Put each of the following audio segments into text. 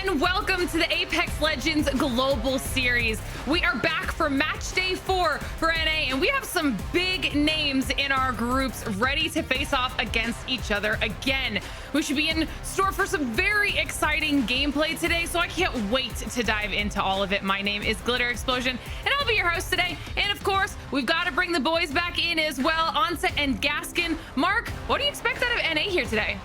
and welcome to the Apex Legends Global Series. We are back for match day 4 for NA, and we have some big names in our groups ready to face off against each other again. We should be in store for some very exciting gameplay today, so I can't wait to dive into all of it. My name is Glitter Explosion, and I'll be your host today. And of course, we've got to bring the boys back in as well, Onset and Gaskin. Mark, what do you expect out of NA here today?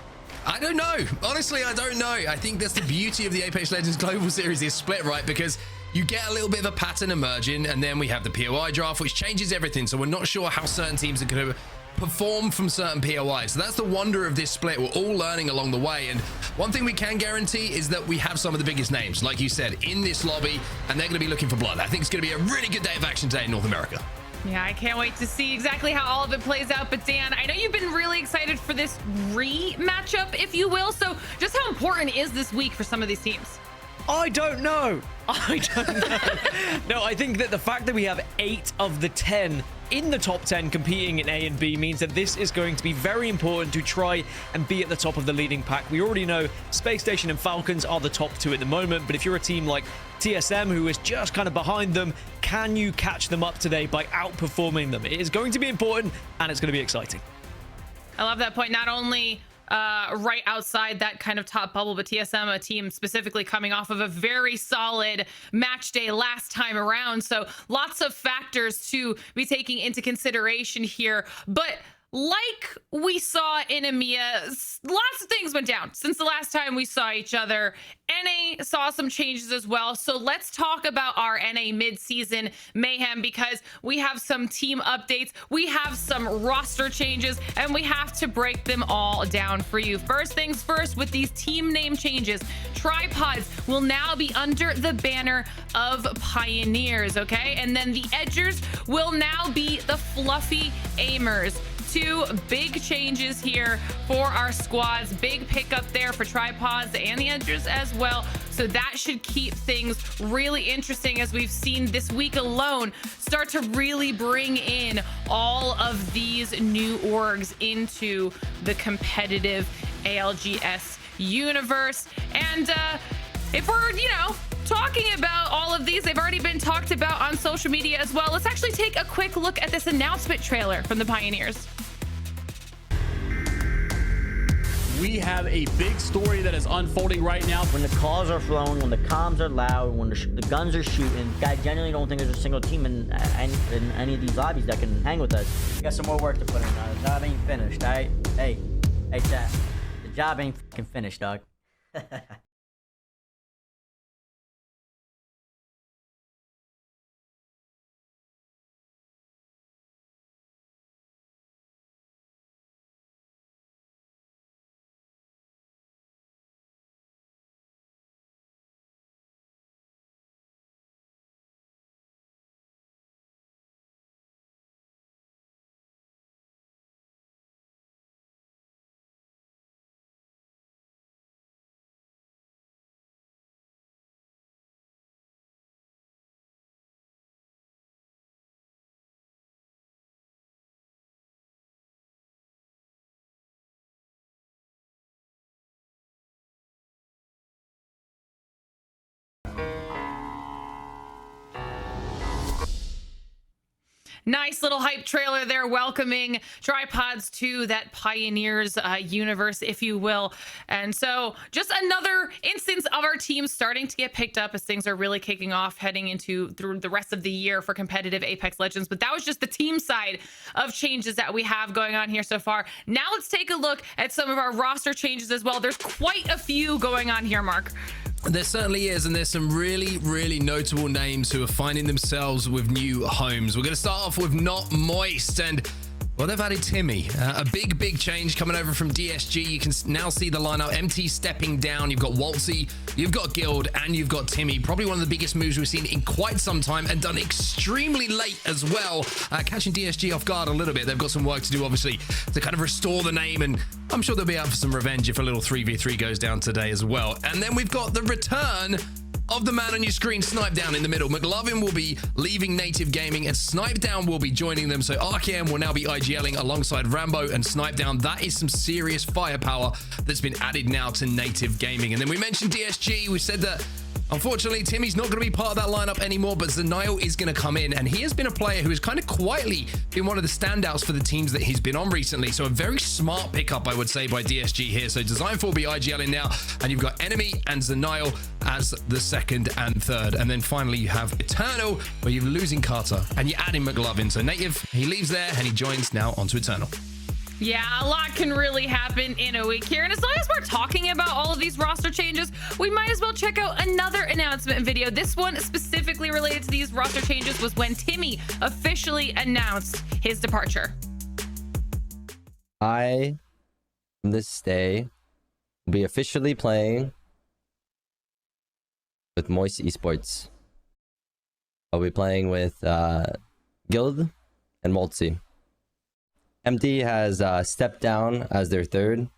I don't know. Honestly, I don't know. I think that's the beauty of the Apex Legends Global Series is split, right? Because you get a little bit of a pattern emerging, and then we have the POI draft, which changes everything. So we're not sure how certain teams are going to perform from certain POIs. So that's the wonder of this split. We're all learning along the way. And one thing we can guarantee is that we have some of the biggest names, like you said, in this lobby, and they're going to be looking for blood. I think it's going to be a really good day of action today in North America. Yeah, I can't wait to see exactly how all of it plays out. But Dan, I know you've been really excited for this matchup, if you will. So just how important is this week for some of these teams? I don't know. No, I think that the fact that we have 8 of the 10 in the top 10 competing in A and B means that this is going to be very important to try and be at the top of the leading pack. We already know Space Station and Falcons are the top 2 at the moment, but if you're a team like TSM, who is just kind of behind them, can you catch them up today by outperforming them? It is going to be important, and it's going to be exciting. I love that point. Not only right outside that kind of top bubble, but TSM, a team specifically coming off of a very solid match day last time around. So lots of factors to be taking into consideration here. But like we saw in EMEA, lots of things went down since the last time we saw each other. NA saw some changes as well. So let's talk about our NA mid-season mayhem, because we have some team updates, we have some roster changes, and we have to break them all down for you. First things first, with these team name changes, Tripods will now be under the banner of Pioneers, okay? And then the Edgers will now be the Fluffy Aimers. 2 big changes here for our squads. Big pickup there for Tripods and the Edgers as well. So that should keep things really interesting, as we've seen this week alone start to really bring in all of these new orgs into the competitive ALGS universe. And if we're, talking about all of these, they've already been talked about on social media as well. Let's actually take a quick look at this announcement trailer from the Pioneers. We have a big story that is unfolding right now. When the calls are flowing, when the comms are loud, when the guns are shooting, I genuinely don't think there's a single team in any of these lobbies that can hang with us. We got some more work to put in. The job ain't finished, all right? Hey, chat. The job ain't fucking finished, dog. Nice little hype trailer there, welcoming Tripods to that Pioneers universe, if you will. And so just another instance of our team starting to get picked up as things are really kicking off heading into through the rest of the year for competitive Apex Legends. But that was just the team side of changes that we have going on here so far. Now let's take a look at some of our roster changes as well. There's quite a few going on here, Mark. There certainly is, and there's some really, really notable names who are finding themselves with new homes. We're going to start off with Not Moist, and well, they've added Timmy. A big change coming over from DSG. You can now see the lineup. MT stepping down. You've got Waltzy, you've got Guild, and you've got Timmy. Probably one of the biggest moves we've seen in quite some time, and done extremely late as well. Catching DSG off guard a little bit. They've got some work to do, obviously, to kind of restore the name, and I'm sure they'll be out for some revenge if a little 3v3 goes down today as well. And then we've got the return of the man on your screen, Snipe Down in the middle. McLovin will be leaving Native Gaming and Snipe Down will be joining them. So RKM will now be IGLing alongside Rambo and Snipe Down. That is some serious firepower that's been added now to Native Gaming. And then we mentioned DSG. We said that unfortunately, Timmy's not going to be part of that lineup anymore, but Zanail is going to come in, and he has been a player who has kind of quietly been one of the standouts for the teams that he's been on recently. So a very smart pickup, I would say, by DSG here. So Design4 will be IGLing now, and you've got Enemy and Zanail as the second and third. And then finally, you have Eternal, where you're losing Carter, and you're adding McLovin. So Native, he leaves there, and he joins now onto Eternal. Yeah, a lot can really happen in a week here. And as long as we're talking about all of these roster changes, we might as well check out another announcement video. This one specifically related to these roster changes was when Timmy officially announced his departure. I, from this day, will be officially playing with Moist Esports. I'll be playing with Guild and Multi. MD has stepped down as their third,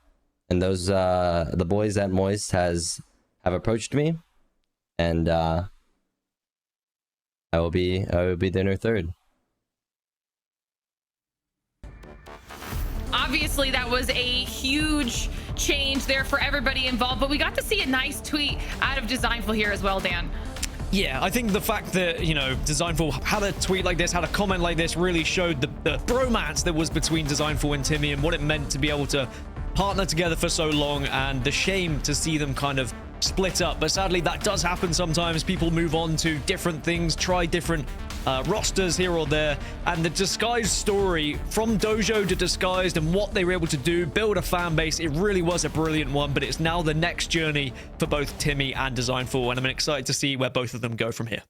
and those the boys at Moist have approached me, and I will be their third. Obviously, that was a huge change there for everybody involved, but we got to see a nice tweet out of Designful here as well, Dan. Yeah, I think the fact that, you know, Designful had a tweet like this, had a comment like this, really showed the bromance that was between Designful and Timmy and what it meant to be able to partner together for so long, and the shame to see them kind of split up. But sadly, that does happen sometimes. People move on to different things, try different rosters here or there, and the Disguised story from Dojo to Disguised and what they were able to do, build a fan base, it really was a brilliant one. But it's now the next journey for both Timmy and Designful, and I'm excited to see where both of them go from here.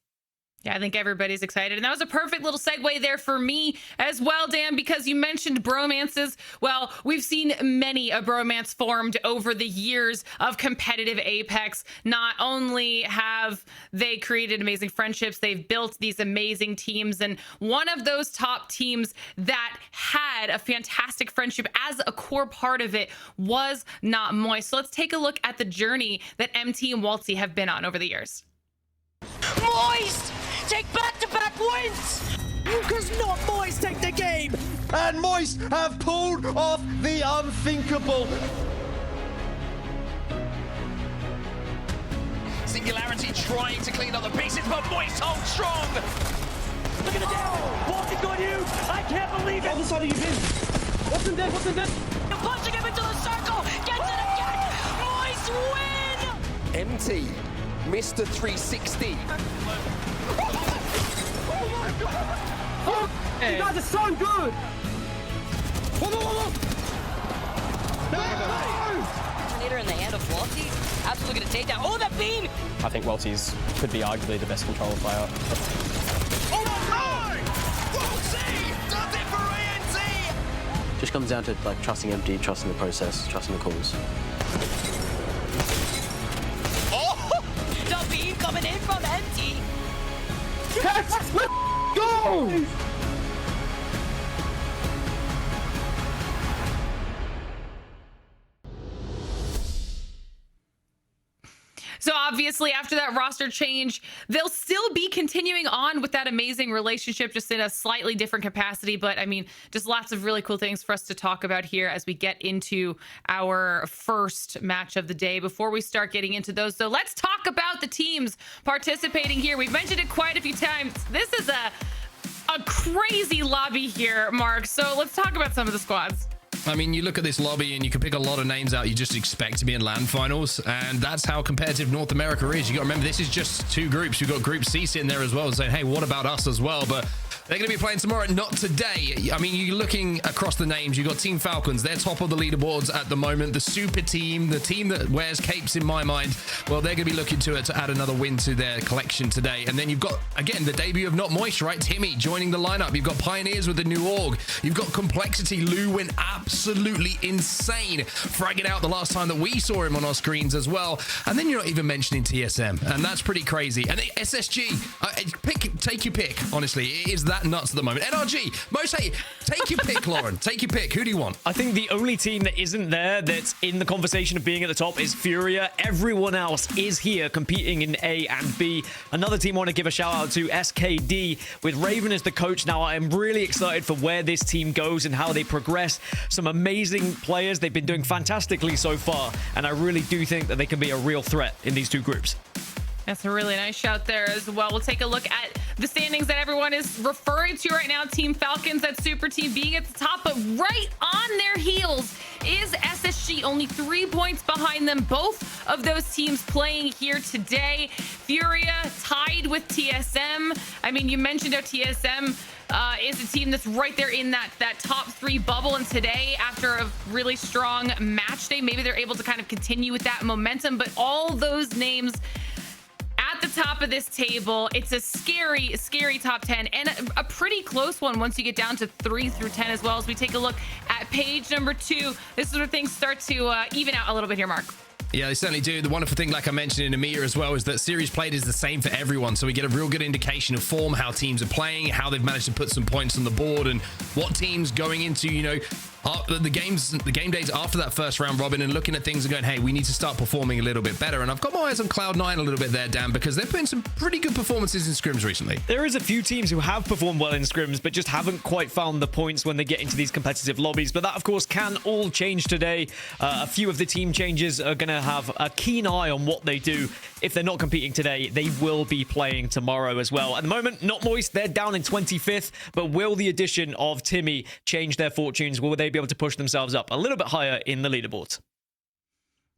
Yeah, I think everybody's excited. And that was a perfect little segue there for me as well, Dan, because you mentioned bromances. Well, we've seen many a bromance formed over the years of competitive Apex. Not only have they created amazing friendships, they've built these amazing teams. And one of those top teams that had a fantastic friendship as a core part of it was Not Moist. So let's take a look at the journey that MT and Waltzy have been on over the years. Moist! Take back-to-back wins! Because Not Moist take the game! And Moist have pulled off the unthinkable. Singularity trying to clean up the pieces, but Moist holds strong! Look at the down! Walking on you! I can't believe it! Other side of you been? What's in there? What's in there? You're punching him into the circle! Gets it again! Moist win! MT, Mr. 360. You guys are so good! Leader in the hand of Waltzy. Absolutely gonna take down. Oh, that beam! I think Welty's could be arguably the best controller player. Oh my! Waltzy does it for ANT! Just comes down to like trusting MD, trusting the process, trusting the calls. Oh! The beam coming in from MT. Let's go! So obviously after that roster change, they'll still be continuing on with that amazing relationship, just in a slightly different capacity. But I mean, just lots of really cool things for us to talk about here as we get into our first match of the day. Before we start getting into those, though, let's talk about the teams participating here. We've mentioned it quite a few times. This is a crazy lobby here, Mark. So let's talk about some of the squads. I mean, you look at this lobby and you can pick a lot of names out you just expect to be in LAN finals, and that's how competitive North America is. You got to remember, this is just two groups. You've got Group C sitting there as well, saying, hey, what about us as well? But they're going to be playing tomorrow, not today. I mean, you're looking across the names. You've got Team Falcons. They're top of the leaderboards at the moment. The super team, the team that wears capes in my mind, well, they're going to be looking to add another win to their collection today. And then you've got, again, the debut of Not Moist, right? Timmy joining the lineup. You've got Pioneers with the new org. You've got Complexity. Lou went absolutely insane, fragging out the last time that we saw him on our screens as well. And then you're not even mentioning TSM, and that's pretty crazy. And the SSG, take your pick, honestly. It is that that nuts at the moment. NRG, Mose, take your pick, Lauren. Take your pick. Who do you want? I think the only team that isn't there that's in the conversation of being at the top is Furia. Everyone else is here competing in A and B. Another team I want to give a shout out to, SKD, with Raven as the coach now. I am really excited for where this team goes and how they progress. Some amazing players. They've been doing fantastically so far, and I really do think that they can be a real threat in these two groups. That's a really nice shout there as well. We'll take a look at the standings that everyone is referring to right now. Team Falcons, that super team being at the top, but right on their heels is SSG, only 3 points behind them. Both of those teams playing here today. Furia tied with TSM. I mean, you mentioned how TSM is a team that's right there in that top 3 bubble, and today, after a really strong match day, maybe they're able to kind of continue with that momentum. But all those names at the top of this table, it's a scary top 10, and a pretty close one once you get down to 3 through 10 as well. As we take a look at page number 2, this is where things start to even out a little bit here, Mark. Yeah, they certainly do. The wonderful thing, like I mentioned in EMEA as well, is that series played is the same for everyone. So we get a real good indication of form, how teams are playing, how they've managed to put some points on the board, and what teams going into, you know, the game days after that first round robin, and looking at things and going, hey, we need to start performing a little bit better. And I've got my eyes on Cloud9 a little bit there, Dan, because they're putting some pretty good performances in scrims recently. There is a few teams who have performed well in scrims, but just haven't quite found the points when they get into these competitive lobbies. But that, of course, can all change today. A few of the team changes are going to have a keen eye on what they do. If they're not competing today, they will be playing tomorrow as well. At the moment, Not Moist, they're down in 25th, but will the addition of Timmy change their fortunes? Will they be able to push themselves up a little bit higher in the leaderboards?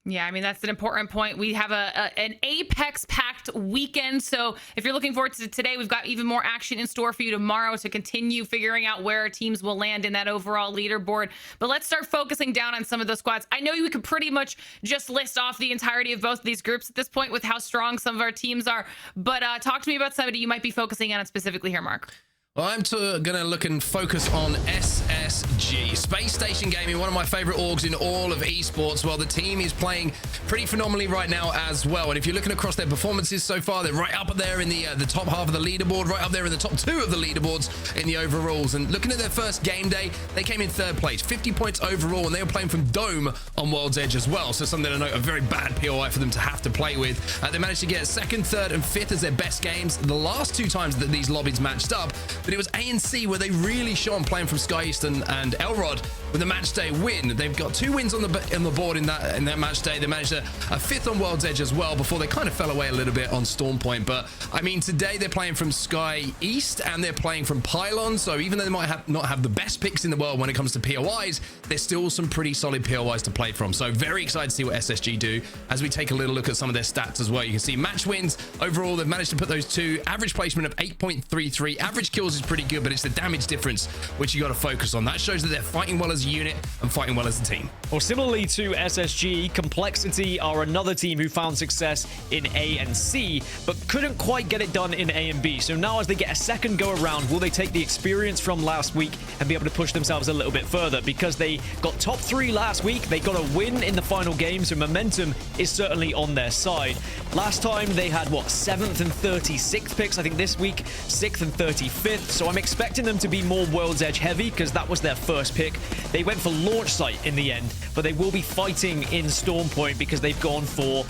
Yeah, I mean, that's an important point. We have an Apex-packed weekend, so if you're looking forward to today, we've got even more action in store for you tomorrow to continue figuring out where our teams will land in that overall leaderboard. But let's start focusing down on some of those squads. I know we could pretty much just list off the entirety of both of these groups at this point with how strong some of our teams are, but talk to me about somebody you might be focusing on specifically here, Mark. Well, I'm going to look and focus on SSG. Space Station Gaming, one of my favorite orgs in all of esports. Well, the team is playing pretty phenomenally right now as well. And if you're looking across their performances so far, they're right up there in the top half of the leaderboard, right up there in the top 2 of the leaderboards in the overalls. And looking at their first game day, they came in 3rd place, 50 points overall, and they were playing from Dome on World's Edge as well. So something to note, a very bad POI for them to have to play with. They managed to get 2nd, 3rd, and 5th as their best games the last 2 times that these lobbies matched up. But it was ANC where they really shone, playing from Sky East and Elrod with a match day win. They've got 2 wins on the board in that match day. They managed a 5th on World's Edge as well before they kind of fell away a little bit on Storm Point. But I mean, today they're playing from Sky East and they're playing from Pylon. So even though they might not have the best picks in the world when it comes to POIs, there's still some pretty solid POIs to play from. So very excited to see what SSG do as we take a little look at some of their stats as well. You can see match wins overall. They've managed to put those 2, average placement of 8.33. Average kills is pretty good, but it's the damage difference which you got to focus on. That shows that they're fighting well as a unit and fighting well as a team. Well, similarly to SSG, Complexity are another team who found success in A and C, but couldn't quite get it done in A and B. So now as they get a second go around, will they take the experience from last week and be able to push themselves a little bit further? Because they got top 3 last week, they got a win in the final game, so momentum is certainly on their side. Last time they had, 7th and 36th picks. I think this week, 6th and 35th. So I'm expecting them to be more World's Edge heavy because that was their first pick. They went for Launch Site in the end, but they will be fighting in Storm Point because they've gone for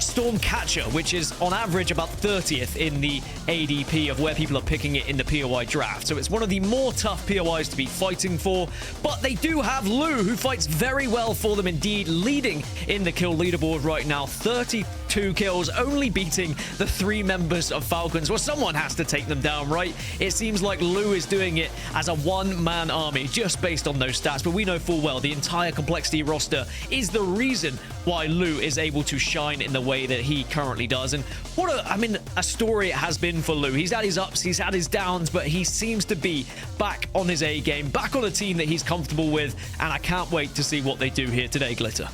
Storm Catcher, which is on average about 30th in the ADP of where people are picking it in the POI draft. So it's one of the more tough POIs to be fighting for, but they do have Lou, who fights very well for them indeed, leading in the kill leaderboard right now, 32 kills, only beating the 3 members of Falcons. Well, someone has to take them down, right? It seems like Lou is doing it as a one-man army, just based on those stats, but we know full well the entire Complexity roster is the reason why Lou is able to shine in the way that he currently does. And what a story it has been for Lou. He's had his ups, he's had his downs, but he seems to be back on his A game, back on a team that he's comfortable with, and I can't wait to see what they do here today, Glitter.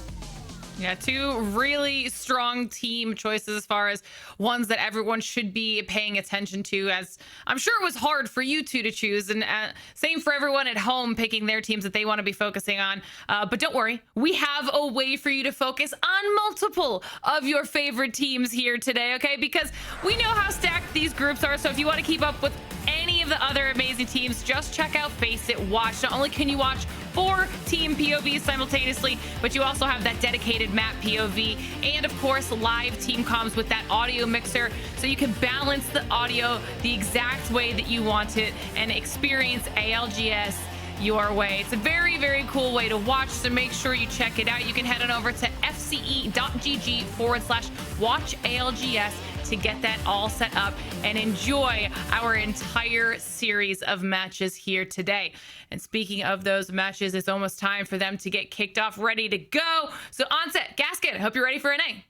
Yeah, 2 really strong team choices as far as ones that everyone should be paying attention to, as I'm sure it was hard for you 2 to choose, and same for everyone at home picking their teams that they want to be focusing on. But don't worry, we have a way for you to focus on multiple of your favorite teams here today, okay? Because we know how stacked these groups are, so if you want to keep up with any of of the other amazing teams, just check out Face It Watch. Not only can you watch 4 team POVs simultaneously, but you also have that dedicated map POV and of course live team comms with that audio mixer, so you can balance the audio the exact way that you want it and experience ALGS your way. It's a very, very cool way to watch, so make sure you check it out. You can head on over to fce.gg/watch ALGS to get that all set up and enjoy our entire series of matches here today. And speaking of those matches, it's almost time for them to get kicked off, ready to go. So Onset, Gasket, I hope you're ready for NA.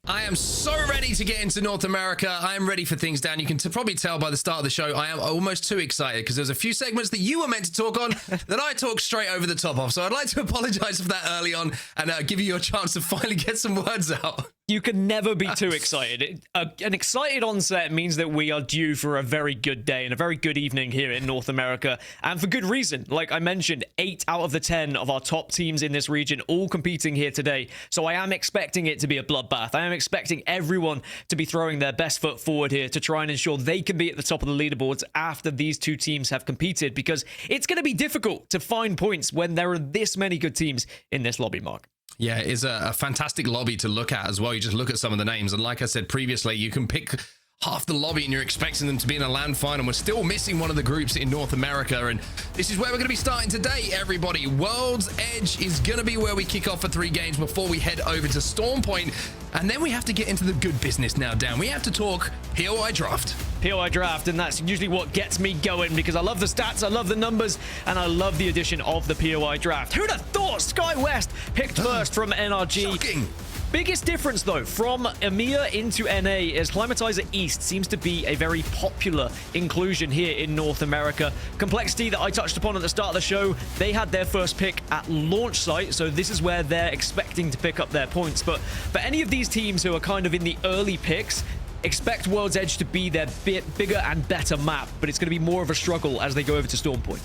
I am so ready to get into North America. I am ready for things, Dan. You can probably tell by the start of the show, I am almost too excited because there's a few segments that you were meant to talk on that I talked straight over the top of. So I'd like to apologize for that early on and give you a chance to finally get some words out. You can never be too excited. An excited onset means that we are due for a very good day and a very good evening here in North America, and for good reason. Like I mentioned, 8 out of the 10 of our top teams in this region all competing here today, so I am expecting it to be a bloodbath. I am expecting everyone to be throwing their best foot forward here to try and ensure they can be at the top of the leaderboards after these two teams have competed, because it's going to be difficult to find points when there are this many good teams in this lobby, Mark. Yeah, it is a fantastic lobby to look at as well. You just look at some of the names, and like I said previously, you can pick half the lobby and you're expecting them to be in a land final. We're still missing one of the groups in North America, and this is where we're going to be starting today, everybody. World's Edge is going to be where we kick off for 3 games before we head over to Storm Point, and then we have to get into the good business now, Dan. We have to talk POI draft. POI draft, and that's usually what gets me going because I love the stats, I love the numbers, and I love the addition of the POI draft. Who'd have thought Sky West picked first from NRG? Shocking. Biggest difference, though, from EMEA into NA is Climatizer East seems to be a very popular inclusion here in North America. Complexity that I touched upon at the start of the show, they had their first pick at launch site, so this is where they're expecting to pick up their points. But for any of these teams who are kind of in the early picks, expect World's Edge to be their bigger and better map, but it's going to be more of a struggle as they go over to Storm Point.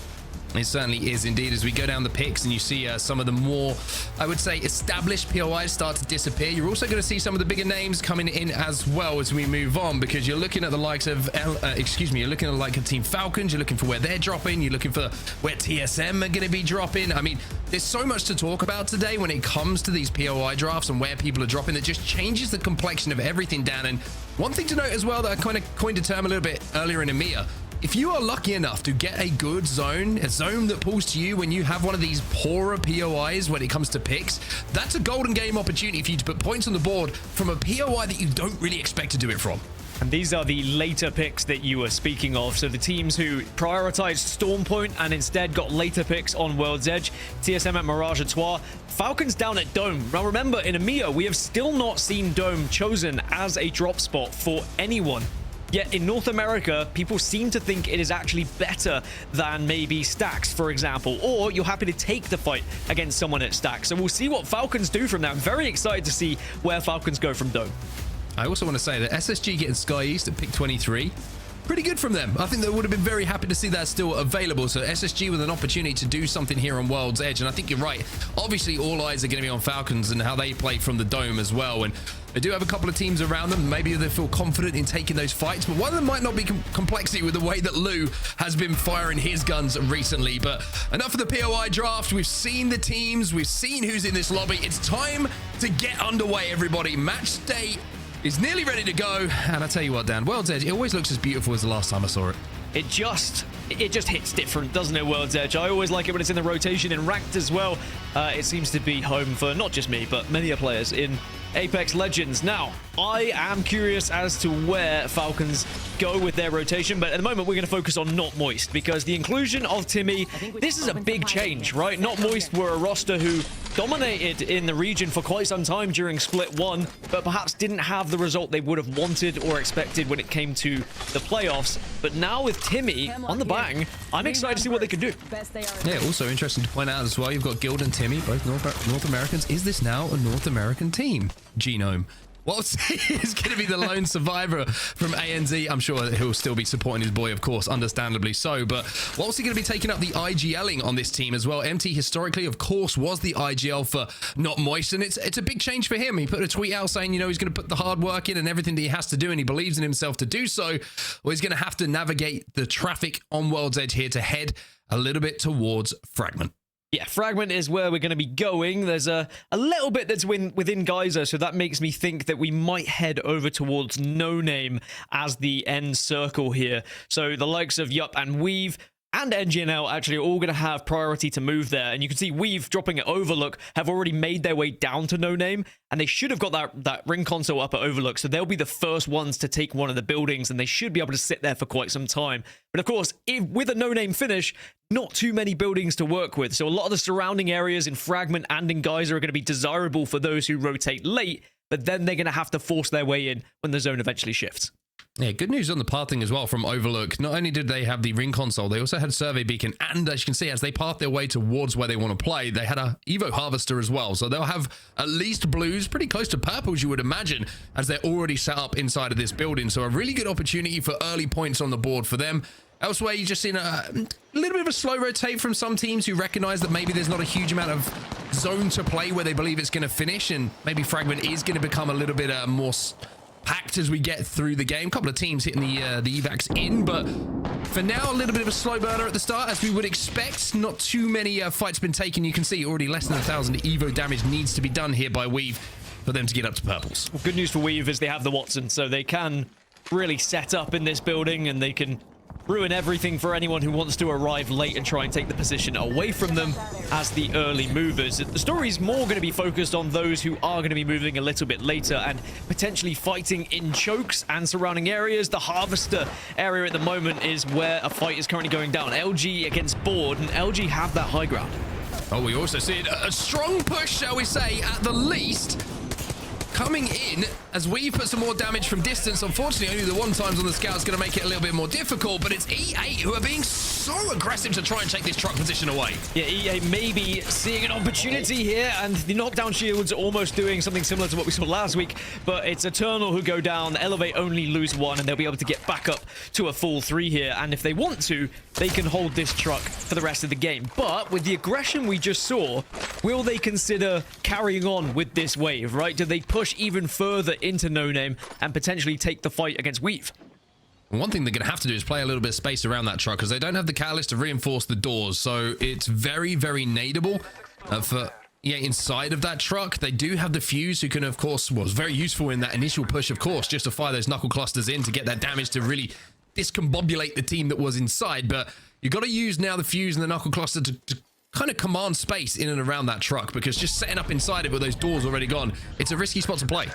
It certainly is indeed. As we go down the picks and you see some of the more, I would say, established POIs start to disappear, you're also going to see some of the bigger names coming in as well as we move on, because you're looking at the likes of, you're looking at like Team Falcons, you're looking for where they're dropping, you're looking for where TSM are going to be dropping. I mean, there's so much to talk about today when it comes to these POI drafts and where people are dropping that just changes the complexion of everything, Dan. And one thing to note as well that I kind of coined a term a little bit earlier in EMEA, if you are lucky enough to get a good zone, a zone that pulls to you when you have one of these poorer POIs when it comes to picks, that's a golden game opportunity for you to put points on the board from a POI that you don't really expect to do it from. And these are the later picks that you were speaking of. So the teams who prioritized Storm Point and instead got later picks on World's Edge, TSM at Mirage Etoile, Falcons down at Dome. Now remember, in EMEA, we have still not seen Dome chosen as a drop spot for anyone. Yet in North America, people seem to think it is actually better than maybe Stacks, for example, or you're happy to take the fight against someone at Stacks. So we'll see what Falcons do from that. I'm very excited to see where Falcons go from Dome. I also want to say that SSG getting Sky East at pick 23, pretty good from them. I think they would have been very happy to see that still available. So SSG with an opportunity to do something here on World's Edge. And I think you're right. Obviously, all eyes are going to be on Falcons and how they play from the Dome as well. And they do have a couple of teams around them. Maybe they feel confident in taking those fights, but one of them might not be Complexity with the way that Lou has been firing his guns recently. But enough of the POI draft. We've seen the teams. We've seen who's in this lobby. It's time to get underway, everybody. Match day is nearly ready to go. And I tell you what, Dan, World's Edge, it always looks as beautiful as the last time I saw it. It just hits different, doesn't it, World's Edge? I always like it when it's in the rotation in ranked as well. It seems to be home for not just me, but many players in Apex Legends. Now, I am curious as to where Falcons go with their rotation, but at the moment we're going to focus on Not Moist, because the inclusion of Timmy, this is a big change, right? Not Moist were a roster who dominated in the region for quite some time during Split 1, but perhaps didn't have the result they would have wanted or expected when it came to the playoffs. But now with Timmy on the bang, I'm excited to see what they can do. Yeah, also interesting to point out as well, you've got Guild and Timmy, both North Americans. Is this now a North American team? Genome. Waltzy is going to be the lone survivor from ANZ. I'm sure that he'll still be supporting his boy, of course, understandably so. But Waltzy going to be taking up the IGLing on this team as well. MT historically, of course, was the IGL for Not Moist, and it's a big change for him. He put a tweet out saying, you know, he's going to put the hard work in and everything that he has to do, and he believes in himself to do so. Well, he's going to have to navigate the traffic on World's Edge here to head a little bit towards Fragment. Yeah, Fragment is where we're going to be going. There's a little bit that's within Geyser, so that makes me think that we might head over towards No Name as the end circle here. So the likes of Yup and Weave and NGNL actually are all going to have priority to move there. And you can see Weave dropping at Overlook have already made their way down to No Name, and they should have got that ring console up at Overlook, so they'll be the first ones to take one of the buildings, and they should be able to sit there for quite some time. But of course, with a No Name finish, not too many buildings to work with, so a lot of the surrounding areas in Fragment and in Geyser are going to be desirable for those who rotate late, but then they're going to have to force their way in when the zone eventually shifts. Yeah, good news on the pathing as well from Overlook. Not only did they have the ring console, they also had Survey Beacon, and as you can see, as they path their way towards where they want to play, they had a Evo Harvester as well. So they'll have at least blues, pretty close to purples, you would imagine, as they're already set up inside of this building. So a really good opportunity for early points on the board for them. Elsewhere, you just seen a little bit of a slow rotate from some teams who recognize that maybe there's not a huge amount of zone to play where they believe it's going to finish, and maybe Fragment is going to become a little bit more packed as we get through the game. A couple of teams hitting the evacs in, but for now, a little bit of a slow burner at the start, as we would expect. Not too many fights been taken. You can see already less than 1,000 Evo damage needs to be done here by Weave for them to get up to purples. Well, good news for Weave is they have the Watson, so they can really set up in this building, and they can ruin everything for anyone who wants to arrive late and try and take the position away from them as the early movers. The story's more going to be focused on those who are going to be moving a little bit later and potentially fighting in chokes and surrounding areas. The Harvester area at the moment is where a fight is currently going down. LG against Board, and LG have that high ground. Oh, we also see a strong push, shall we say, at the least, coming in as we put some more damage from distance. Unfortunately, only the one times on the scout is going to make it a little bit more difficult, but it's E8 who are being so aggressive to try and take this truck position away. Yeah, EA may be seeing an opportunity here, and the knockdown shields are almost doing something similar to what we saw last week, but it's Eternal who go down. Elevate only lose one, and they'll be able to get back up to a full 3 here, and if they want to, they can hold this truck for the rest of the game. But with the aggression we just saw, will they consider carrying on with this wave, right? Do they push even further into No Name and potentially take the fight against Weave? One thing they're going to have to do is play a little bit of space around that truck, because they don't have the catalyst to reinforce the doors, so it's very, very nadeable for inside of that truck. They do have the fuse, who can, of course, was very useful in that initial push, of course, just to fire those knuckle clusters in to get that damage to really discombobulate the team that was inside. But you've got to use now the fuse and the knuckle cluster to kind of command space in and around that truck, because just setting up inside it with those doors already gone, it's a risky spot to play.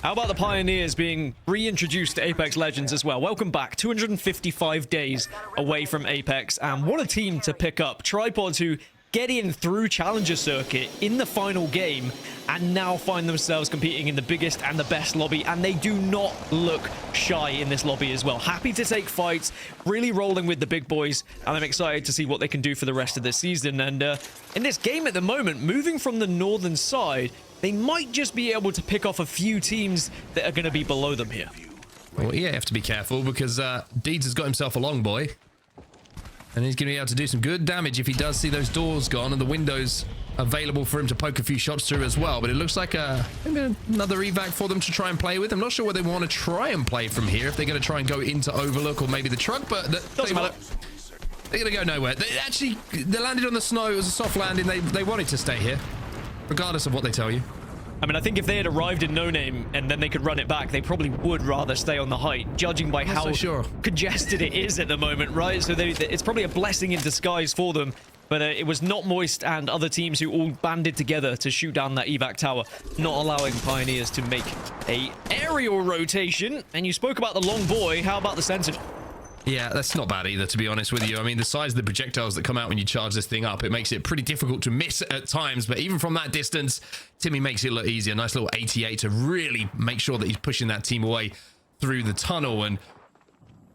How about the Pioneers being reintroduced to Apex Legends as well? Welcome back. 255 days away from Apex, and what a team to pick up. Tripods who get in through Challenger Circuit in the final game and now find themselves competing in the biggest and the best lobby, and they do not look shy in this lobby as well. Happy to take fights, really rolling with the big boys, and I'm excited to see what they can do for the rest of the season. And in this game at the moment, moving from the northern side, they might just be able to pick off a few teams that are going to be below them here. Well, yeah, you have to be careful, because Deeds has got himself a long boy, and he's going to be able to do some good damage if he does see those doors gone and the windows available for him to poke a few shots through as well. But it looks like maybe another evac for them to try and play with. I'm not sure where they want to try and play from here, if they're going to try and go into Overlook or maybe the truck, but doesn't matter. They're going to go nowhere. They landed on the snow. It was a soft landing. They wanted to stay here, regardless of what they tell you. I mean, I think if they had arrived in No Name and then they could run it back, they probably would rather stay on the height, judging by how congested it is at the moment, right? So it's probably a blessing in disguise for them. But it was Not Moist and other teams who all banded together to shoot down that evac tower, not allowing Pioneers to make a aerial rotation. And you spoke about the long boy. How about the sensor? Yeah, that's not bad either, to be honest with you. I mean, the size of the projectiles that come out when you charge this thing up, it makes it pretty difficult to miss at times. But even from that distance, Timmy makes it look easier. Nice little 88 to really make sure that he's pushing that team away through the tunnel. And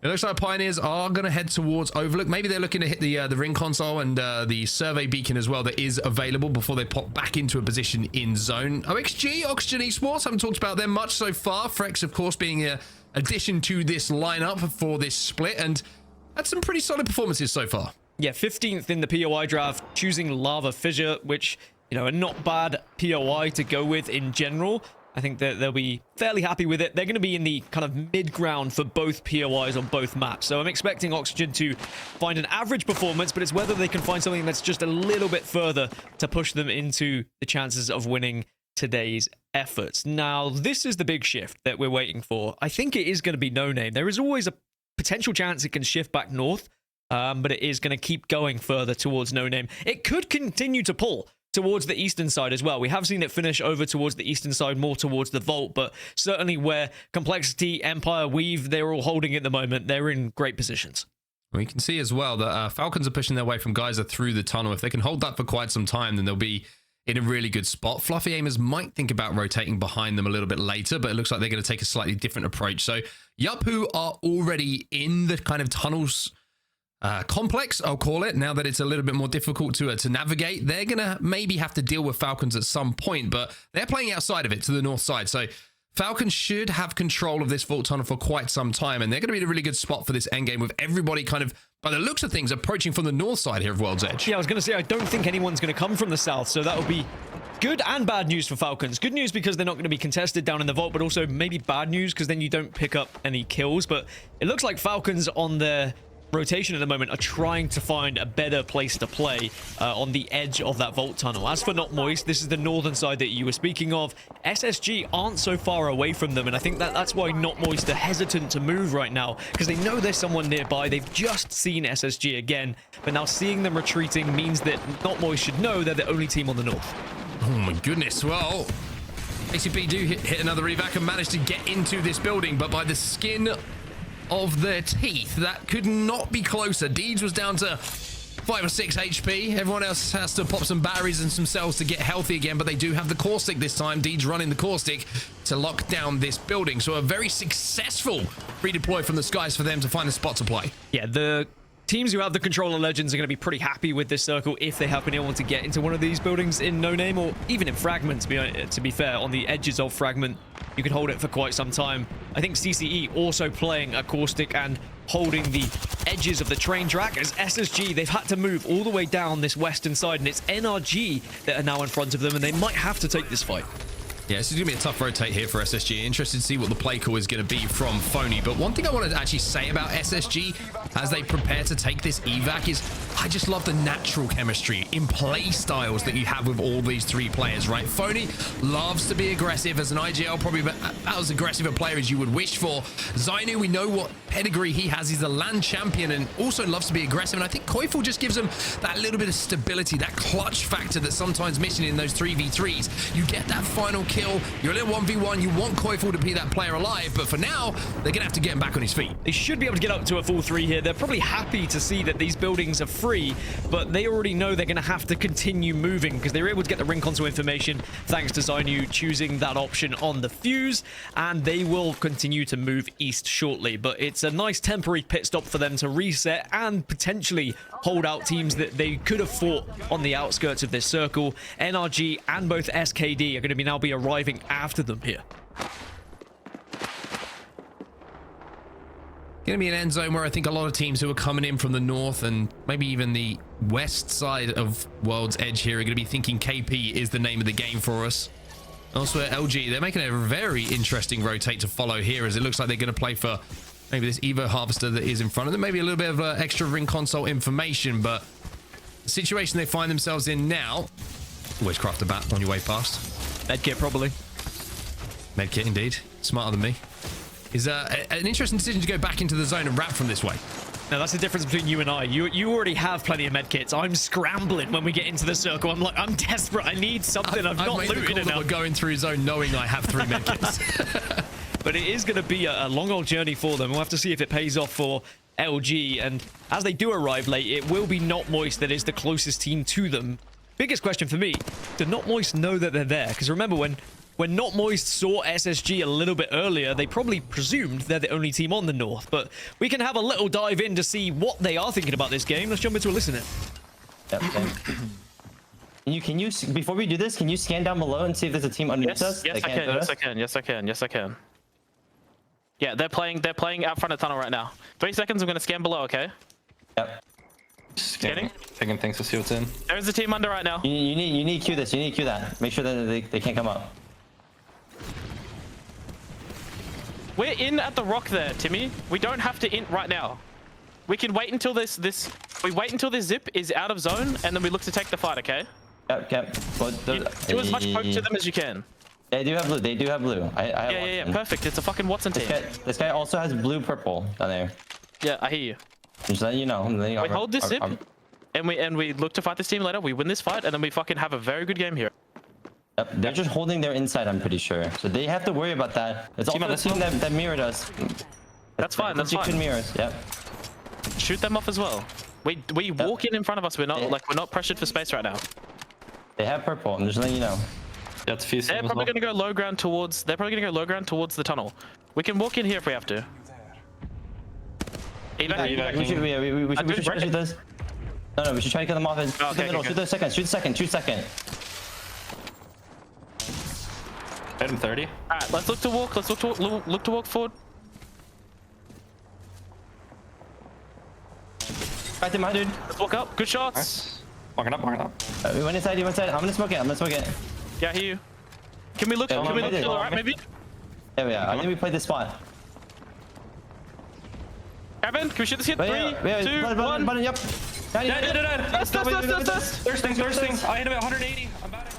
It looks like Pioneers are going to head towards Overlook. Maybe they're looking to hit the ring console and the survey beacon as well that is available before they pop back into a position in zone. OXG, Oxygen Esports, haven't talked about them much so far. Frex, of course, being an addition to this lineup for this split, and had some pretty solid performances so far. Yeah, 15th in the POI draft, choosing Lava Fissure, which, you know, a not bad POI to go with in general. I think that they'll be fairly happy with it. They're going to be in the kind of mid-ground for both POIs on both maps. So I'm expecting Oxygen to find an average performance, but it's whether they can find something that's just a little bit further to push them into the chances of winning today's efforts. Now, this is the big shift that we're waiting for. I think it is going to be No Name. There is always a potential chance it can shift back north, but it is going to keep going further towards No Name. It could continue to pull towards the eastern side as well. We have seen it finish over towards the eastern side, more towards the vault, but certainly where Complexity, Empire, Weave, they're all holding at the moment, they're in great positions. We can see as well that Falcons are pushing their way from Geyser through the tunnel. If they can hold that for quite some time, then they'll be in a really good spot. Fluffy Aimers might think about rotating behind them a little bit later, but it looks like they're going to take a slightly different approach. So Yup, who are already in the kind of tunnels complex, I'll call it, now that it's a little bit more difficult to navigate, they're going to maybe have to deal with Falcons at some point, but they're playing outside of it to the north side. So Falcons should have control of this vault tunnel for quite some time, and they're going to be in a really good spot for this endgame with everybody kind of, by the looks of things, approaching from the north side here of World's Edge. Yeah, I was going to say, I don't think anyone's going to come from the south, so that will be good and bad news for Falcons. Good news because they're not going to be contested down in the vault, but also maybe bad news because then you don't pick up any kills. But it looks like Falcons on their rotation at the moment are trying to find a better place to play on the edge of that vault tunnel. As for Not Moist, this is the northern side that you were speaking of. SSG aren't so far away from them, and I think that's why Not Moist are hesitant to move right now, because they know there's someone nearby. They've just seen SSG again, but now seeing them retreating means that Not Moist should know they're the only team on the north. Oh my goodness. Well, ACP do hit another evac and manage to get into this building, but by the skin of their teeth, that could not be closer. Deeds was down to 5 or 6 HP. Everyone else has to pop some batteries and some cells to get healthy again, but they do have the caustic this time. Deeds running the caustic to lock down this building. So a very successful redeploy from the skies for them to find a spot to play. Yeah, the teams who have the Controller Legends are going to be pretty happy with this circle if they have been able to get into one of these buildings in No Name, or even in Fragment, to be fair, on the edges of Fragment. You can hold it for quite some time. I think CCE also playing a caustic and holding the edges of the train track, as SSG, they've had to move all the way down this western side, and it's NRG that are now in front of them, and they might have to take this fight. Yeah, this is going to be a tough rotate here for SSG. Interested to see what the play call is going to be from Phony. But one thing I want to actually say about SSG as they prepare to take this evac is I just love the natural chemistry in play styles that you have with all these three players, right? Phony loves to be aggressive as an IGL, probably about as aggressive a player as you would wish for. Zainu, we know what pedigree he has. He's a LAN champion and also loves to be aggressive. And I think Koiful just gives him that little bit of stability, that clutch factor that's sometimes missing in those 3v3s. You get that final kill. You're a little 1v1. You want Koiful to be that player alive, but for now, they're going to have to get him back on his feet. They should be able to get up to a full 3 here. They're probably happy to see that these buildings are free, but they already know they're going to have to continue moving because they were able to get the ring console information thanks to Zainu choosing that option on the fuse, and they will continue to move east shortly. But it's a nice temporary pit stop for them to reset and potentially hold out teams that they could have fought on the outskirts of this circle. NRG and both SKD are going to now be arriving after them here. Going to be an end zone where I think a lot of teams who are coming in from the north and maybe even the west side of World's Edge here are going to be thinking KP is the name of the game for us. Also at LG, they're making a very interesting rotate to follow here, as it looks like they're going to play for maybe this Evo Harvester that is in front of them. Maybe a little bit of extra ring console information, but the situation they find themselves in now... Always craft a bat on your way past. Medkit, probably. Medkit, indeed. Smarter than me. Is an interesting decision to go back into the zone and wrap from this way. Now, that's the difference between you and I. You already have plenty of medkits. I'm scrambling when we get into the circle. I'm desperate. I need something. I've not looted enough. We're going through zone knowing I have 3 medkits. But it is going to be a long old journey for them. We'll have to see if it pays off for LG. And as they do arrive late, it will be Not Moist that is the closest team to them. Biggest question for me, do Not Moist know that they're there? Because remember, when when Not Moist saw SSG a little bit earlier, they probably presumed they're the only team on the north. But we can have a little dive in to see what they are thinking about this game. Let's jump into a listen in. Yep, can you before we do this, can you scan down below and see if there's a team underneath us? Yes, I can. Yeah, they're playing out front of tunnel right now. 3 seconds, I'm gonna scan below, okay? Yep. Scanning. Taking things to see what's in. There's a team under right now. You need to queue this. You need to queue that. Make sure that they can't come up. We're in at the rock there, Timmy. We don't have to int right now. We can wait until this zip is out of zone, and then we look to take the fight, okay? Yep. Well, do as much poke to them as you can. They do have blue. I have Yeah. Perfect. It's a fucking Watson team. This guy also has blue purple down there. Yeah, I hear you. Just letting you know. We hold this zip, and we look to fight this team later. We win this fight, and then we fucking have a very good game here. Yep, they're just holding their inside, I'm pretty sure. So they have to worry about that. It's also the team that mirrored us. That's fine. That's fine. Mirrors. Yep. Shoot them off as well. We walk in front of us. We're not pressured for space right now. They have purple. I'm just letting you know. That's few. They're probably gonna go low ground towards. They're probably gonna go low ground towards the tunnel. We can walk in here if we have to. We should try to shoot this. No, we should try to kill them off. Shoot the middle. Shoot the second. Shoot second. Hit him 30. Alright, let's look to walk. Let's look to walk forward. Right there, my dude. Let's walk up. Good shots. Nice. Walking up. We went inside. I'm gonna smoke it. Yeah, I hear you. Can we look? Can we look to the right, maybe? Yeah. I think we played this spot. Kevin, can we shoot this hit? 3, 2, 1. Button, yep. Dust. Thirsting. I hit him at 180. I'm about it.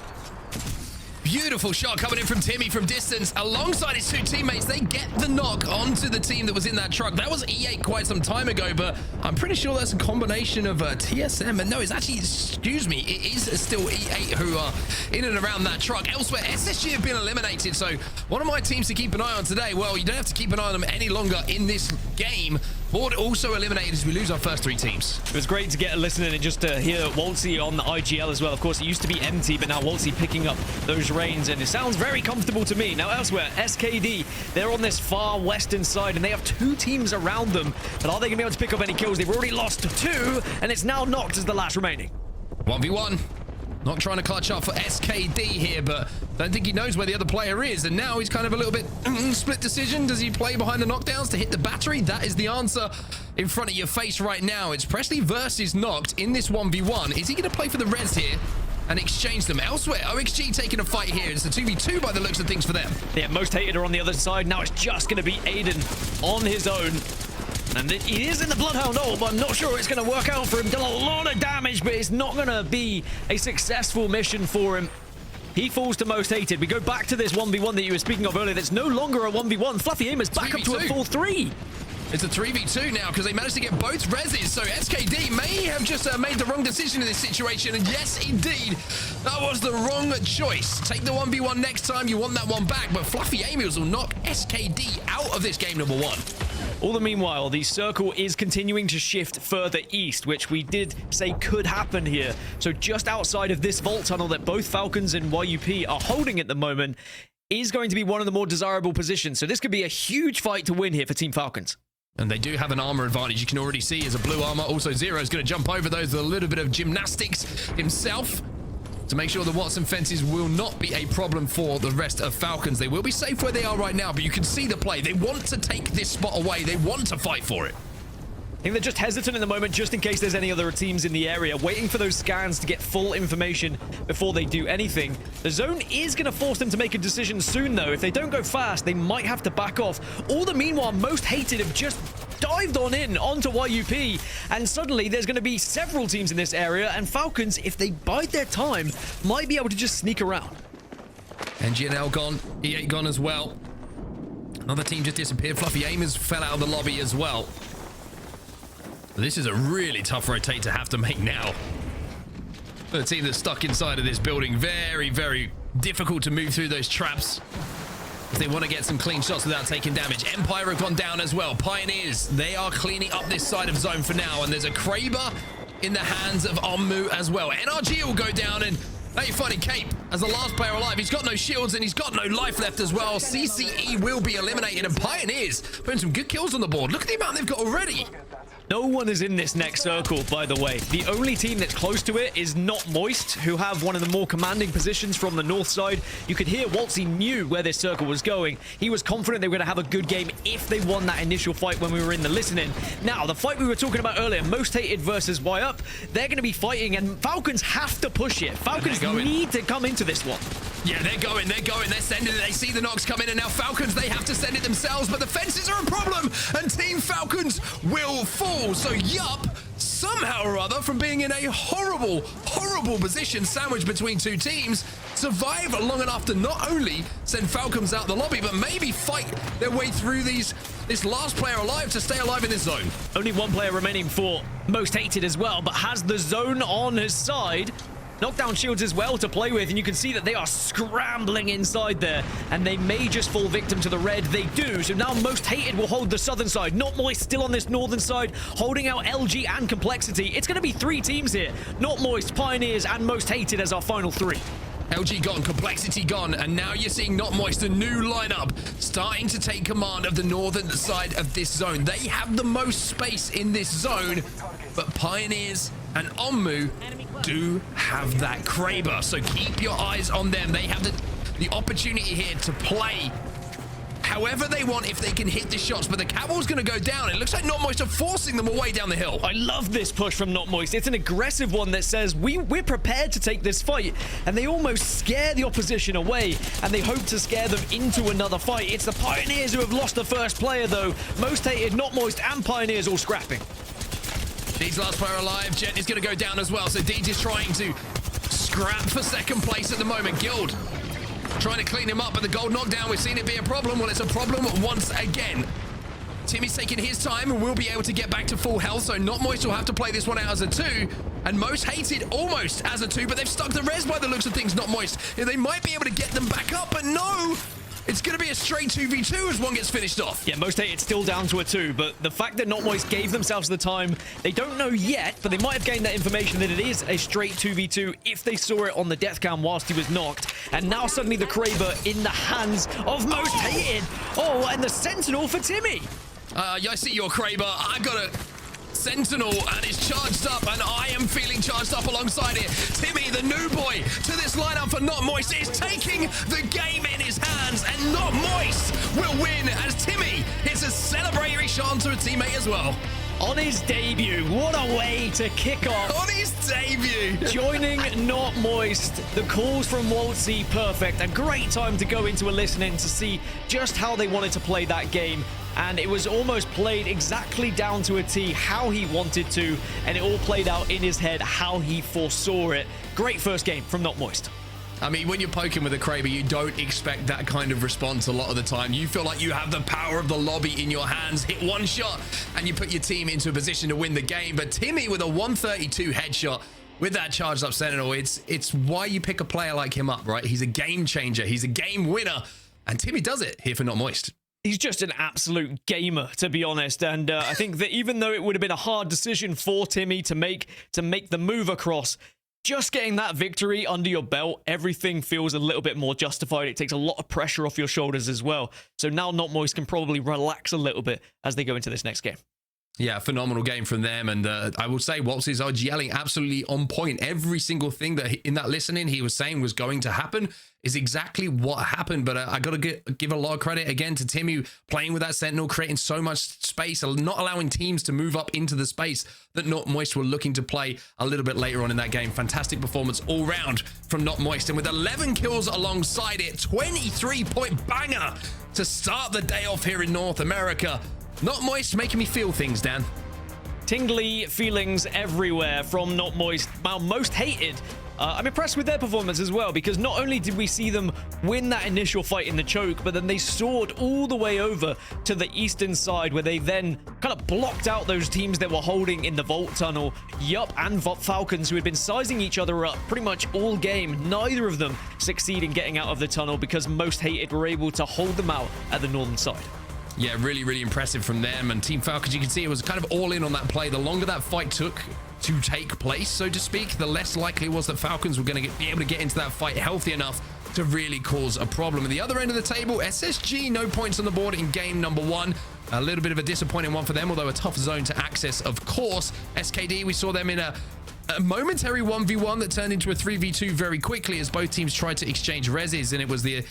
Beautiful shot coming in from Timmy from distance alongside his two teammates. They get the knock onto the team that was in that truck. That was E8 quite some time ago, but I'm pretty sure that's a combination of TSM. And no, it's actually, excuse me, it is still E8 who are in and around that truck. Elsewhere, SSG have been eliminated. So one of my teams to keep an eye on today, well, you don't have to keep an eye on them any longer in this game. Board also eliminated as we lose our first 3 teams. It was great to get a listen in and just to hear Waltzy on the IGL as well. Of course, it used to be empty, but now Waltzy picking up those reins, and it sounds very comfortable to me. Now, elsewhere, SKD, they're on this far western side, and they have 2 teams around them. But are they going to be able to pick up any kills? They've already lost 2, and it's now Noct as the last remaining. 1v1. Not trying to clutch up for SKD here, but don't think he knows where the other player is. And now he's kind of a little bit split decision. Does he play behind the knockdowns to hit the battery? That is the answer in front of your face right now. It's Presley versus Noct in this 1v1. Is he going to play for the res here and exchange them elsewhere? OXG taking a fight here. It's a 2v2 by the looks of things for them. Yeah, most hated are on the other side. Now it's just going to be Aiden on his own. And he is in the Bloodhound ult, but I'm not sure it's going to work out for him. Done a lot of damage, but it's not going to be a successful mission for him. He falls to most hated. We go back to this 1v1 that you were speaking of earlier. That's no longer a 1v1. Fluffy Aim is back up to a full 3. It's a 3v2 now because they managed to get both reses. So SKD may have just made the wrong decision in this situation. And yes, indeed, that was the wrong choice. Take the 1v1 next time. You want that one back. But Fluffy Amiels will knock SKD out of this game number 1. All the meanwhile, the circle is continuing to shift further east, which we did say could happen here. So just outside of this vault tunnel that both Falcons and YUP are holding at the moment is going to be one of the more desirable positions. So this could be a huge fight to win here for Team Falcons. And they do have an armor advantage. You can already see as a blue armor. Also, Zero is going to jump over those with a little bit of gymnastics himself to make sure the Watson fences will not be a problem for the rest of Falcons. They will be safe where they are right now, but you can see the play. They want to take this spot away. They want to fight for it. I think they're just hesitant at the moment, just in case there's any other teams in the area, waiting for those scans to get full information before they do anything. The zone is going to force them to make a decision soon, though. If they don't go fast, they might have to back off. All the meanwhile, most hated have just dived on in onto YUP, and suddenly there's going to be several teams in this area, and Falcons, if they bide their time, might be able to just sneak around. NGNL gone, E8 gone as well. Another team just disappeared. Fluffy Aimers fell out of the lobby as well. This is a really tough rotate to have to make now. The team that's stuck inside of this building, very, very difficult to move through those traps if they want to get some clean shots without taking damage. Empire have gone down as well. Pioneers, they are cleaning up this side of zone for now, and there's a Kraber in the hands of Ommu as well. NRG will go down, and Now you're finding Cape as the last player alive. He's got no shields and he's got no life left as well. CCE will be eliminated and Pioneers putting some good kills on the board. Look at the amount they've got already. No one is in this next circle, by the way. The only team that's close to it is Not Moist, who have one of the more commanding positions from the north side. You could hear Waltzy knew where this circle was going. He was confident they were going to have a good game if they won that initial fight when we were in the listening. Now, the fight we were talking about earlier, Most Hated versus YUp, they're going to be fighting, and Falcons have to push it. Falcons need to come into this one. Yeah, they're going, they're sending it. They see the knocks come in, and now Falcons, they have to send it themselves, but the fences are a problem, and Team Falcons will fall. So YUp, somehow or other, from being in a horrible position sandwiched between two teams, survive long enough to not only send Falcons out the lobby, but maybe fight their way through this last player alive to stay alive in this zone. Only one player remaining for Most Hated as well, but has the zone on his side. Knockdown shields as well to play with, and you can see that they are scrambling inside there, and they may just fall victim to the red. They do, so now Most Hated will hold the southern side. Not Moist still on this northern side, holding out LG and Complexity. It's going to be 3 teams here. Not Moist, Pioneers, and Most Hated as our final 3. LG gone, Complexity gone, and now you're seeing Not Moist, a new lineup, starting to take command of the northern side of this zone. They have the most space in this zone, but Pioneers and Onmu do have that Kraber, so keep your eyes on them. They have the opportunity here to play however they want if they can hit the shots, but the caval's going to go down. It looks like Not Moist are forcing them away down the hill. I love this push from Not Moist. It's an aggressive one that says we're prepared to take this fight, and they almost scare the opposition away, and they hope to scare them into another fight. It's the Pioneers who have lost the first player though. Most Hated, Not Moist, and Pioneers all scrapping. Deed's last player alive. Jet is going to go down as well, so Deed is trying to scrap for second place at the moment. Guild trying to clean him up, but the gold knockdown, we've seen it be a problem. Well, it's a problem once again. Timmy's taking his time and will be able to get back to full health, so Not Moist will have to play this one out as a 2, and Most Hated almost as a 2, but they've stuck the res by the looks of things, Not Moist. They might be able to get them back up, but no! It's going to be a straight 2v2 as one gets finished off. Yeah, Most Hated still down to a 2, but the fact that Not Moist gave themselves the time, they don't know yet, but they might have gained that information that it is a straight 2v2 if they saw it on the death cam whilst he was knocked. And now suddenly the Kraber in the hands of Most Hated. Oh, and the Sentinel for Timmy. Yeah, I see your Kraber. I got a Sentinel and it's charged up, and I am feeling charged up alongside it. Timmy, the new boy, to this lineup for Not Moist, is taking the game in his hands, and Not Moist will win as Timmy hits a celebratory shot onto a teammate as well. On his debut, what a way to kick off. On his debut. Joining Not Moist, the calls from Waltzy, perfect. A great time to go into a listening to see just how they wanted to play that game. And it was almost played exactly down to a T how he wanted to, and it all played out in his head how he foresaw it. Great first game from Not Moist. I mean, when you're poking with a Kraber, you don't expect that kind of response a lot of the time. You feel like you have the power of the lobby in your hands, hit one shot, and you put your team into a position to win the game. But Timmy with a 132 headshot with that charged up Sentinel, it's why you pick a player like him up, right? He's a game changer. He's a game winner. And Timmy does it here for Not Moist. He's just an absolute gamer, to be honest. And I think that even though it would have been a hard decision for Timmy to make the move across, just getting that victory under your belt, everything feels a little bit more justified. It takes a lot of pressure off your shoulders as well. So now Not Moist can probably relax a little bit as they go into this next game. Yeah, phenomenal game from them. And I will say, Waltzy's yelling absolutely on point. Every single thing that in that listening he was saying was going to happen is exactly what happened. But I got to give a lot of credit again to Timmy playing with that Sentinel, creating so much space, not allowing teams to move up into the space that Not Moist were looking to play a little bit later on in that game. Fantastic performance all round from Not Moist. And with 11 kills alongside it, 23-point banger to start the day off here in North America. Not Moist making me feel things, Dan. Tingly feelings everywhere from Not Moist. Well, Most Hated. I'm impressed with their performance as well, because not only did we see them win that initial fight in the choke, but then they soared all the way over to the eastern side, where they then kind of blocked out those teams that were holding in the vault tunnel. YUp and Falcons, who had been sizing each other up pretty much all game. Neither of them succeed in getting out of the tunnel because Most Hated were able to hold them out at the northern side. Yeah, really, really impressive from them. And Team Falcons, you can see it was kind of all in on that play. The longer that fight took, to take place, so to speak, the less likely it was that Falcons were going to be able to get into that fight healthy enough to really cause a problem. At the other end of the table, SSG, no points on the board in game number 1. A little bit of a disappointing one for them, although a tough zone to access, of course. SKD, we saw them in a momentary 1v1 that turned into a 3v2 very quickly as both teams tried to exchange reses, and it was the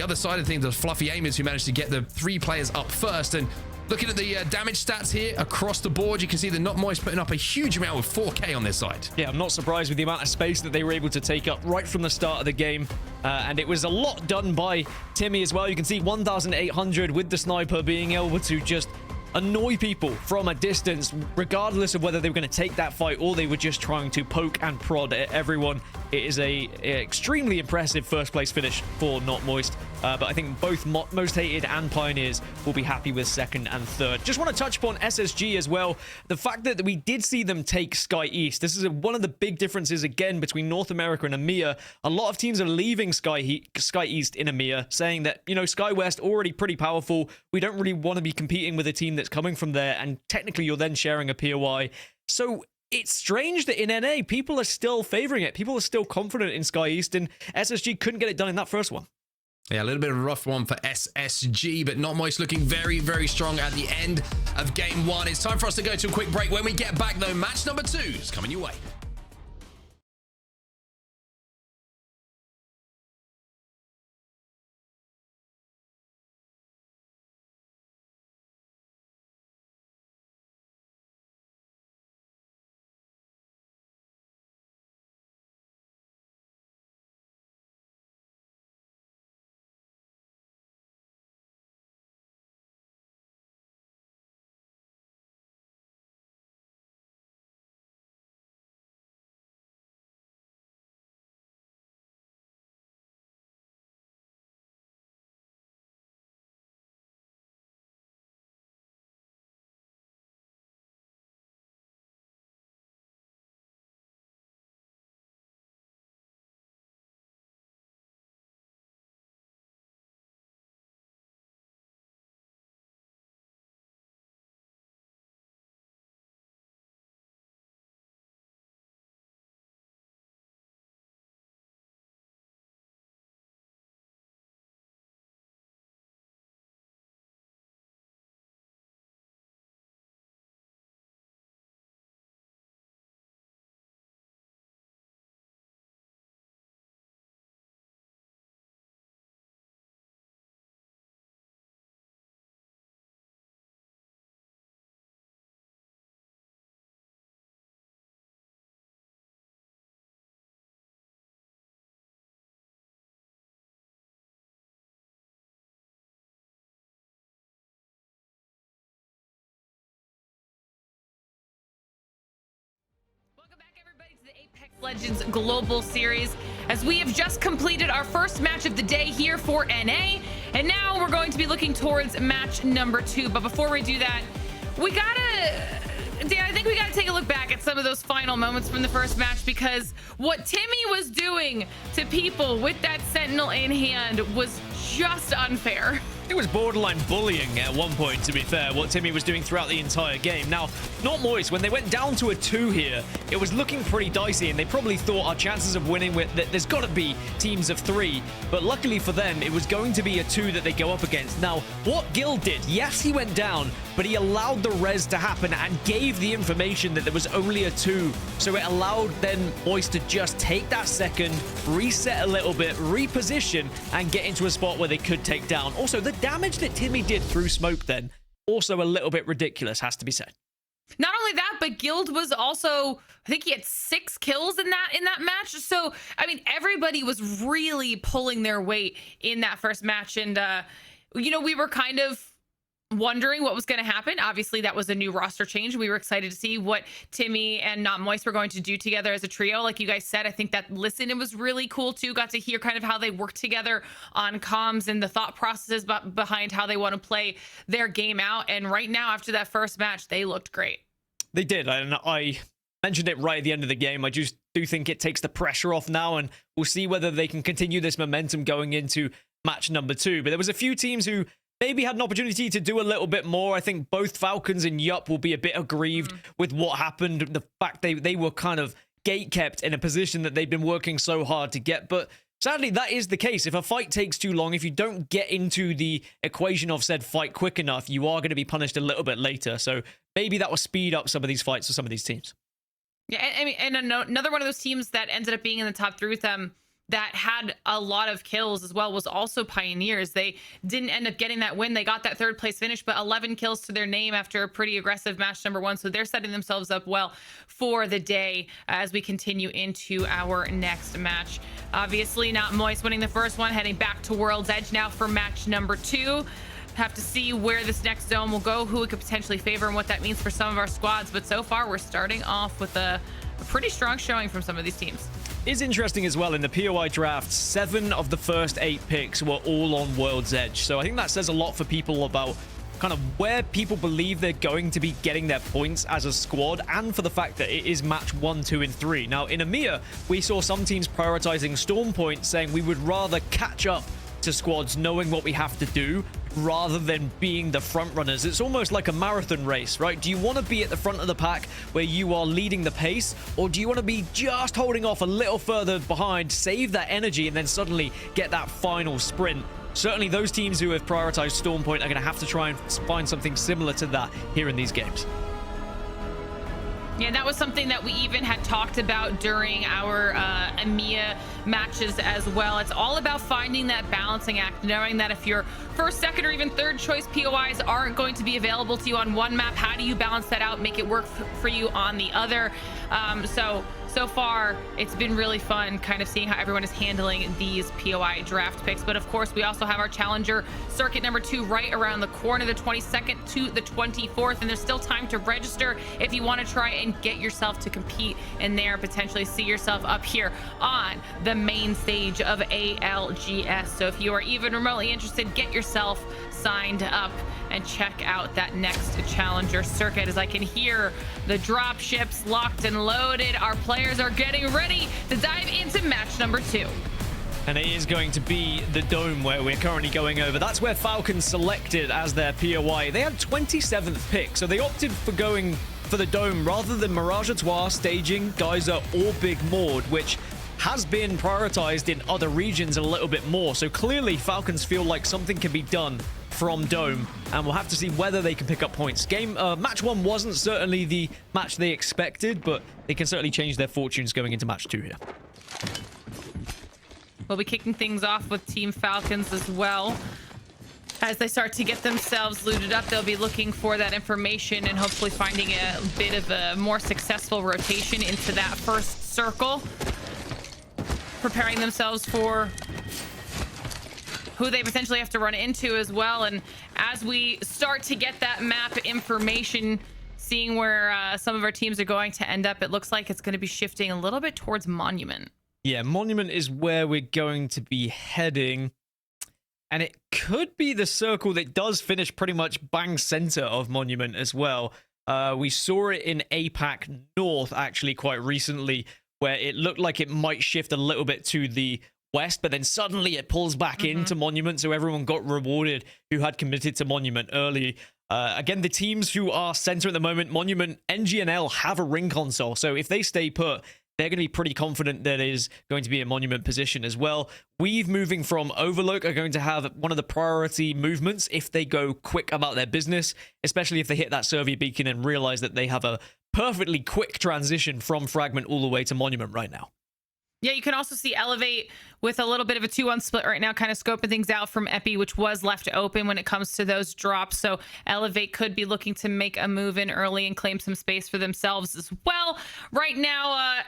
other side of things, the fluffy aimers, who managed to get the 3 players up first. And looking at the damage stats here across the board, you can see the Not Moist putting up a huge amount with 4K on this side. Yeah, I'm not surprised with the amount of space that they were able to take up right from the start of the game. And it was a lot done by Timmy as well. You can see 1,800 with the sniper, being able to just annoy people from a distance, regardless of whether they were going to take that fight or they were just trying to poke and prod at everyone. It is a extremely impressive first place finish for Not Moist. But I think both Most Hated and Pioneers will be happy with second and third. Just want to touch upon SSG as well. The fact that we did see them take Sky East. This is one of the big differences, again, between North America and EMEA. A lot of teams are leaving Sky East in EMEA, saying that, you know, Sky West already pretty powerful. We don't really want to be competing with a team that's coming from there. And technically, you're then sharing a POI. So it's strange that in NA, people are still favoring it. People are still confident in Sky East, and SSG couldn't get it done in that first one. Yeah, a little bit of a rough one for SSG, but Not Moist looking very, very strong at the end of game 1. It's time for us to go to a quick break. When we get back, though, match number 2 is coming your way. Apex Legends Global Series, as we have just completed our first match of the day here for NA, and now we're going to be looking towards match number 2. But before we do that, Dan, I think we gotta take a look back at some of those final moments from the first match, because what Timmy was doing to people with that Sentinel in hand was just unfair. It was borderline bullying at one point, to be fair, what Timmy was doing throughout the entire game. Now, Not Moist, when they went down to a 2 here, it was looking pretty dicey, and they probably thought our chances of winning there's got to be teams of 3. But luckily for them, it was going to be a 2 that they go up against. Now, what Gil did, yes, he went down, but he allowed the res to happen and gave the information that there was only a 2. So it allowed then Moist to just take that second, reset a little bit, reposition, and get into a spot where they could take down. Also, the damage that Timmy did through smoke then, also a little bit ridiculous, has to be said. Not only that, but Guild was also, I think he had 6 kills in that match. So, I mean, everybody was really pulling their weight in that first match. And, you know, we were kind of wondering what was going to happen. Obviously, that was a new roster change. We were excited to see what Timmy and Not Moist were going to do together as a trio. Like you guys said, I think that it was really cool too. Got to hear kind of how they work together on comms and the thought processes behind how they want to play their game out. And right now, after that first match, they looked great. They did, and I mentioned it right at the end of the game. I just do think it takes the pressure off now, and we'll see whether they can continue this momentum going into match number 2. But there was a few teams who maybe had an opportunity to do a little bit more. I think both Falcons and Yup will be a bit aggrieved with what happened. The fact they were kind of gate-kept in a position that they've been working so hard to get. But sadly, that is the case. If a fight takes too long, if you don't get into the equation of said fight quick enough, you are going to be punished a little bit later. So maybe that will speed up some of these fights for some of these teams. Yeah, I mean, and another one of those teams that ended up being in the top 3 with them that had a lot of kills as well was also Pioneers. They didn't end up getting that win. They got that 3rd place finish, but 11 kills to their name after a pretty aggressive match number 1. So they're setting themselves up well for the day as we continue into our next match. Obviously, Not Moist winning the first one, heading back to World's Edge now for match number 2. Have to see where this next zone will go, who it could potentially favor, and what that means for some of our squads. But so far, we're starting off with a pretty strong showing from some of these teams. Is interesting as well, in the POI draft, 7 of the first 8 picks were all on World's Edge. So I think that says a lot for people about kind of where people believe they're going to be getting their points as a squad, and for the fact that it is match 1, 2, and 3. Now, in EMEA, we saw some teams prioritizing Storm points, saying we would rather catch up to squads knowing what we have to do rather than being the front runners. It's almost like a marathon race, right? Do you want to be at the front of the pack where you are leading the pace, or do you want to be just holding off a little further behind, save that energy, and then suddenly get that final sprint? Certainly those teams who have prioritized Storm Point are going to have to try and find something similar to that here in these games. Yeah, that was something that we even had talked about during our EMEA matches as well. It's all about finding that balancing act, knowing that if your 1st, 2nd, or even 3rd choice POIs aren't going to be available to you on one map, how do you balance that out, make it work for you on the other? So far, it's been really fun kind of seeing how everyone is handling these POI draft picks. But of course, we also have our Challenger Circuit number 2 right around the corner, the 22nd to the 24th. And there's still time to register if you want to try and get yourself to compete in there, potentially see yourself up here on the main stage of ALGS. So if you are even remotely interested, get yourself signed up and check out that next Challenger Circuit. As I can hear the drop ships locked and loaded, our players are getting ready to dive into match number 2. And it is going to be the Dome where we're currently going over. That's where Falcons selected as their POI. They had 27th pick, so they opted for going for the Dome rather than Mirage Etoile, Staging, Geyser, or Big Maud, which has been prioritized in other regions a little bit more. So clearly Falcons feel like something can be done from Dome, and we'll have to see whether they can pick up points. Match 1 wasn't certainly the match they expected, but they can certainly change their fortunes going into match 2 here. We'll be kicking things off with Team Falcons as well. As they start to get themselves looted up, they'll be looking for that information and hopefully finding a bit of a more successful rotation into that first circle. Preparing themselves for who they potentially have to run into as well. And as we start to get that map information, seeing where some of our teams are going to end up, it looks like it's going to be shifting a little bit towards Monument. Yeah, Monument is where we're going to be heading. And it could be the circle that does finish pretty much bang center of Monument as well. We saw it in APAC North actually quite recently, where it looked like it might shift a little bit to the west, but then suddenly it pulls back into Monument, so everyone got rewarded who had committed to Monument early. Again, the teams who are center at the moment, Monument, NGNL have a ring console, so if they stay put, they're going to be pretty confident that it is going to be a Monument position as well. Weave moving from Overlook are going to have one of the priority movements if they go quick about their business, especially if they hit that survey beacon and realize that they have a perfectly quick transition from Fragment all the way to Monument right now. Yeah, you can also see Elevate with a little bit of a 2-1 split right now, kind of scoping things out from Epi, which was left open when it comes to those drops. So Elevate could be looking to make a move in early and claim some space for themselves as well. Right now,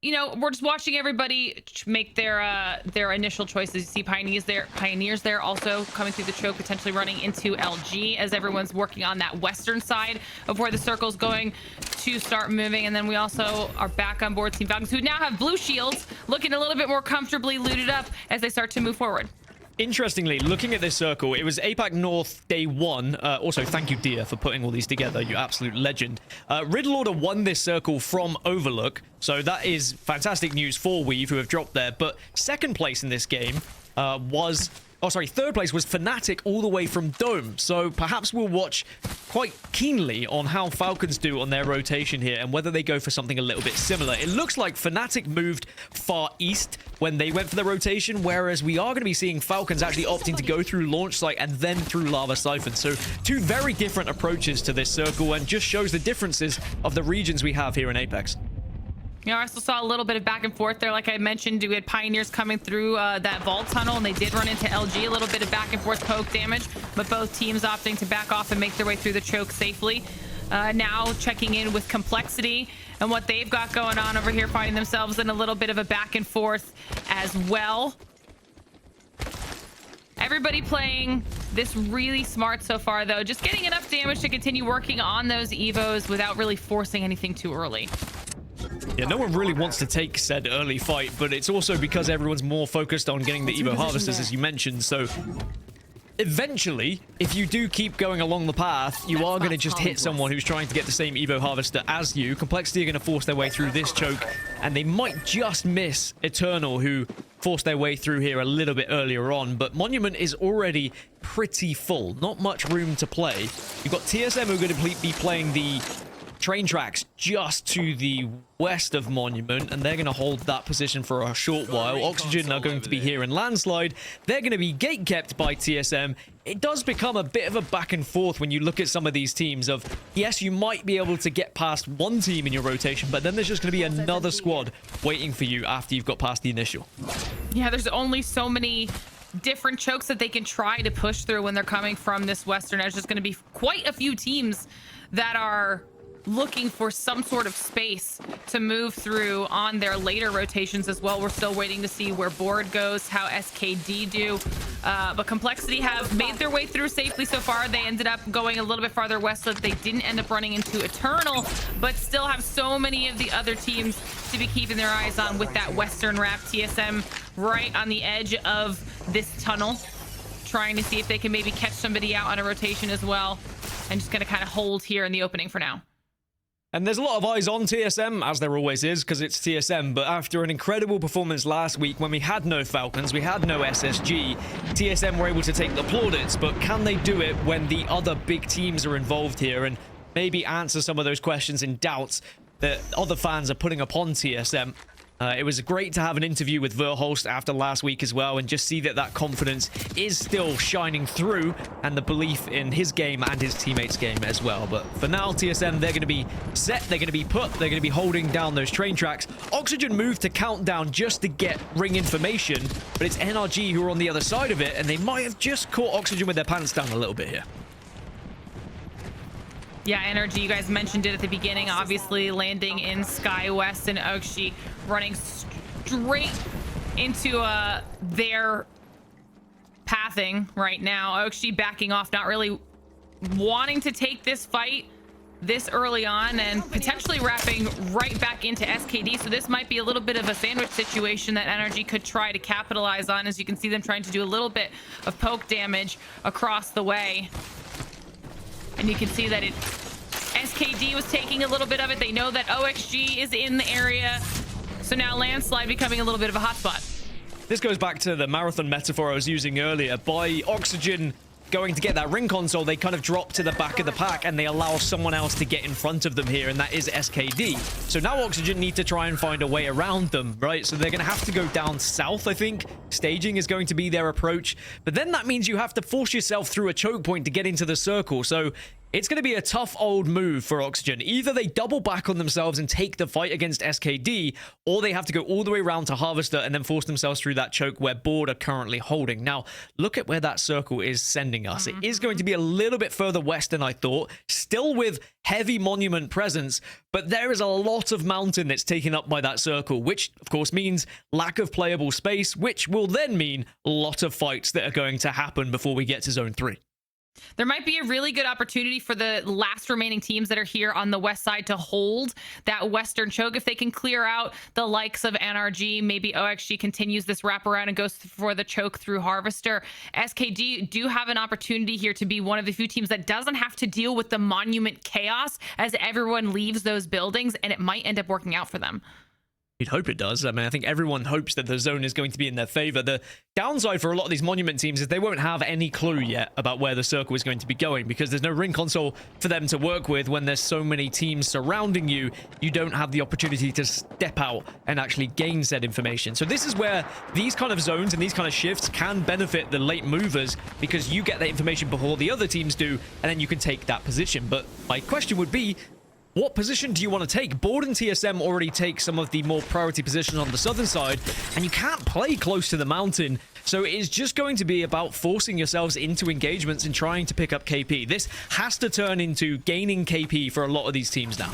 you know, we're just watching everybody make their initial choices. You see Pioneers there also coming through the choke, potentially running into LG as everyone's working on that western side of where the circle's going to start moving. And then we also are back on board Team Falcons, who now have blue shields, looking a little bit more comfortably looted up as they start to move forward. Interestingly, looking at this circle, it was APAC North day 1. Also, thank you, Dia, for putting all these together. You absolute legend. Riddle Order won this circle from Overlook, so that is fantastic news for Weave, who have dropped there. But second place in this game was third place was Fnatic all the way from Dome. So perhaps we'll watch quite keenly on how Falcons do on their rotation here and whether they go for something a little bit similar. It looks like Fnatic moved far east when they went for the rotation, whereas we are going to be seeing Falcons actually opting to go through launch site and then through Lava Siphon. So two very different approaches to this circle, and just shows the differences of the regions we have here in Apex. You know, I also saw a little bit of back and forth there. Like I mentioned, we had Pioneers coming through that vault tunnel, and they did run into LG. A little bit of back and forth poke damage, but both teams opting to back off and make their way through the choke safely. Now checking in with Complexity and what they've got going on over here, finding themselves in a little bit of a back and forth as well. Everybody playing this really smart so far, though. Just getting enough damage to continue working on those Evos without really forcing anything too early. Yeah, no one really wants to take said early fight, but it's also because everyone's more focused on getting the Evo Harvesters, as you mentioned. So eventually, if you do keep going along the path, you are going to just hit someone who's trying to get the same Evo Harvester as you. Complexity are going to force their way through this choke, and they might just miss Eternal, who forced their way through here a little bit earlier on. But Monument is already pretty full. Not much room to play. You've got TSM who are going to be playing the train tracks just to the west of Monument, and they're going to hold that position for a short while. Oxygen are going to be here in Landslide. They're going to be gate kept by TSM. It does become a bit of a back and forth when you look at some of these teams of, yes, you might be able to get past one team in your rotation, but then there's just going to be another squad waiting for you after you've got past the initial. Yeah, there's only so many different chokes that they can try to push through when they're coming from this western edge. There's going to be quite a few teams that are looking for some sort of space to move through on their later rotations as well. We're still waiting to see where Board goes, how SKD do, but Complexity have made their way through safely so far. They ended up going a little bit farther west so that they didn't end up running into Eternal, but still have so many of the other teams to be keeping their eyes on with that western wrap. TSM right on the edge of this tunnel, trying to see if they can maybe catch somebody out on a rotation as well, and just going to kind of hold here in the opening for now. And there's a lot of eyes on TSM, as there always is, because it's TSM, but after an incredible performance last week when we had no Falcons, we had no SSG, TSM were able to take the plaudits, but can they do it when the other big teams are involved here, and maybe answer some of those questions and doubts that other fans are putting upon TSM? It was great to have an interview with Verholst after last week as well, and just see that that confidence is still shining through, and the belief in his game and his teammates' game as well. But for now, TSM, they're going to be set, they're going to be put, they're going to be holding down those train tracks. Oxygen moved to Countdown just to get ring information, but it's NRG who are on the other side of it, and they might have just caught Oxygen with their pants down a little bit here. Yeah, Energy, you guys mentioned it at the beginning, obviously landing in Sky West, and Oakshi running straight into their pathing right now. Oakshi backing off, not really wanting to take this fight this early on, and potentially wrapping right back into SKD. So this might be a little bit of a sandwich situation that Energy could try to capitalize on, as you can see them trying to do a little bit of poke damage across the way. And you can see that SKD was taking a little bit of it. They know that OXG is in the area. So now Landslide becoming a little bit of a hotspot. This goes back to the marathon metaphor I was using earlier. By Oxygen going to get that ring console, they kind of drop to the back of the pack and they allow someone else to get in front of them here, and that is SKD. So now Oxygen need to try and find a way around them, right? So they're going to have to go down south, I think. Staging is going to be their approach, but then that means you have to force yourself through a choke point to get into the circle. So it's going to be a tough old move for Oxygen. Either they double back on themselves and take the fight against SKD, or they have to go all the way around to Harvester and then force themselves through that choke where Board are currently holding. Now, look at where that circle is sending us. It is going to be a little bit further west than I thought, still with heavy Monument presence, but there is a lot of mountain that's taken up by that circle, which of course means lack of playable space, which will then mean a lot of fights that are going to happen before we get to Zone 3. There might be a really good opportunity for the last remaining teams that are here on the west side to hold that western choke. If they can clear out the likes of NRG, maybe OXG continues this wraparound and goes for the choke through Harvester. SKD do have an opportunity here to be one of the few teams that doesn't have to deal with the Monument chaos as everyone leaves those buildings, and it might end up working out for them. You'd hope it does. I mean, I think everyone hopes that the zone is going to be in their favor. The downside for a lot of these Monument teams is they won't have any clue yet about where the circle is going to be going because there's no ring console for them to work with. When there's so many teams surrounding you, you don't have the opportunity to step out and actually gain said information. So this is where these kind of zones and these kind of shifts can benefit the late movers because you get that information before the other teams do, and then you can take that position. But my question would be, what position do you want to take? Board and TSM already take some of the more priority positions on the southern side, and you can't play close to the mountain. So it is just going to be about forcing yourselves into engagements and trying to pick up KP. This has to turn into gaining KP for a lot of these teams now.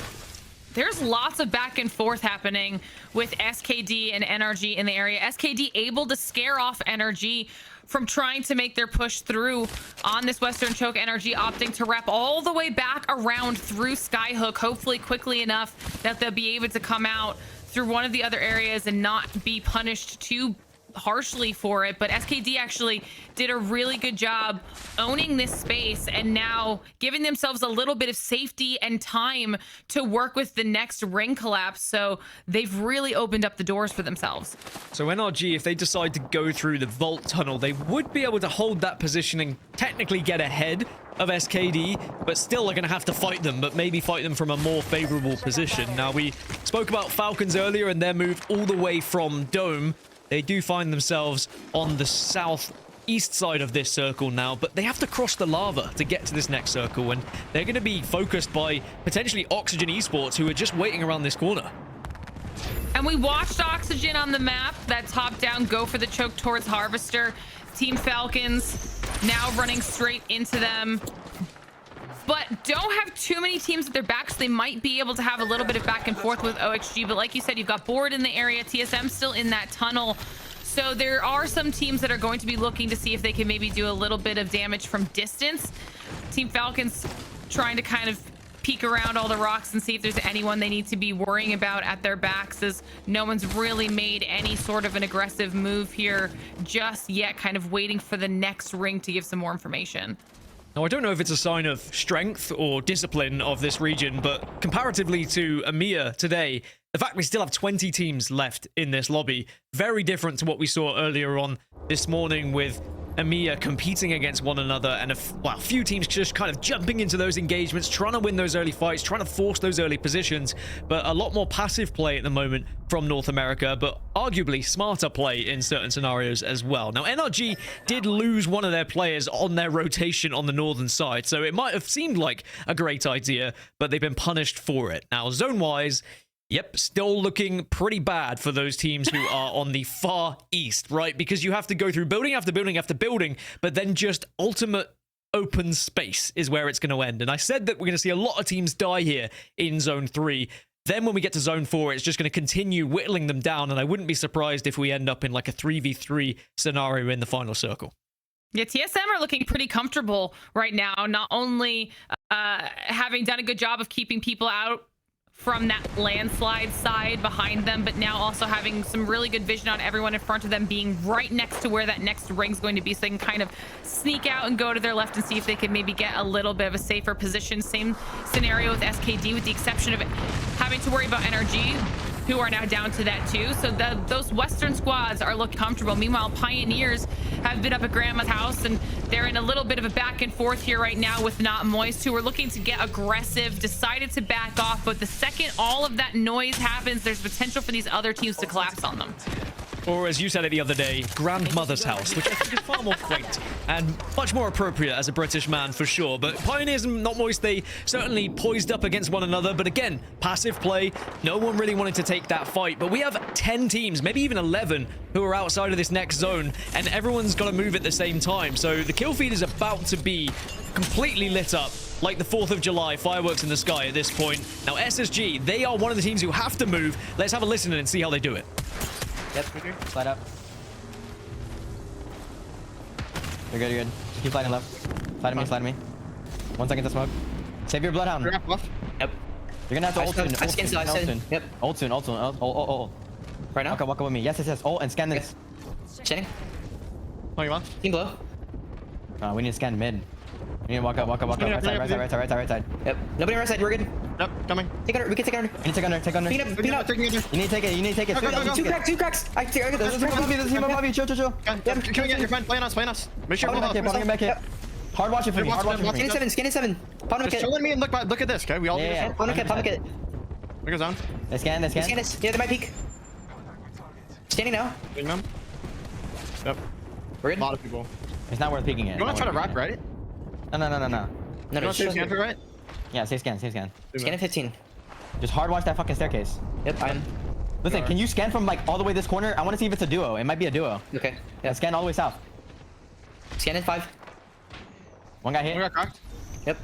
There's lots of back and forth happening with SKD and NRG in the area. SKD able to scare off NRG from trying to make their push through on this Western Choke. NRG opting to wrap all the way back around through Skyhook, hopefully quickly enough that they'll be able to come out through one of the other areas and not be punished too harshly for it. But SKD actually did a really good job owning this space and now giving themselves a little bit of safety and time to work with the next ring collapse. So they've really opened up the doors for themselves. So NRG, if they decide to go through the vault tunnel, they would be able to hold that position and technically get ahead of SKD, but still are going to have to fight them, but maybe fight them from a more favorable position. Now, we spoke about Falcons earlier and their move all the way from Dome. They do find themselves on the southeast side of this circle now, but they have to cross the lava to get to this next circle, and they're going to be focused by potentially Oxygen Esports, who are just waiting around this corner. And we watched Oxygen on the map, that top down go for the choke towards Harvester. Team Falcons now running straight into them, but don't have too many teams at their backs. They might be able to have a little bit of back and forth with OXG, but like you said, you've got Board in the area, TSM still in that tunnel. So there are some teams that are going to be looking to see if they can maybe do a little bit of damage from distance. Team Falcons trying to kind of peek around all the rocks and see if there's anyone they need to be worrying about at their backs, as no one's really made any sort of an aggressive move here just yet, kind of waiting for the next ring to give some more information. Now, I don't know if it's a sign of strength or discipline of this region, but comparatively to EMEA today, the fact we still have 20 teams left in this lobby, very different to what we saw earlier on this morning with EMEA competing against one another and a few teams just kind of jumping into those engagements, trying to win those early fights, trying to force those early positions, but a lot more passive play at the moment from North America, but arguably smarter play in certain scenarios as well. Now, NRG did lose one of their players on their rotation on the northern side, so it might have seemed like a great idea, but they've been punished for it. Now, zone-wise, yep, still looking pretty bad for those teams who are on the far east, right? Because you have to go through building after building after building, but then just ultimate open space is where it's going to end. And I said that we're going to see a lot of teams die here in Zone 3. Then when we get to Zone 4, it's just going to continue whittling them down, and I wouldn't be surprised if we end up in like a 3v3 scenario in the final circle. Yeah, TSM are looking pretty comfortable right now, not only having done a good job of keeping people out from that landslide side behind them, but now also having some really good vision on everyone in front of them, being right next to where that next ring's going to be, so they can kind of sneak out and go to their left and see if they can maybe get a little bit of a safer position. Same scenario with SKD, with the exception of having to worry about NRG, who are now down to that too. So those Western squads are looking comfortable. Meanwhile, Pioneers have been up at Grandma's house, and they're in a little bit of a back and forth here right now with Not Moist, who are looking to get aggressive, decided to back off, but the second all of that noise happens, there's potential for these other teams to collapse on them. Or as you said it the other day, grandmother's house, which I think is far more quaint and much more appropriate as a British man for sure. But Pioneers and Not Moist, they certainly poised up against one another. But again, passive play. No one really wanted to take that fight. But we have 10 teams, maybe even 11, who are outside of this next zone. And everyone's got to move at the same time. So the kill feed is about to be completely lit up, like the 4th of July, fireworks in the sky at this point. Now, SSG, they are one of the teams who have to move. Let's have a listen and see how they do it. Yep, slide up. You're good, you're good. Keep sliding left. Slide me, slide me. 1 second to smoke. Save your bloodhound. Yep. You're gonna have to ult soon. Yep. Ult soon, ult soon. Ult. Right now? Okay, walk up with me. Yes. Ult and scan this. Check. Oh, you want? Team blow. We need to scan mid. We need to walk up. Right side. Yep. Nobody on right side, we're good. Yep, coming. Take under. We can take under. You need to take under. Take under. Pick it up. You need to take it. You need to take it. Go, go, go, Two go. cracks. Two cracks. I take it. There's a team above you. There's a team above you. Chill, chill, chill. Coming in, your friend. Play on us, play on us. Make sure you Bottom back here. Hard watch it for me. Hard watch it for me. Scan it 7. Pound Just chill in me and look at this, okay? We all do this. Pound it. Look at zone. They scan. They scan. Yeah, they might peek. Standing now. Big them. Yep. We're good. A lot of people. It's not worth peeking it. You wanna try to rock, right? No. No, You wanna save scan for right? Yeah, safe scan. Safe scan. Scan it 15. Just hard watch that fucking staircase. Yep, I'm. Listen, can you scan from like all the way this corner? I want to see if it's a duo. It might be a duo. Okay. Yeah, scan all the way south. Scan it 5. One guy hit. We got cracked. Yep.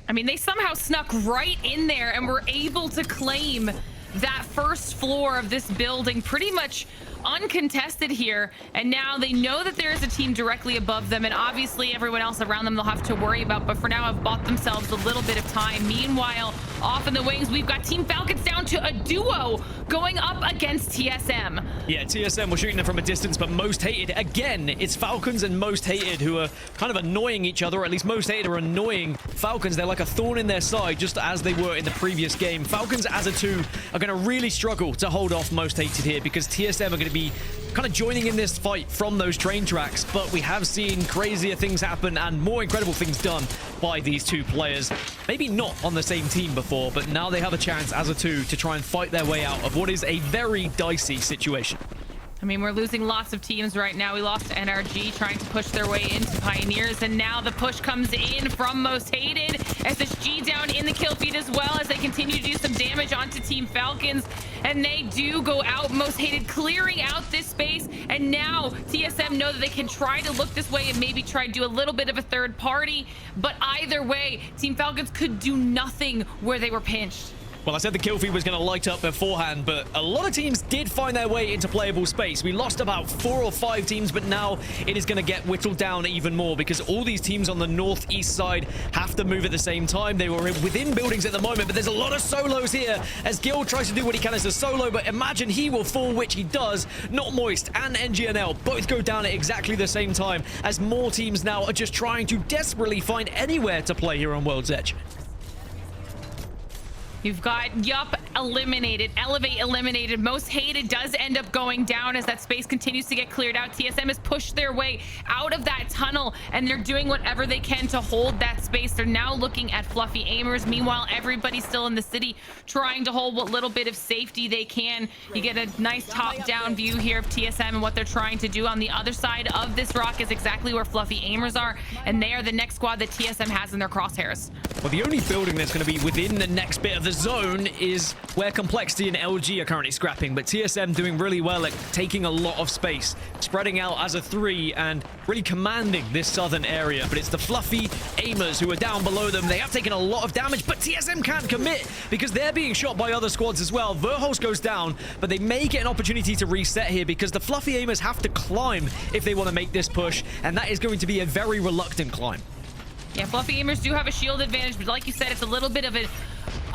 I mean, they somehow snuck right in there and were able to claim that first floor of this building pretty much uncontested here. And now they know that there is a team directly above them, and obviously everyone else around them they'll have to worry about, but for now have bought themselves a little bit of time. Meanwhile, off in the wings, we've got Team Falcons down to a duo going up against TSM. Yeah, TSM were shooting them from a distance, but Most Hated, again, it's Falcons and Most Hated who are kind of annoying each other, or at least Most Hated are annoying Falcons. They're like a thorn in their side, just as they were in the previous game. Falcons as a 2 are going to really struggle to hold off Most Hated here, because TSM are going to be kind of joining in this fight from those train tracks, but we have seen crazier things happen and more incredible things done by these two players. Maybe not on the same team before, but now they have a chance as a 2 to try and fight their way out of what is a very dicey situation. I mean, we're losing lots of teams right now. We lost to NRG trying to push their way into Pioneers, and now the push comes in from Most Hated. SSG down in the kill feed as well as they continue to do some damage onto Team Falcons, and they do go out. Most Hated clearing out this space, and now TSM know that they can try to look this way and maybe try to do a little bit of a third party, but either way, Team Falcons could do nothing where they were pinched. Well, I said the kill feed was going to light up beforehand, but a lot of teams did find their way into playable space. We lost about 4 or 5 teams, but now it is going to get whittled down even more because all these teams on the northeast side have to move at the same time. They were within buildings at the moment, but there's a lot of solos here as Gil tries to do what he can as a solo, but imagine he will fall, which he does. Not Moist and NGNL both go down at exactly the same time as more teams now are just trying to desperately find anywhere to play here on World's Edge. You've got Yup eliminated, Elevate eliminated. Most Hated does end up going down as that space continues to get cleared out. TSM has pushed their way out of that tunnel, and they're doing whatever they can to hold that space. They're now looking at Fluffy Aimers. Meanwhile, everybody's still in the city trying to hold what little bit of safety they can. You get a nice top-down view here of TSM and what they're trying to do. On the other side of this rock is exactly where Fluffy Aimers are, and they are the next squad that TSM has in their crosshairs. Well, the only building that's going to be within the next bit of the zone is where Complexity and LG are currently scrapping, but TSM doing really well at taking a lot of space, spreading out as a 3 and really commanding this southern area. But it's the Fluffy Aimers who are down below them. They have taken a lot of damage, but TSM can't commit because they're being shot by other squads as well. Verholz goes down, but they may get an opportunity to reset here because the Fluffy Aimers have to climb if they want to make this push, and that is going to be a very reluctant climb. Yeah, Fluffy Aimers do have a shield advantage, but like you said, it's a little bit of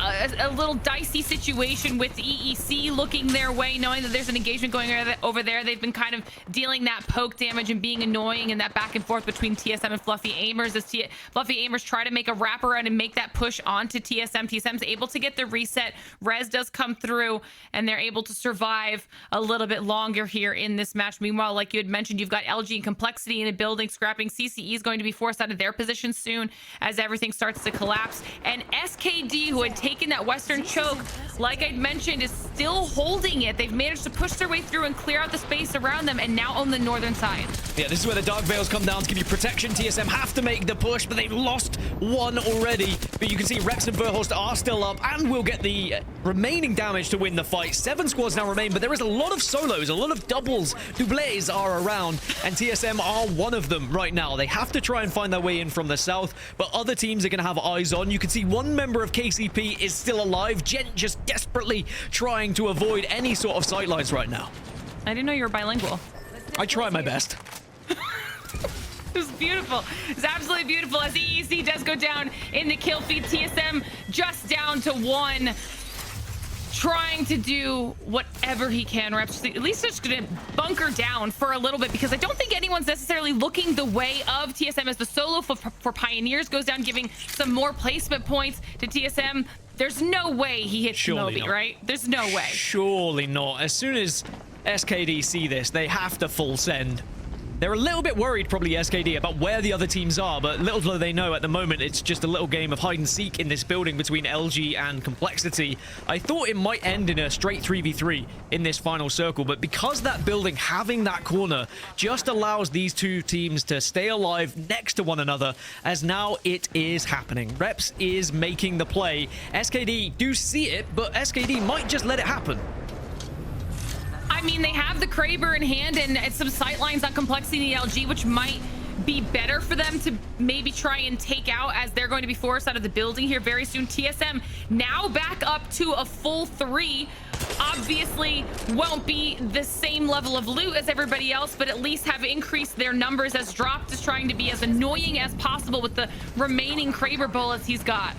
a little dicey situation with EEC looking their way, knowing that there's an engagement going over there. They've been kind of dealing that poke damage and being annoying and that back and forth between TSM and Fluffy Aimers as Fluffy Aimers try to make a wraparound and make that push onto TSM. TSM's able to get the reset. Rez does come through, and they're able to survive a little bit longer here in this match. Meanwhile, like you had mentioned, you've got LG and Complexity in a building scrapping. CCE is going to be forced out of their position soon as everything starts to collapse. And SKD, who had taken that Western choke, like I mentioned, is still holding it. They've managed to push their way through and clear out the space around them and now own the northern side. Yeah, this is where the Dark Veils come down to give you protection. TSM have to make the push, but they've lost one already. But you can see Rex and Verhorst are still up and will get the remaining damage to win the fight. 7 squads now remain, but there is a lot of solos, a lot of doubles. Doublés are around, and TSM are one of them right now. They have to try and find their way in from the south, but other teams are going to have eyes on. You can see one member of KCP is still alive. Gent just desperately trying to avoid any sort of sightlines right now. I didn't know you were bilingual. I try my best. It was beautiful. It's absolutely beautiful as EEC does go down in the kill feed. TSM just down to 1. trying to do whatever he can. Reps, at least just gonna bunker down for a little bit, because I don't think anyone's necessarily looking the way of TSM as the solo for Pioneers goes down, giving some more placement points to TSM. There's no way he hits Moby, right? There's no way. Surely not. As soon as SKD see this, they have to full send. They're a little bit worried, probably, SKD, about where the other teams are, but little do they know at the moment it's just a little game of hide and seek in this building between LG and Complexity. I thought it might end in a straight 3v3 in this final circle, but because that building having that corner just allows these two teams to stay alive next to one another, as now it is happening. Reps is making the play. SKD do see it, but SKD might just let it happen. I mean, they have the Kraber in hand and some sight lines on Complexity and LG, which might be better for them to maybe try and take out, as they're going to be forced out of the building here very soon. TSM now back up to a full 3. Obviously won't be the same level of loot as everybody else, but at least have increased their numbers, as Dropped is trying to be as annoying as possible with the remaining Kraber bullets he's got.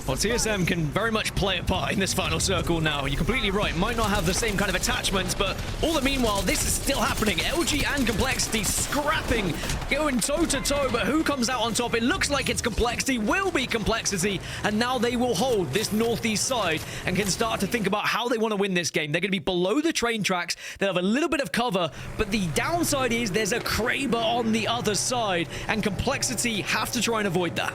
Well, TSM can very much play a part in this final circle now. You're completely right. Might not have the same kind of attachments, but all the meanwhile, this is still happening. LG and Complexity scrapping, going toe-to-toe, but who comes out on top? It looks like it's Complexity, will be Complexity, and now they will hold this northeast side and can start to think about how they want to win this game. They're going to be below the train tracks. They'll have a little bit of cover, but the downside is there's a Kraber on the other side, and Complexity have to try and avoid that.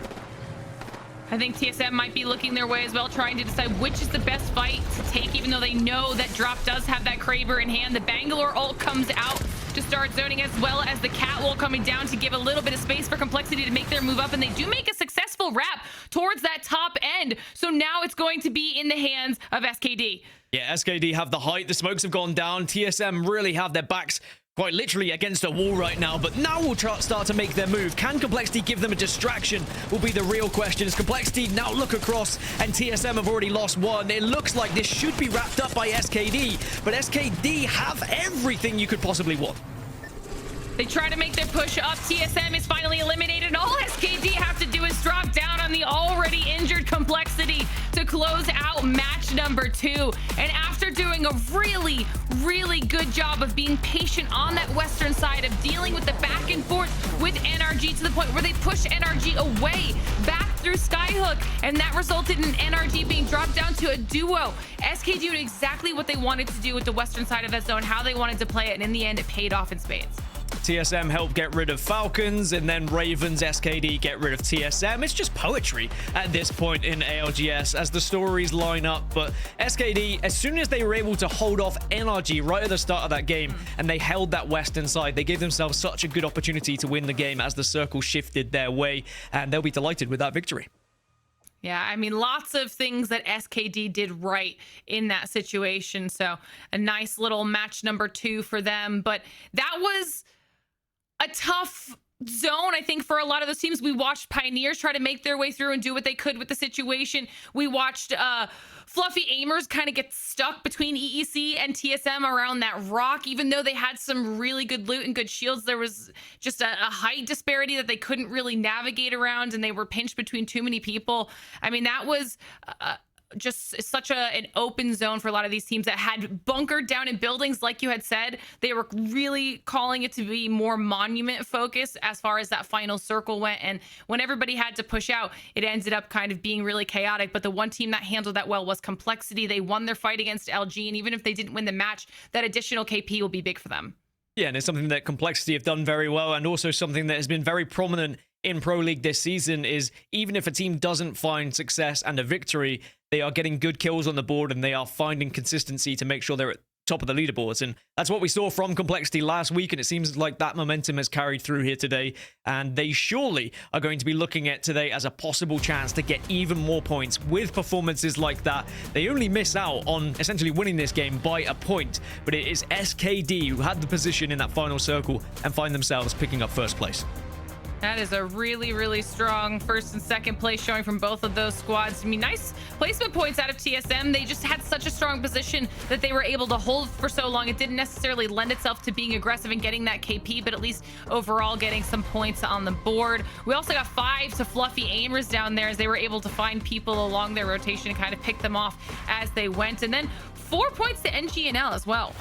I think TSM might be looking their way as well, trying to decide which is the best fight to take, even though they know that Drop does have that Kraber in hand. The Bangalore ult comes out to start zoning, as well as the Catwall coming down to give a little bit of space for Complexity to make their move up, and they do make a successful wrap towards that top end. So now it's going to be in the hands of SKD. Yeah, SKD have the height. The smokes have gone down. TSM really have their backs quite literally against a wall right now, but now we'll start to make their move. Can Complexity give them a distraction will be the real question. As Complexity now look across, and TSM have already lost one. It looks like this should be wrapped up by SKD, but SKD have everything you could possibly want. They try to make their push up. TSM is finally eliminated, and all SKD have to do is drop down on the already injured Complexity to close out match number 2. And after doing a really, really good job of being patient on that western side, of dealing with the back and forth with NRG to the point where they push NRG away back through Skyhook, and that resulted in NRG being dropped down to a duo. SKD did exactly what they wanted to do with the western side of that zone, how they wanted to play it, and in the end, it paid off in spades. TSM helped get rid of Falcons, and then Ravens, SKD get rid of TSM. It's just poetry at this point in ALGS as the stories line up. But SKD, as soon as they were able to hold off NRG right at the start of that game, and they held that western side, they gave themselves such a good opportunity to win the game as the circle shifted their way, and they'll be delighted with that victory. Yeah, I mean, lots of things that SKD did right in that situation. So a nice little match number 2 for them. But that was a tough zone, I think, for a lot of those teams. We watched Pioneers try to make their way through and do what they could with the situation. We watched Fluffy Aimers kind of get stuck between EEC and TSM around that rock. Even though they had some really good loot and good shields, there was just a height disparity that they couldn't really navigate around, and they were pinched between too many people. I mean, that was just such an open zone for a lot of these teams that had bunkered down in buildings. Like you had said, they were really calling it to be more monument focused as far as that final circle went, and when everybody had to push out, it ended up kind of being really chaotic. But the one team that handled that well was Complexity. They won their fight against LG, and even if they didn't win the match, that additional KP will be big for them. Yeah, and it's something that Complexity have done very well, and also something that has been very prominent in Pro League this season is, even if a team doesn't find success and a victory, they are getting good kills on the board, and they are finding consistency to make sure they're at top of the leaderboards. And that's what we saw from Complexity last week, and it seems like that momentum has carried through here today, and they surely are going to be looking at today as a possible chance to get even more points with performances like that. They only miss out on essentially winning this game by a point, but it is SKD who had the position in that final circle and find themselves picking up first place. That is a really, really strong first and second place showing from both of those squads. I mean, nice placement points out of TSM. They just had such a strong position that they were able to hold for so long. It didn't necessarily lend itself to being aggressive and getting that KP, but at least overall getting some points on the board. We also got 5 to Fluffy Aimers down there as they were able to find people along their rotation and kind of pick them off as they went. And then 4 points to NGNL as well.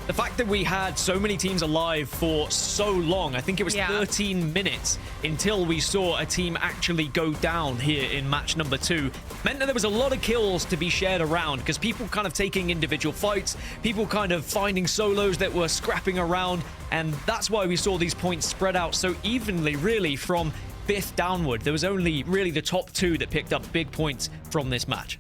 The fact that we had so many teams alive for so long, I think it was 13 minutes until we saw a team actually go down here in match number 2, meant that there was a lot of kills to be shared around because people kind of taking individual fights, people kind of finding solos that were scrapping around, and that's why we saw these points spread out so evenly, really, from 5th downward. There was only really the top 2 that picked up big points from this match.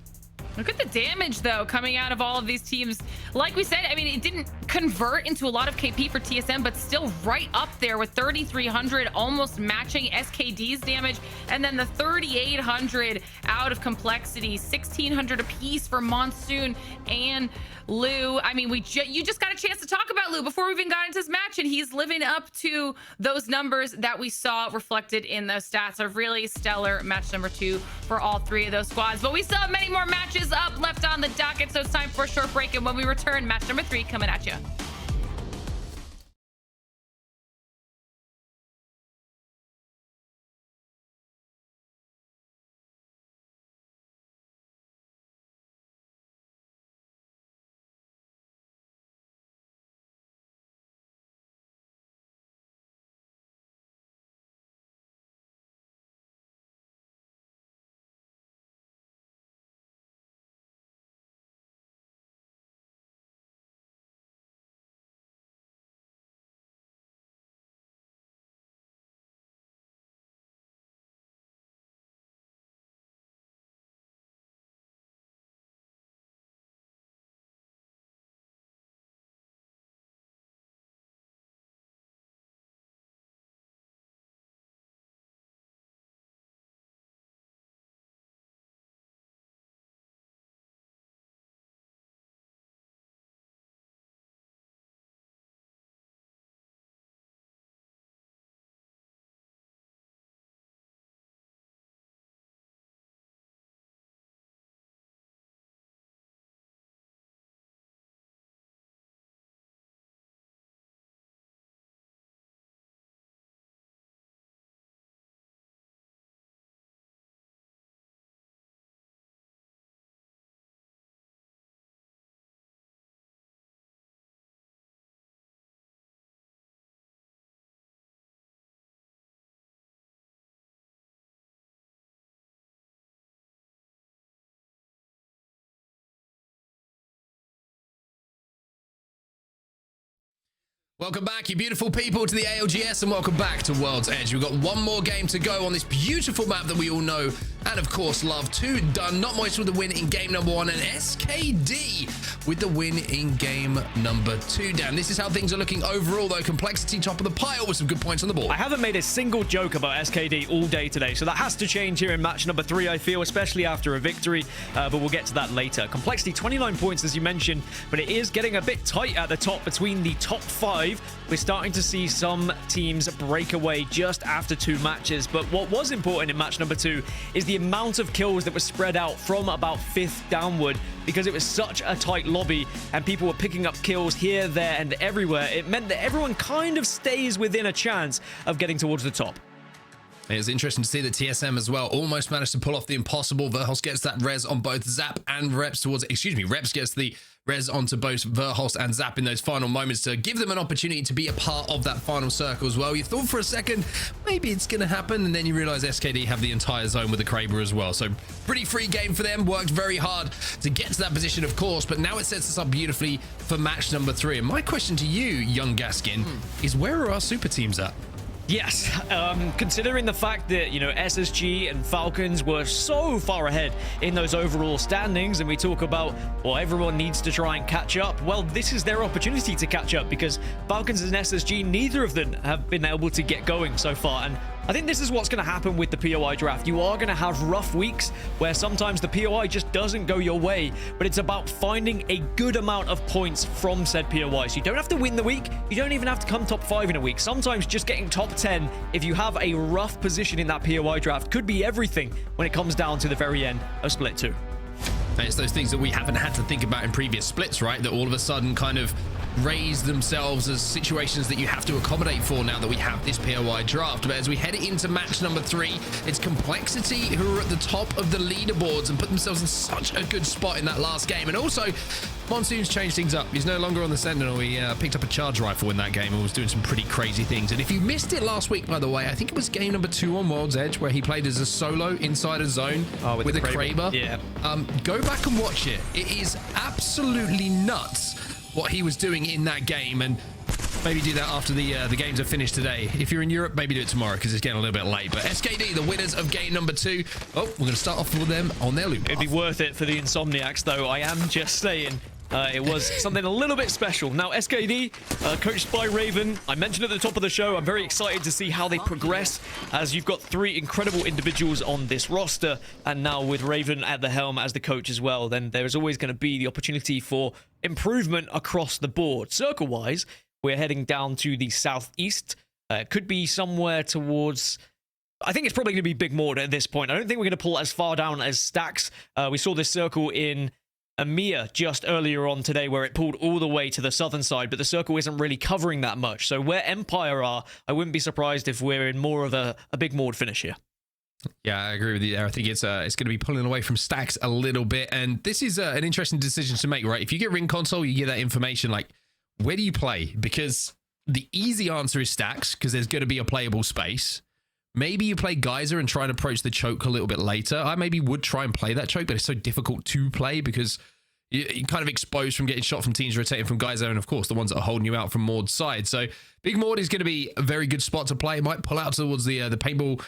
Look at the damage, though, coming out of all of these teams. Like we said, I mean, it didn't convert into a lot of KP for TSM, but still right up there with 3,300, almost matching SKD's damage. And then the 3,800 out of Complexity, 1,600 apiece for Monsoon and Lou. I mean, you just got a chance to talk about Lou before we even got into this match, and he's living up to those numbers that we saw reflected in those stats. A really stellar match number 2 for all 3 of those squads. But we still have many more matches up left on the docket, so it's time for a short break, and when we return, match number 3 coming at you. Welcome back, you beautiful people, to the ALGS, and welcome back to World's Edge. We've got one more game to go on this beautiful map that we all know and, of course, love. 2 done. Not Moist with the win in game number 1, and SKD with the win in game number 2 down. This is how things are looking overall, though. Complexity top of the pile with some good points on the board. I haven't made a single joke about SKD all day today, so that has to change here in match number 3, I feel, especially after a victory, but we'll get to that later. Complexity, 29 points, as you mentioned, but it is getting a bit tight at the top between the top 5. We're starting to see some teams break away just after 2 matches, but what was important in match number 2 is the amount of kills that were spread out from about 5th downward, because it was such a tight lobby and people were picking up kills here, there, and everywhere. It meant that everyone kind of stays within a chance of getting towards the top. It was interesting to see that TSM as well almost managed to pull off the impossible. Verhulst gets that res on both Zap and Reps towards, Reps gets the res onto both Verhulst and Zap in those final moments to give them an opportunity to be a part of that final circle as well. You thought for a second, maybe it's going to happen, and then you realize SKD have the entire zone with the Kraber as well. So pretty free game for them. Worked very hard to get to that position, of course, but now it sets us up beautifully for match number 3. And my question to you, young Gaskin, is where are our super teams at? Yes, considering the fact that, you know, SSG and Falcons were so far ahead in those overall standings, and we talk about, well, everyone needs to try and catch up. Well, this is their opportunity to catch up, because Falcons and SSG, neither of them have been able to get going so far, and I think this is what's going to happen with the POI draft. You are going to have rough weeks where sometimes the POI just doesn't go your way, but it's about finding a good amount of points from said POI. So you don't have to win the week. You don't even have to come top 5 in a week. Sometimes just getting top 10, if you have a rough position in that POI draft, could be everything when it comes down to the very end of Split 2. And it's those things that we haven't had to think about in previous splits, right? That all of a sudden kind of raise themselves as situations that you have to accommodate for now that we have this POI draft. But as we head into match number 3, it's Complexity who are at the top of the leaderboards and put themselves in such a good spot in that last game. And also, Monsoon's changed things up. He's no longer on the Sentinel. He picked up a charge rifle in that game and was doing some pretty crazy things. And if you missed it last week, by the way, I think it was game number 2 on World's Edge where he played as a solo inside a zone with a Kraber. Yeah. Go back and watch it. It is absolutely nuts what he was doing in that game, and maybe do that after the games are finished today. If you're in Europe, maybe do it tomorrow because it's getting a little bit late. But SKD, the winners of game number 2. Oh, we're going to start off with them on their loop. It'd be worth it for the Insomniacs, though. I am just saying. It was something a little bit special. Now, SKD, coached by RERUN, I mentioned at the top of the show, I'm very excited to see how they progress, as you've got 3 incredible individuals on this roster, and now with RERUN at the helm as the coach as well, then there is always going to be the opportunity for improvement across the board. Circle-wise, we're heading down to the southeast. Could be somewhere towards... I think it's probably going to be Big Mord at this point. I don't think we're going to pull as far down as Stacks. We saw this circle in EMEA just earlier on today where it pulled all the way to the southern side, but the circle isn't really covering that much. So where Empire are, I wouldn't be surprised if we're in more of a Big Mord finish here. Yeah, I agree with you there. I think it's going to be pulling away from Stacks a little bit, and this is an interesting decision to make, right? If you get Ring Console, you get that information, like, where do you play? Because the easy answer is Stacks, because there's going to be a playable space. Maybe you play Geyser and try and approach the choke a little bit later. I maybe would try and play that choke, but it's so difficult to play because you're kind of exposed from getting shot from teams rotating from Geyser, and of course the ones that are holding you out from Mord's side. So Big Mord is going to be a very good spot to play. It might pull out towards the paintball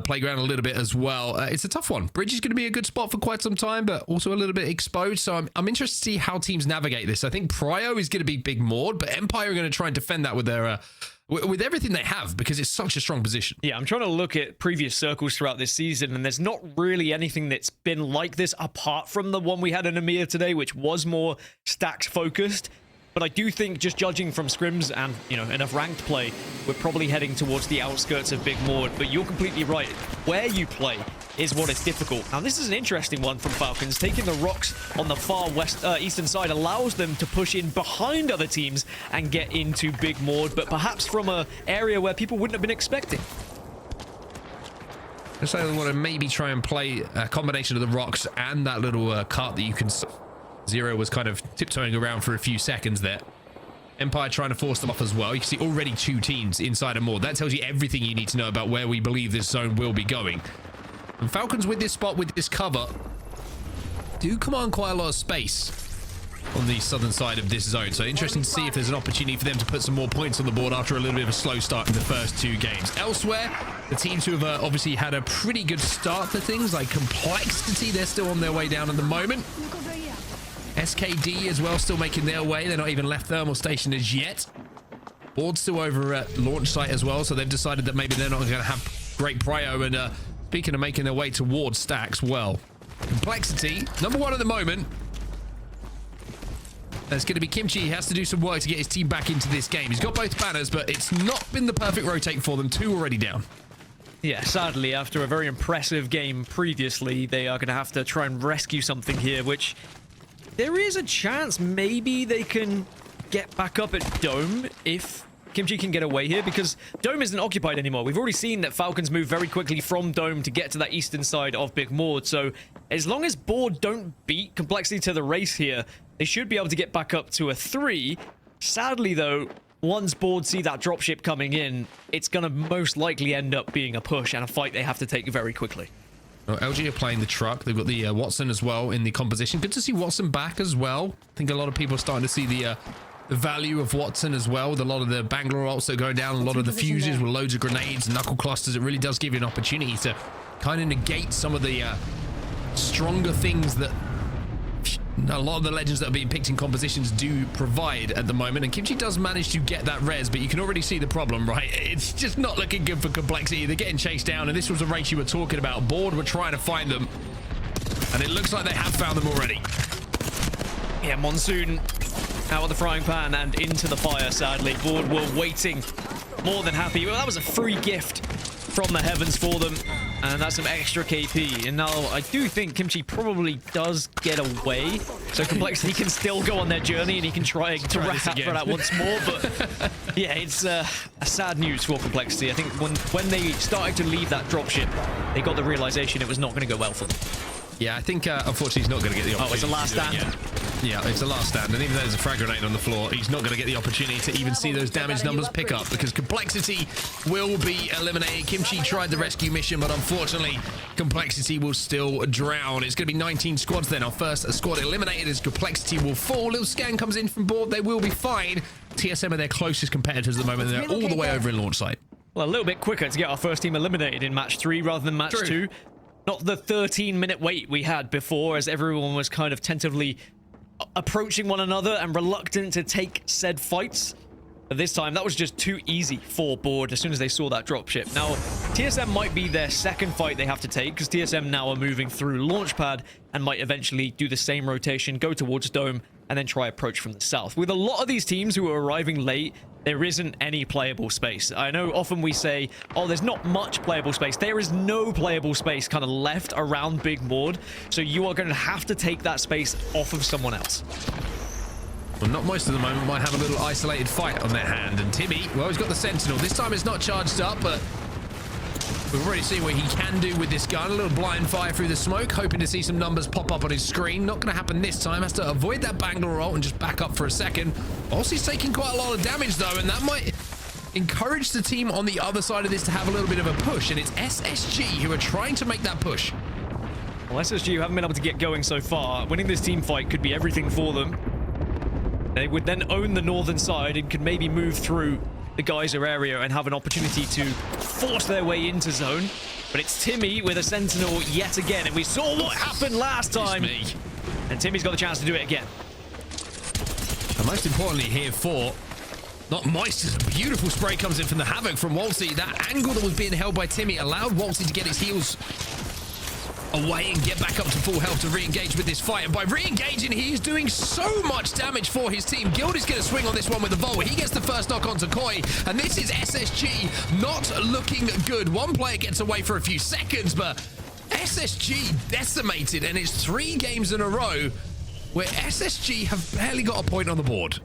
playground a little bit as well. It's a tough one. Bridge is going to be a good spot for quite some time, but also a little bit exposed. So I'm interested to see how teams navigate this. I think Prio is going to be Big Mord, but Empire are going to try and defend that with their with everything they have because it's such a strong position. Yeah, I'm trying to look at previous circles throughout this season, and there's not really anything that's been like this apart from the one we had in EMEA today, which was more Stacks focused. But I do think, just judging from scrims and, you know, enough ranked play, we're probably heading towards the outskirts of Big Mord. But you're completely right. Where you play is what is difficult. Now, this is an interesting one from Falcons. Taking the rocks on the far west eastern side allows them to push in behind other teams and get into Big Mord, but perhaps from an area where people wouldn't have been expecting. So they want to maybe try and play a combination of the rocks and that little cart that you can... Zero was kind of tiptoeing around for a few seconds there. Empire trying to force them off as well. You can see already 2 teams inside of Mord. That tells you everything you need to know about where we believe this zone will be going. And Falcons with this spot, with this cover, do command quite a lot of space on the southern side of this zone. So interesting to see if there's an opportunity for them to put some more points on the board after a little bit of a slow start in the first 2 games. Elsewhere, the teams who have obviously had a pretty good start to things, like Complexity, they're still on their way down at the moment. SKD as well, still making their way. They're not even left thermal station as yet. Board's still over at launch site as well, so they've decided that maybe they're not going to have great prio. And speaking of making their way towards Stacks, well, Complexity, #1 at the moment. That's going to be Kimchi. He has to do some work to get his team back into this game. He's got both banners, but it's not been the perfect rotate for them. 2 already down. Yeah, sadly, after a very impressive game previously, they are going to have to try and rescue something here, which... there is a chance maybe they can get back up at Dome if Kimchi can get away here, because Dome isn't occupied anymore. We've already seen that Falcons move very quickly from Dome to get to that eastern side of Big Mord. So as long as Board don't beat Complexity to the race here, they should be able to get back up to a 3. Sadly, though, once Board see that dropship coming in, it's going to most likely end up being a push and a fight they have to take very quickly. Well, LG are playing the truck. They've got the Watson as well in the composition. Good to see Watson back as well. I think a lot of people are starting to see the value of Watson as well, with a lot of the Bangalore ults that go down, a lot of the fuses with loads of grenades, knuckle clusters. It really does give you an opportunity to kind of negate some of the stronger things that a lot of the legends that are being picked in compositions do provide at the moment, and Kimchi does manage to get that res, but you can already see the problem, right? It's just not looking good for Complexity. They're getting chased down, and this was a race you were talking about. Board were trying to find them, and it looks like they have found them already. Yeah, Monsoon out of the frying pan and into the fire, sadly. Board were waiting, more than happy. Well, that was a free gift from the heavens for them, and that's some extra KP. And now I do think Kimchi probably does get away, so Complexity can still go on their journey, and he can try to wrap for that once more. But yeah, it's a sad news for Complexity. I think when they started to leave that dropship, they got the realization it was not going to go well for them. Yeah, I think unfortunately he's not going to get the opportunity. Oh, it's a last stand. Yeah, it's a last stand, and even though there's a frag grenade on the floor, he's not going to get the opportunity to even see those damage numbers pick up, because Complexity will be eliminated. Kimchi tried the rescue mission, but unfortunately, Complexity will still drown. It's going to be 19 squads then. Our first squad eliminated as Complexity will fall. Little scan comes in from Board. They will be fine. TSM are their closest competitors at the moment. They're all the way over in launch site. Well, a little bit quicker to get our first team eliminated in match 3 rather than match 2. Not the 13-minute wait we had before, as everyone was kind of tentatively approaching one another and reluctant to take said fights. But this time, that was just too easy for Board as soon as they saw that dropship. Now, TSM might be their second fight they have to take, because TSM now are moving through Launchpad and might eventually do the same rotation, go towards Dome, and then try approach from the south. With a lot of these teams who are arriving late, there isn't any playable space. I know often we say, oh, there's not much playable space. There is no playable space kind of left around Big Board, so you are going to have to take that space off of someone else. Well, Not Moist at the moment might have a little isolated fight on their hand, and Timmy, well, he's got the Sentinel. This time it's not charged up, but we've already seen what he can do with this gun. A little blind fire through the smoke, hoping to see some numbers pop up on his screen. Not going to happen this time. Has to avoid that Bangalore ult and just back up for a second. Also, he's taking quite a lot of damage, though, and that might encourage the team on the other side of this to have a little bit of a push, and it's SSG who are trying to make that push. Well, SSG haven't been able to get going so far. Winning this team fight could be everything for them. They would then own the northern side and could maybe move through the geyser area and have an opportunity to force their way into zone. But it's Timmy with a Sentinel yet again, and we saw what happened last time. And Timmy's got the chance to do it again. And most importantly here for Not Moist, as a beautiful spray comes in from the Havoc from Waltzy. That angle that was being held by Timmy allowed Waltzy to get his heals away and get back up to full health to re-engage with this fight. And by re-engaging, he is doing so much damage for his team. Guild is going to swing on this one with the Volt. He gets the first knock onto Koi, and this is SSG not looking good. One player gets away for a few seconds, but SSG decimated, and it's 3 games in a row where SSG have barely got a point on the board.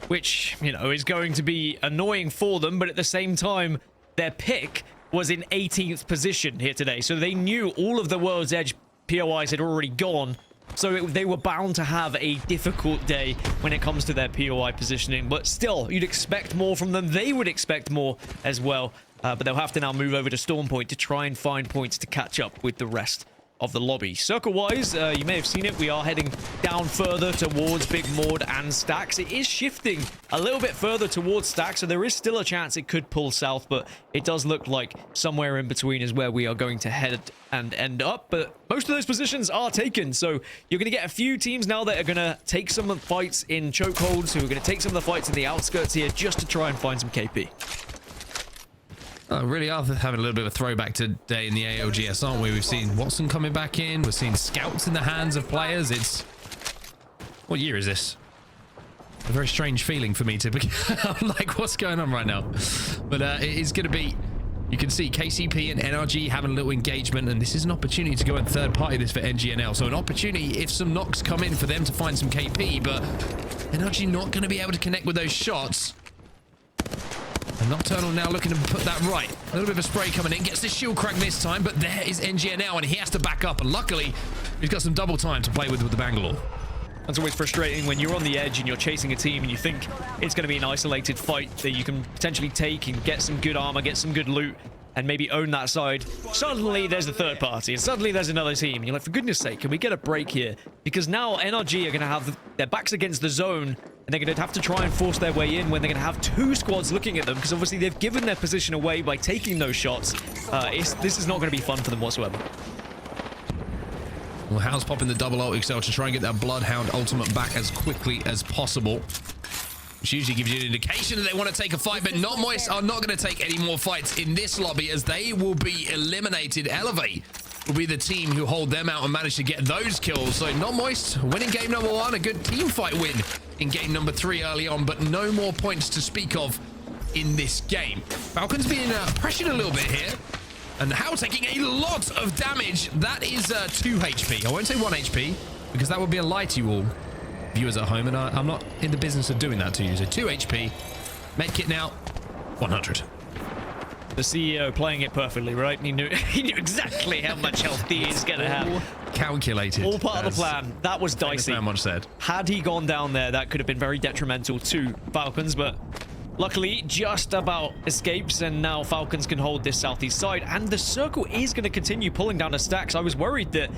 Which, you know, is going to be annoying for them, but at the same time, their pick was in 18th position here today. So they knew all of the World's Edge POIs had already gone. So they were bound to have a difficult day when it comes to their POI positioning. But still, you'd expect more from them. They would expect more as well. But they'll have to now move over to Storm Point to try and find points to catch up with the rest of the lobby. Circle-wise, you may have seen it. We are heading down further towards Big Mord and Stacks. It is shifting a little bit further towards Stacks, so there is still a chance it could pull south, but it does look like somewhere in between is where we are going to head and end up. But most of those positions are taken, so you're going to get a few teams now that are going to take some of the fights in chokeholds, who are going to take some of the fights in the outskirts here just to try and find some KP. Really are having a little bit of a throwback today in the ALGS, aren't we? We've seen Watson coming back in. We're seeing scouts in the hands of players. It's... What year is this? A very strange feeling for me to be... I'm like, what's going on right now? But it is going to be... You can see KCP and NRG having a little engagement, and this is an opportunity to go and third party this for NGNL. So an opportunity if some knocks come in for them to find some KP, but NRG not going to be able to connect with those shots. And Nocturnal now looking to put that right. A little bit of a spray coming in. Gets the shield crack this time, but there is NGNL, and he has to back up. And luckily, he's got some double time to play with the Bangalore. That's always frustrating when you're on the edge and you're chasing a team and you think it's going to be an isolated fight that you can potentially take and get some good armor, get some good loot, and maybe own that side. Suddenly, there's a third party, and suddenly there's another team. And you're like, for goodness sake, can we get a break here? Because now NRG are going to have their backs against the zone, and they're going to have to try and force their way in when they're going to have 2 squads looking at them, because obviously they've given their position away by taking those shots. This is not going to be fun for them whatsoever. Well, How's popping the double ult Excel to try and get that Bloodhound ultimate back as quickly as possible. Which usually gives you an indication that they want to take a fight, but Not Moist are not going to take any more fights in this lobby as they will be eliminated. Elevate will be the team who hold them out and manage to get those kills. So Not Moist winning game number 1, a good team fight win in game number 3 early on, but no more points to speak of in this game. Falcons being pressured a little bit here. And How taking a lot of damage. That is 2 HP. I won't say 1 HP because that would be a lie to you all viewers at home, and I'm not in the business of doing that to you. So 2 HP. Medkit now, 100. The CEO playing it perfectly, right? He knew exactly how much health he is going to have. Calculated. All part of the plan. That was dicey. Man once said. Had he gone down there, that could have been very detrimental to Falcons, but luckily just about escapes, and now Falcons can hold this southeast side, and the circle is going to continue pulling down the stacks. I was worried that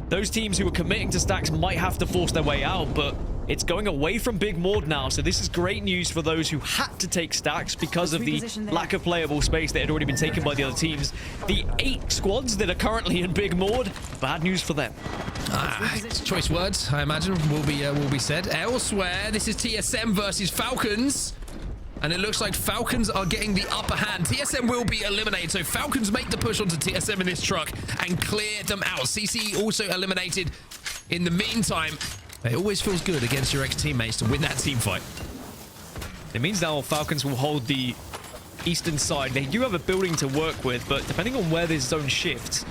those teams who were committing to stacks might have to force their way out, but it's going away from Big Mord now, so this is great news for those who had to take stacks because of the lack of playable space that had already been taken by the other teams. The 8 squads that are currently in Big Mord, bad news for them. Choice words, I imagine, will be said. Elsewhere, this is TSM versus Falcons. And it looks like Falcons are getting the upper hand. TSM will be eliminated, so Falcons make the push onto TSM in this truck and clear them out. CC also eliminated in the meantime. It always feels good against your ex-teammates to win that team fight. It means now Falcons will hold the eastern side. They do have a building to work with, but depending on where this zone shifts,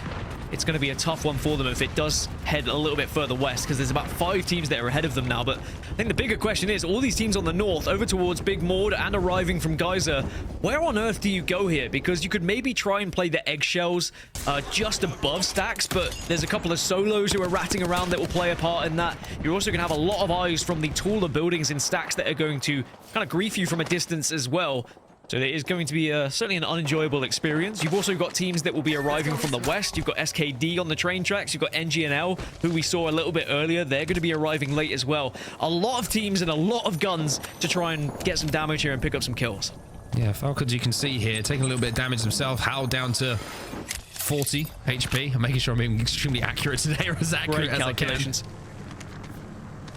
it's going to be a tough one for them if it does head a little bit further west, because there's about 5 teams that are ahead of them now. But I think the bigger question is, all these teams on the north over towards Big Mord and arriving from Geyser, where on earth do you go here? Because you could maybe try and play the eggshells just above stacks, but there's a couple of solos who are ratting around that will play a part in that. You're also going to have a lot of eyes from the taller buildings in stacks that are going to kind of grief you from a distance as well. So it is going to be certainly an unenjoyable experience. You've also got teams that will be arriving from the west. You've got SKD on the train tracks. You've got NGNL, who we saw a little bit earlier. They're going to be arriving late as well. A lot of teams and a lot of guns to try and get some damage here and pick up some kills. Yeah, Falcons, you can see here, taking a little bit of damage themselves. How down to 40 HP. I'm making sure I'm being extremely accurate today, or as accurate as I can.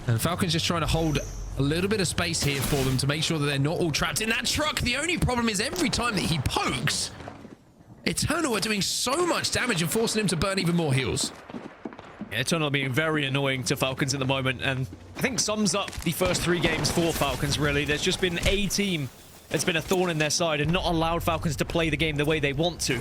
And Falcons just trying to hold a little bit of space here for them to make sure that they're not all trapped in that truck. The only problem is every time that he pokes, Eternal are doing so much damage and forcing him to burn even more heals. Yeah, Eternal being very annoying to Falcons at the moment, and I think sums up the first 3 games for Falcons, really. There's just been a team that's been a thorn in their side and not allowed Falcons to play the game the way they want to.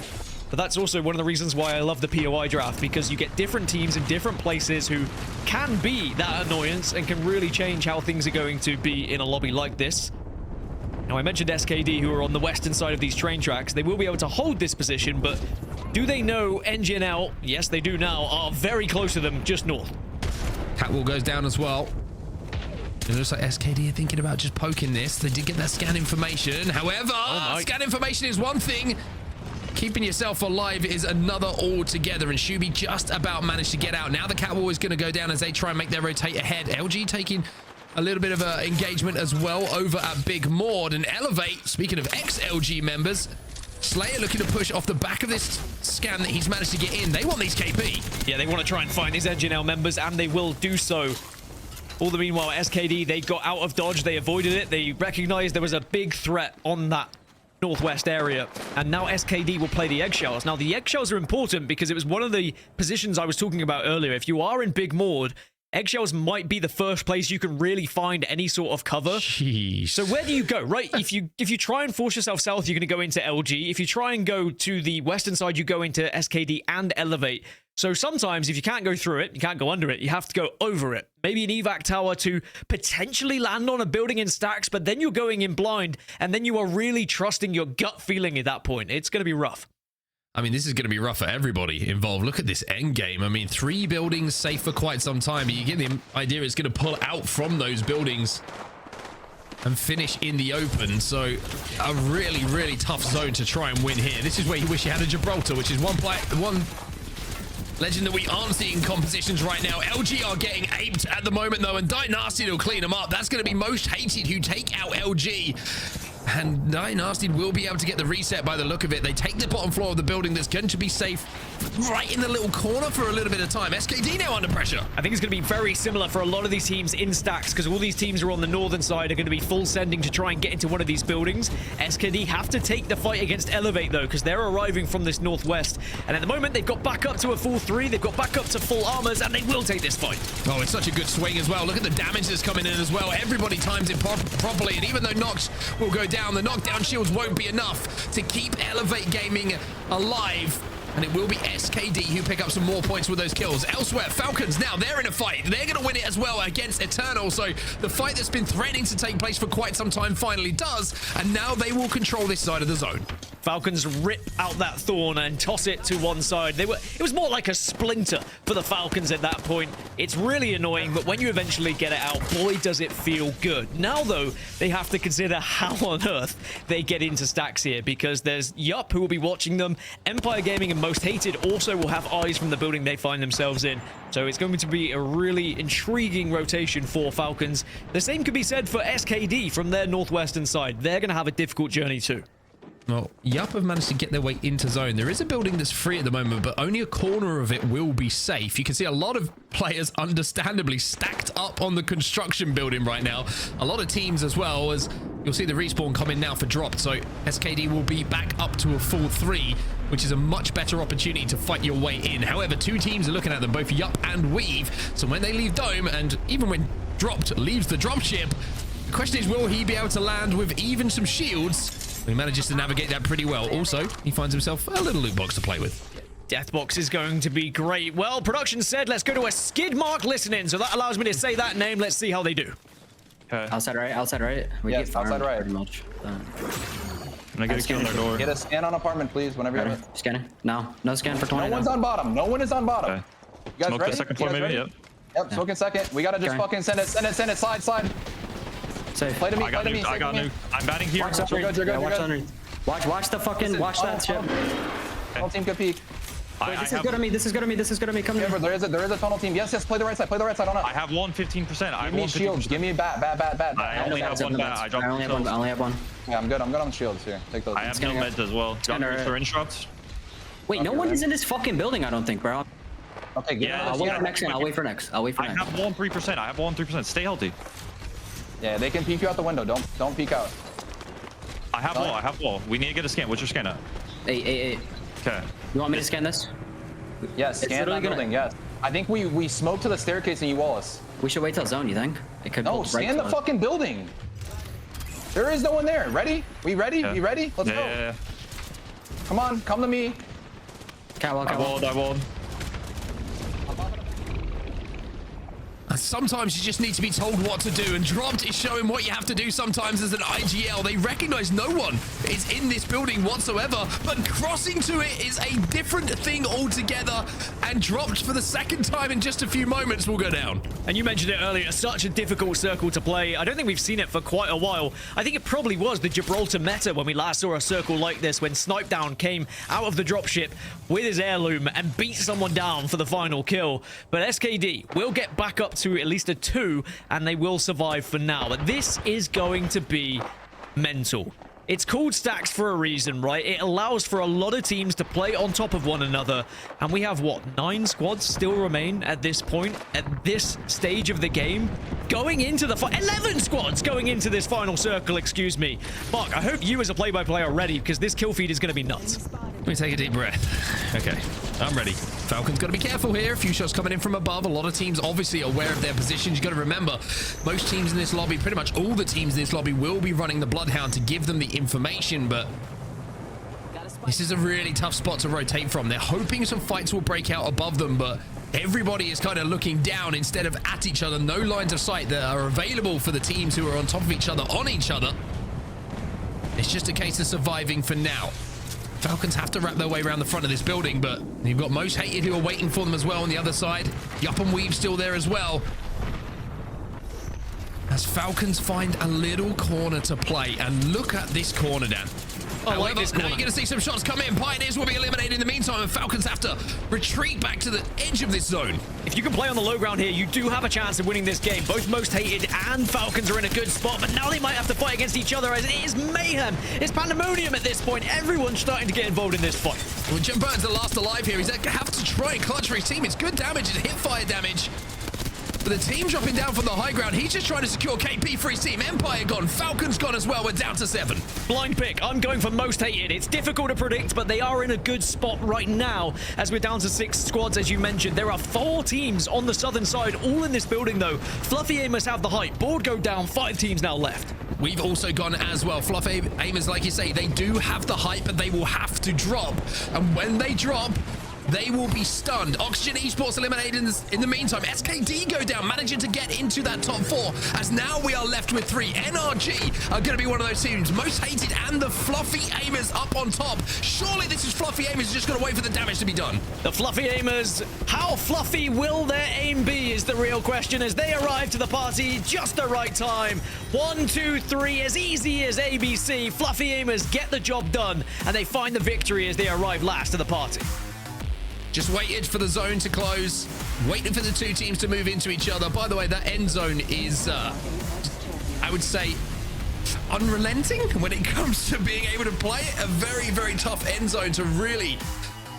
But that's also one of the reasons why I love the POI draft, because you get different teams in different places who can be that annoyance and can really change how things are going to be in a lobby like this. Now, I mentioned SKD, who are on the western side of these train tracks. They will be able to hold this position, but do they know NGNL? Yes, they do now, are very close to them, just north. Catwall goes down as well. It looks like SKD are thinking about just poking this. They did get that scan information. However, scan information is one thing. Keeping yourself alive is another altogether, and Shubi just about managed to get out. Now the Catwall is going to go down as they try and make their rotate ahead. LG taking a little bit of engagement as well over at Big Mord, and Elevate, speaking of ex-LG members, Slayer looking to push off the back of this scan that he's managed to get in. They want these KP. Yeah, they want to try and find these NGNL members, and they will do so. All the meanwhile, SKD, they got out of dodge. They avoided it. They recognized there was a big threat on that northwest area, and now SKD will play the eggshells. Now, the eggshells are important because it was one of the positions I was talking about earlier. If you are in Big Mord, eggshells might be the first place you can really find any sort of cover. Jeez. So where do you go, right? If you try and force yourself south, you're going to go into LG. If you try and go to the western side, you go into SKD and Elevate. So sometimes if you can't go through it, you can't go under it, you have to go over it. Maybe an evac tower to potentially land on a building in stacks, but then you're going in blind, and then you are really trusting your gut feeling at that point. It's going to be rough. I mean, this is going to be rough for everybody involved. Look at this end game. I mean, 3 buildings safe for quite some time, but you get the idea it's going to pull out from those buildings and finish in the open. So a really, really tough zone to try and win here. This is where you wish you had a Gibraltar, which is one legend that we aren't seeing in compositions right now. LG are getting aped at the moment, though, and Die Nasty will clean them up. That's going to be Most Hated who take out LG. And Nasty will be able to get the reset by the look of it. They take the bottom floor of the building that's going to be safe right in the little corner for a little bit of time. SKD now under pressure. I think it's going to be very similar for a lot of these teams in stacks because all these teams are on the northern side are going to be full sending to try and get into one of these buildings. SKD have to take the fight against Elevate though because they're arriving from this northwest. And at the moment, they've got back up to a full 3. They've got back up to full armors and they will take this fight. Oh, it's such a good swing as well. Look at the damage that's coming in as well. Everybody times it properly. And even though Nox will go down, the knockdown shields won't be enough to keep Elevate Gaming alive. And it will be SKD who pick up some more points with those kills. Elsewhere, Falcons, now they're in a fight. They're going to win it as well against Eternal. So the fight that's been threatening to take place for quite some time finally does. And now they will control this side of the zone. Falcons rip out that Thorn and toss it to one side. It was more like a splinter for the Falcons at that point. It's really annoying, but when you eventually get it out, boy, does it feel good. Now, though, they have to consider how on earth they get into stacks here because there's Yup who will be watching them. Empire Gaming and Most Hated also will have eyes from the building they find themselves in. So it's going to be a really intriguing rotation for Falcons. The same could be said for SKD from their northwestern side. They're going to have a difficult journey too. Well, Yup have managed to get their way into zone. There is a building that's free at the moment, but only a corner of it will be safe. You can see a lot of players understandably stacked up on the construction building right now. A lot of teams as well, as you'll see the respawn come in now for drop. So SKD will be back up to a full 3, which is a much better opportunity to fight your way in. However, 2 teams are looking at them, both Yup and Weave. So when they leave Dome, and even when Dropped leaves the dropship, the question is, will he be able to land with even some shields? He manages to navigate that pretty well. Also, he finds himself a little loot box to play with. Deathbox is going to be great. Well, production said let's go to a skid mark listening, so that allows me to say that name. Let's see how they do. Okay. Outside right. We Yes, get farmed outside right. pretty much. I'm gonna get a scan on their door. Get a scan on apartment, please, whenever you have it. Scanning. No scan for 20. No one's on bottom. No one is on bottom. Okay. You guys Smoke ready? the second You floor, guys maybe? ready? Yep. Yep, smoking second. We gotta just Okay. fucking send it. Slide. Safe. Play to me, I got play to me. nuke. I got nuke. I'm batting here. Watch You're good, you're watch good. underneath. Watch the fucking, Listen, watch that ship. Tunnel team could peek. Wait, this is good on me, this is good on me, come here. There is a tunnel team. Yes, play the right side on us. I have one 15%. I have Give me one shields. 15%. Give me a bat. I only have one bat. I only have one. Yeah, I'm good on shields here. Take those. I have no meds as well. Got syringe shots. Wait, no one is in this fucking building, I don't think, bro. Okay, Yeah, I'll wait for next. I'll wait for next. I have one 3%. I have one 3%. Stay healthy. Yeah, they can peek you out the window. Don't peek out. I have wall. We need to get a scan. What's your scan at? 8. Okay. You want me to scan this? Yes, scan that building. Yes. I think we smoke to the staircase and you wall us. We should wait till zone, you think? It could No, scan the fucking building. There is no one there. Ready? We ready? Yeah. You ready? Let's go. Yeah. Come on, come to me. Catwalk. I walled. Sometimes you just need to be told what to do, and Dropped is showing what you have to do sometimes as an IGL. They recognize no one is in this building whatsoever, but crossing to it is a different thing altogether, and Dropped for the second time in just a few moments will go down. And you mentioned it earlier, such a difficult circle to play. I don't think we've seen it for quite a while. I think it probably was the Gibraltar meta when we last saw a circle like this, when Snipedown came out of the dropship with his heirloom and beat someone down for the final kill. But SKD will get back up to at least a 2, and they will survive for now. But this is going to be mental. It's called stacks for a reason, right? It allows for a lot of teams to play on top of one another. And we have, what, 9 squads still remain at this point, at this stage of the game? Going into the 11 squads going into this final circle, excuse me. Mark, I hope you as a play-by-play are ready, because this kill feed is going to be nuts. Let me take a deep breath. Okay, I'm ready. Falcon's got to be careful here. A few shots coming in from above. A lot of teams obviously aware of their positions. You got to remember, most teams in this lobby, pretty much all the teams in this lobby, will be running the Bloodhound to give them the information, but this is a really tough spot to rotate from. They're hoping some fights will break out above them, but everybody is kind of looking down instead of at each other. No lines of sight that are available for the teams who are on top of each other, on each other. It's just a case of surviving for now. Falcons have to wrap their way around the front of this building, but you've got Most Hated who are waiting for them as well on the other side. Yup and Weave still there as well. As Falcons find a little corner to play, and look at this corner, Dan. I like However, this now corner. you're going to see some shots come in. Pioneers will be eliminated in the meantime, and Falcons have to retreat back to the edge of this zone. If you can play on the low ground here, you do have a chance of winning this game. Both Most Hated and Falcons are in a good spot, but now they might have to fight against each other as it is mayhem. It's pandemonium at this point. Everyone's starting to get involved in this fight. Well, Jim Burns, the last alive here. He's going to have to try and clutch for his team. It's good damage. It's hip fire damage. But the team dropping down from the high ground. He's just trying to secure KP for his team. Empire gone. Falcons gone as well. We're down to 7. Blind pick. I'm going for Most Hated. It's difficult to predict, but they are in a good spot right now as we're down to 6 squads, as you mentioned. There are 4 teams on the southern side, all in this building, though. Fluffy Aimers have the height. Board go down. 5 teams now left. We've also gone as well. Fluffy Aimers, like you say, they do have the height, but they will have to drop. And when they drop, they will be stunned. Oxygen Esports eliminated in the meantime. SKD go down, managing to get into that top 4, as now we are left with 3. NRG are going to be one of those teams. Most Hated and the Fluffy Aimers up on top. Surely this is Fluffy Aimers just going to wait for the damage to be done. The Fluffy Aimers, how fluffy will their aim be is the real question as they arrive to the party just the right time. 1, 2, 3, as easy as ABC. Fluffy Aimers get the job done, and they find the victory as they arrive last to the party. Just waited for the zone to close, waiting for the 2 teams to move into each other. By the way, that end zone is, I would say, unrelenting when it comes to being able to play it. A very, very tough end zone to really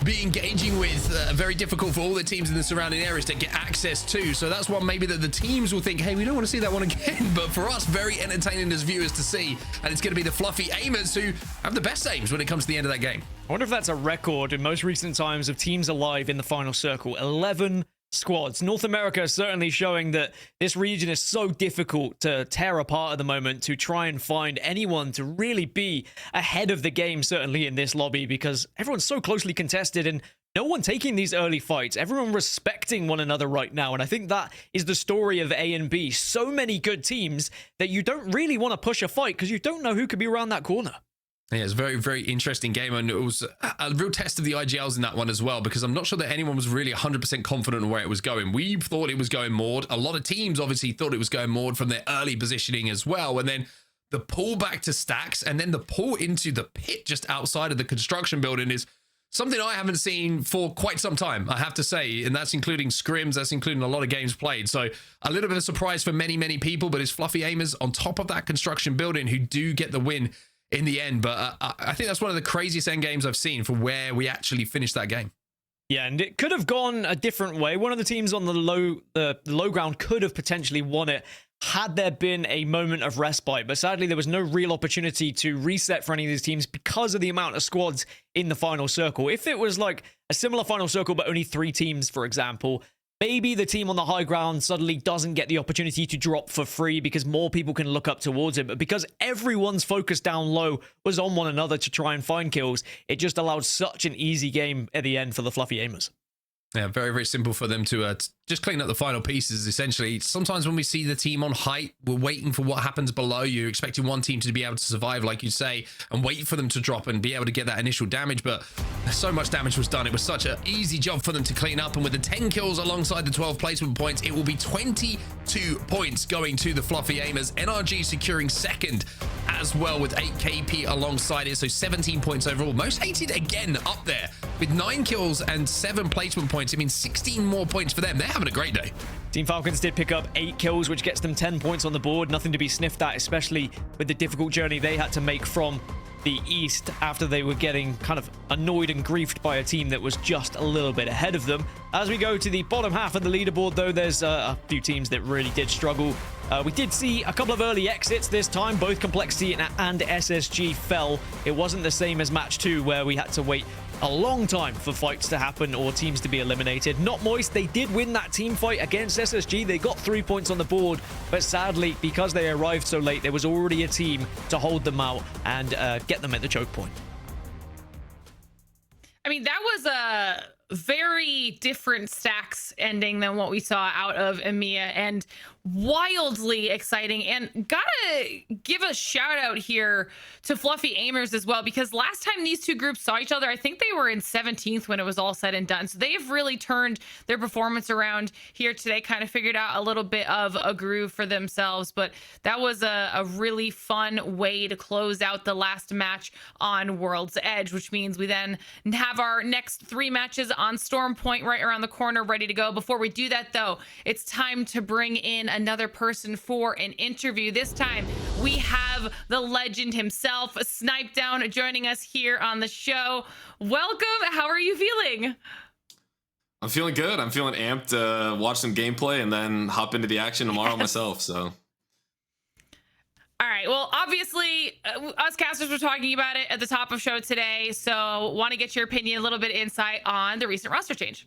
be engaging with. Very difficult for all the teams in the surrounding areas to get access to. So that's one maybe that the teams will think, hey, we don't want to see that one again. But for us, very entertaining as viewers to see. And it's going to be the Fluffy Aimers who have the best aims when it comes to the end of that game. I wonder if that's a record in most recent times of teams alive in the final circle. 11 squads. North America is certainly showing that this region is so difficult to tear apart at the moment to try and find anyone to really be ahead of the game, certainly in this lobby, because everyone's so closely contested and no one taking these early fights. Everyone respecting one another right now. And I think that is the story of A and B. So many good teams that you don't really want to push a fight because you don't know who could be around that corner. Yeah, it's a very, very interesting game, and it was a real test of the IGLs in that one as well, because I'm not sure that anyone was really 100% confident in where it was going. We thought it was going Maud. A lot of teams obviously thought it was going Maud from their early positioning as well, and then the pull back to stacks, and then the pull into the pit just outside of the construction building is something I haven't seen for quite some time, I have to say, and that's including scrims, that's including a lot of games played. So a little bit of a surprise for many, many people, but it's Fluffy Aimers on top of that construction building who do get the win in the end. But I think that's one of the craziest end games I've seen for where we actually finished that game. Yeah, and it could have gone a different way. One of the teams on the low ground could have potentially won it had there been a moment of respite. But sadly, there was no real opportunity to reset for any of these teams because of the amount of squads in the final circle. If it was like a similar final circle, but only 3 teams, for example, maybe the team on the high ground suddenly doesn't get the opportunity to drop for free because more people can look up towards it. But because everyone's focus down low was on one another to try and find kills, it just allowed such an easy game at the end for the Fluffy Aimers. Yeah, very, very simple for them to just clean up the final pieces, essentially. Sometimes when we see the team on height, we're waiting for what happens below. You're expecting one team to be able to survive, like you say, and wait for them to drop and be able to get that initial damage. But so much damage was done. It was such an easy job for them to clean up. And with the 10 kills alongside the 12 placement points, it will be 22 points going to the Fluffy Aimers. NRG securing second as well with 8 KP alongside it. So 17 points overall. Most Hated again up there with 9 kills and 7 placement points. It means 16 more points for them. They're having a great day. Team Falcons did pick up 8 kills, which gets them 10 points on the board. Nothing to be sniffed at, especially with the difficult journey they had to make from the east after they were getting kind of annoyed and griefed by a team that was just a little bit ahead of them. As we go to the bottom half of the leaderboard, though, there's a few teams that really did struggle. We did see a couple of early exits this time. Both Complexity and SSG fell. It wasn't the same as match 2 where we had to wait a long time for fights to happen or teams to be eliminated. Not Moist, they did win that team fight against SSG. They got 3 points on the board, but sadly, because they arrived so late, there was already a team to hold them out and get them at the choke point. I mean, that was a very different stacks ending than what we saw out of EMEA, and wildly exciting. And gotta give a shout out here to Fluffy Aimers as well, because last time these two groups saw each other, I think they were in 17th when it was all said and done. So they've really turned their performance around here today, kind of figured out a little bit of a groove for themselves. But that was a really fun way to close out the last match on World's Edge, which means we then have our next 3 matches on Storm Point right around the corner, ready to go. Before we do that, though, it's time to bring in another person for an interview. This time we have the legend himself, Snipe Down, joining us here on the show. Welcome. How are you feeling? I'm feeling good. I'm feeling amped to watch some gameplay and then hop into the action tomorrow myself. So. All right. Well, obviously, us casters were talking about it at the top of show today, so want to get your opinion, a little bit of insight on the recent roster change.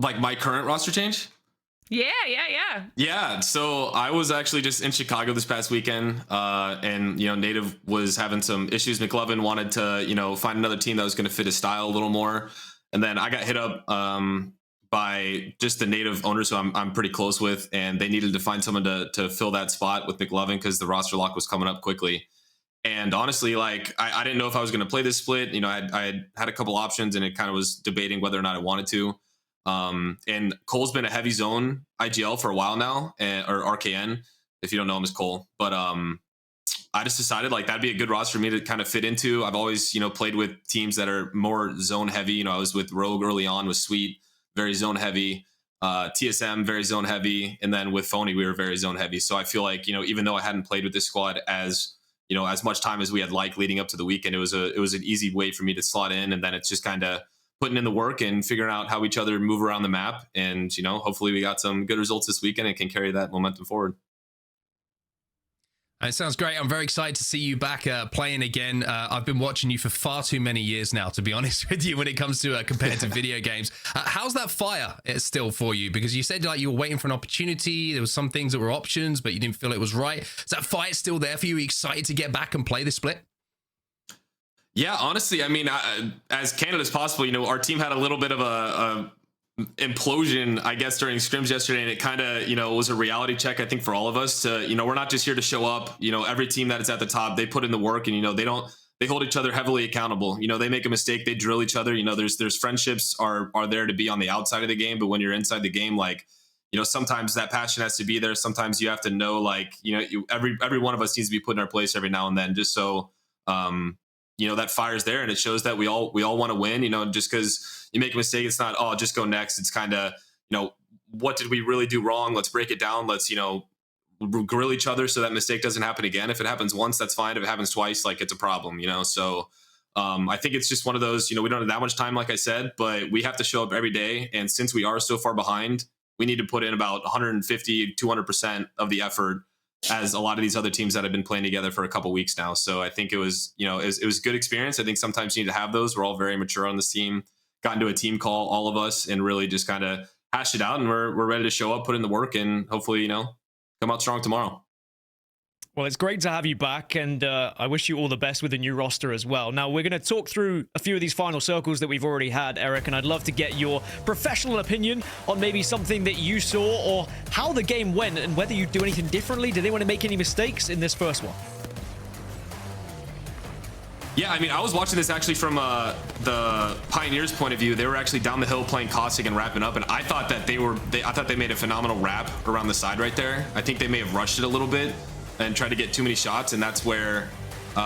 Like my current roster change? Yeah. So I was actually just in Chicago this past weekend, and Native was having some issues. McLovin wanted to find another team that was going to fit his style a little more, and then I got hit up by just the Native owners who I'm pretty close with, and they needed to find someone to fill that spot with McLovin because the roster lock was coming up quickly. And honestly, like I didn't know if I was going to play this split. I had a couple options, and it kind of was debating whether or not I wanted to. And Cole's been a heavy zone IGL for a while now, or RKN, if you don't know him as Cole. But I just decided like that'd be a good roster for me to kind of fit into. I've always, played with teams that are more zone heavy. I was with Rogue early on, with Sweet, very zone heavy, TSM, very zone heavy. And then with Phony, we were very zone heavy. So I feel like, even though I hadn't played with this squad as much time as we had leading up to the weekend, it was an easy way for me to slot in. And then it's just kind of putting in the work and figuring out how each other move around the map. And, hopefully we got some good results this weekend and can carry that momentum forward. It sounds great. I'm very excited to see you back playing again. I've been watching you for far too many years now, to be honest with you, when it comes to competitive video games. How's that fire still for you? Because you said like you were waiting for an opportunity. There was some things that were options, but you didn't feel it was right. Is that fire still there for you? Are you excited to get back and play the split? Yeah, honestly, I mean, as candid as possible, our team had a little bit of a implosion, I guess, during scrims yesterday, and it kind of, was a reality check, I think, for all of us to, we're not just here to show up. Every team that is at the top, they put in the work, and they hold each other heavily accountable. They make a mistake, they drill each other. There's friendships are there to be on the outside of the game, but when you're inside the game, like, sometimes that passion has to be there. Sometimes you have to know, like, every one of us needs to be put in our place every now and then, just so that fire's there, and it shows that we all want to win. Just because you make a mistake, it's not, oh, just go next. It's kind of, what did we really do wrong? Let's break it down. Let's, grill each other so that mistake doesn't happen again. If it happens once, that's fine. If it happens twice, like, it's a problem, So I think it's just one of those, we don't have that much time, like I said, but we have to show up every day. And since we are so far behind, we need to put in about 150, 200% of the effort, as a lot of these other teams that have been playing together for a couple weeks now. So I think it was, it was a good experience. I think sometimes you need to have those. We're all very mature on this team, got into a team call, all of us, and really just kind of hashed it out. And we're ready to show up, put in the work, and hopefully, come out strong tomorrow. Well, it's great to have you back, and I wish you all the best with the new roster as well. Now, we're going to talk through a few of these final circles that we've already had, Eric, and I'd love to get your professional opinion on maybe something that you saw or how the game went and whether you do anything differently. Did anyone make any mistakes in this first one? Yeah, I mean, I was watching this actually from the Pioneers' point of view. They were actually down the hill playing Caustic and wrapping up, and I thought that I thought they made a phenomenal wrap around the side right there. I think they may have rushed it a little bit and tried to get too many shots, and that's where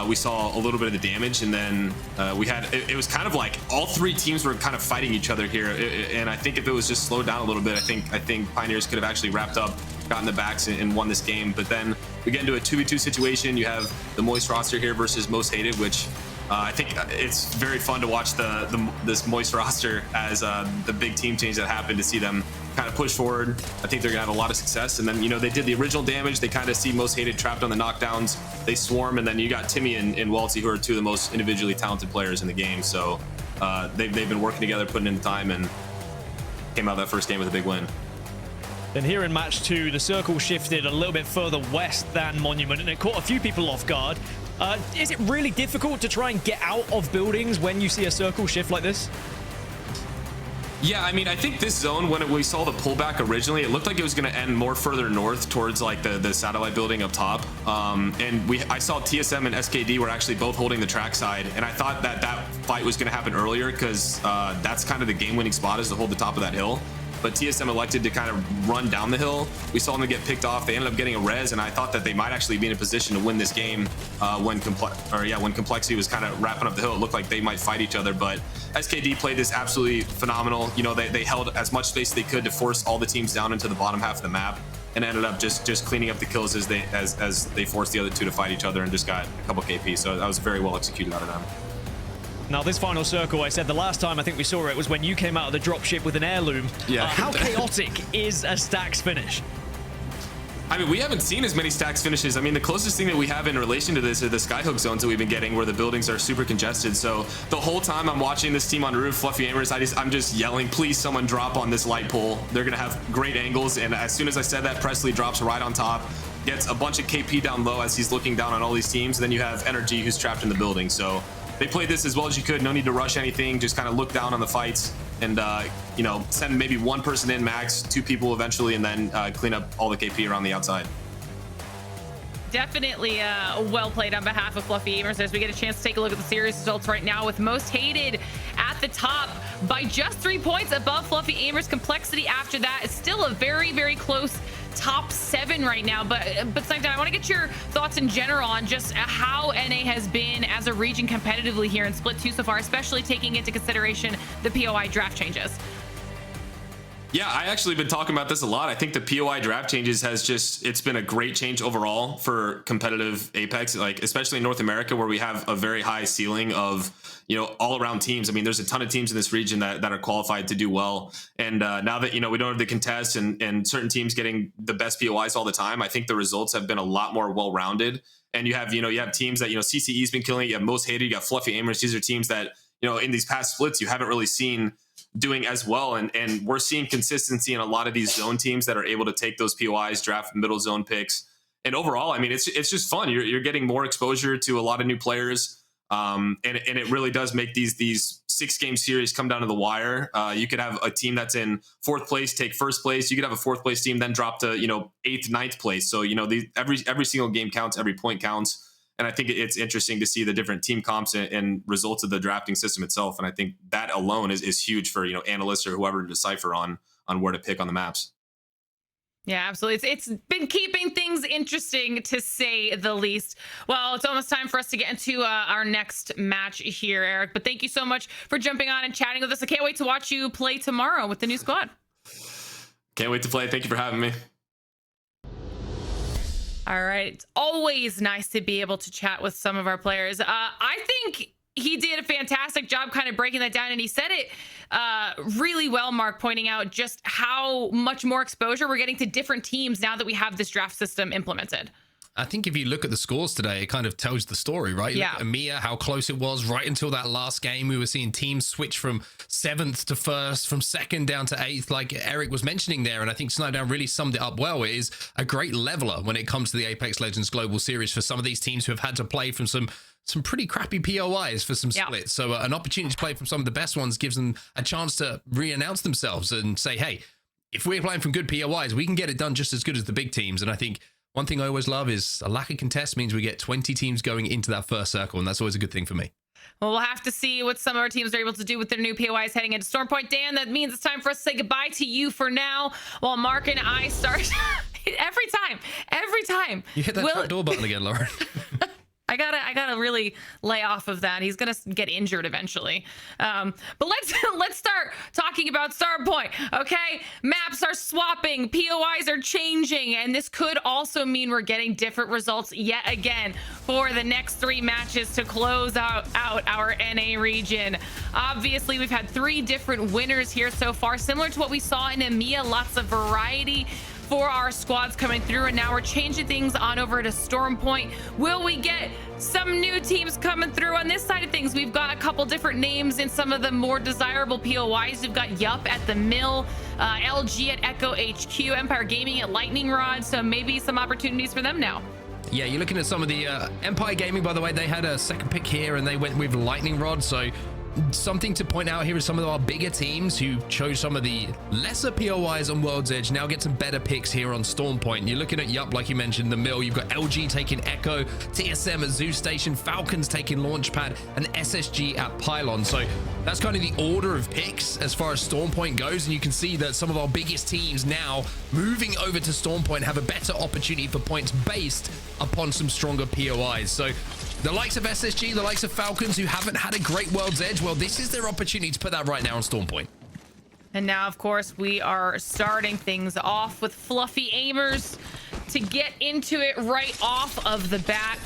we saw a little bit of the damage. And then we had it was kind of like all three teams were kind of fighting each other here, and I think if it was just slowed down a little bit, I think Pioneers could have actually wrapped up, gotten the backs, and won this game. But then we get into a 2v2 situation. You have the Moist roster here versus Most Hated, which I think it's very fun to watch this Moist roster as the big team change that happened, to see them kind of push forward. I think they're gonna have a lot of success. And then, they did the original damage. They kind of see Most Hated trapped on the knockdowns. They swarm, and then you got Timmy and Waltzy, who are two of the most individually talented players in the game. So they've been working together, putting in the time, and came out that first game with a big win. Then here in match 2, the circle shifted a little bit further west than Monument, and it caught a few people off guard. Is it really difficult to try and get out of buildings when you see a circle shift like this? Yeah, I mean, I think this zone, when we saw the pullback originally, it looked like it was going to end more further north towards like the satellite building up top. And I saw TSM and SKD were actually both holding the track side, and I thought that fight was going to happen earlier because that's kind of the game-winning spot, is to hold the top of that hill. But TSM elected to kind of run down the hill. We saw them get picked off. They ended up getting a res, and I thought that they might actually be in a position to win this game when Complexity was kind of wrapping up the hill. It looked like they might fight each other, but SKD played this absolutely phenomenal. You know, they held as much space as they could to force all the teams down into the bottom half of the map, and ended up just cleaning up the kills as they forced the other two to fight each other and just got a couple KP. So that was very well executed out of them. Now, this final circle, I said the last time I think we saw it was when you came out of the dropship with an heirloom. Yeah. How chaotic is a Stacks finish? I mean, we haven't seen as many Stacks finishes. I mean, the closest thing that we have in relation to this are the skyhook zones that we've been getting, where the buildings are super congested. So the whole time I'm watching this team on roof, Fluffy Aimers, I'm just yelling, please someone drop on this light pole. They're gonna have great angles. And as soon as I said that, Presley drops right on top, gets a bunch of KP down low as he's looking down on all these teams. And then you have Energy, who's trapped in the building. So they played this as well as you could. No need to rush anything. Just kind of look down on the fights and, you know, send maybe one person in max, two people eventually, and then clean up all the KP around the outside. Definitely well played on behalf of Fluffy Aimers as we get a chance to take a look at the series results right now, with Most Hated at the top by just 3 points above Fluffy Aimers. Complexity after that is still a very, very close top 7 right now. But same time, I want to get your thoughts in general on just how NA has been as a region competitively here in Split 2 so far, especially taking into consideration the POI draft changes. Yeah, I actually been talking about this a lot. I think the POI draft changes it's been a great change overall for competitive Apex, like especially in North America, where we have a very high ceiling of, you know, all around teams. I mean, there's a ton of teams in this region that are qualified to do well. And now that, you know, we don't have the contests and certain teams getting the best POIs all the time, I think the results have been a lot more well-rounded. And you have teams that, you know, CCE's been killing it. You have Most Hated, you got Fluffy Aimers. These are teams that, you know, in these past splits, you haven't really seen doing as well, and we're seeing consistency in a lot of these zone teams that are able to take those POIs, draft middle zone picks, and overall, I mean, it's just fun. You're getting more exposure to a lot of new players, and it really does make these 6-game series come down to the wire. You could have a team that's in 4th place take 1st place. You could have a 4th place team then drop to 8th, 9th place. So every single game counts, every point counts. And I think it's interesting to see the different team comps and results of the drafting system itself. And I think that alone is huge for, analysts or whoever to decipher on where to pick on the maps. Yeah, absolutely. It's been keeping things interesting, to say the least. Well, it's almost time for us to get into our next match here, Eric. But thank you so much for jumping on and chatting with us. I can't wait to watch you play tomorrow with the new squad. Can't wait to play. Thank you for having me. All right. It's always nice to be able to chat with some of our players. I think he did a fantastic job kind of breaking that down, and he said it really well, Mark, pointing out just how much more exposure we're getting to different teams now that we have this draft system implemented. I think if you look at the scores today, it kind of tells the story, right? Yeah. Look at EMEA, how close it was right until that last game. We were seeing teams switch from 7th to 1st, from 2nd down to 8th, like Eric was mentioning there. And I think Snowdown really summed it up well. It is a great leveler when it comes to the Apex Legends Global Series for some of these teams who have had to play from some pretty crappy POIs for some splits. So an opportunity to play from some of the best ones gives them a chance to re-announce themselves and say, hey, if we're playing from good POIs, we can get it done just as good as the big teams. And I think one thing I always love is a lack of contest means we get 20 teams going into that first circle, and that's always a good thing for me. Well, we'll have to see what some of our teams are able to do with their new POIs heading into Storm Point. Dan, that means it's time for us to say goodbye to you for now, while Mark and I start every time. You hit that trap door button again, Lauren. I gotta really lay off of that. He's gonna get injured eventually. But let's start talking about Storm Point. Okay, maps are swapping, POIs are changing, and this could also mean we're getting different results yet again for the next 3 matches to close out our NA region. Obviously, we've had 3 different winners here so far, similar to what we saw in EMEA. Lots of variety for our squads coming through, and now we're changing things on over to Storm Point. Will we get some new teams coming through on this side of things? We've got a couple different names in some of the more desirable POIs. We've got Yup at the Mill, LG at Echo HQ, Empire Gaming at Lightning Rod, so maybe some opportunities for them now. Yeah, you're looking at some of the Empire Gaming, by the way, they had a second pick here and they went with Lightning Rod, so something to point out here is some of our bigger teams who chose some of the lesser POIs on World's Edge now get some better picks here on Storm Point. You're looking at Yup, like you mentioned, the Mill. You've got LG taking Echo, TSM at Zoo Station, Falcons taking Launchpad, and SSG at Pylon. So that's kind of the order of picks as far as Storm Point goes. And you can see that some of our biggest teams now moving over to Storm Point have a better opportunity for points based upon some stronger POIs. So the likes of SSG, the likes of Falcons, who haven't had a great World's Edge, well, this is their opportunity to put that right now on Storm Point. And now, of course, we are starting things off with fluffy aimers to get into it right off of the bat.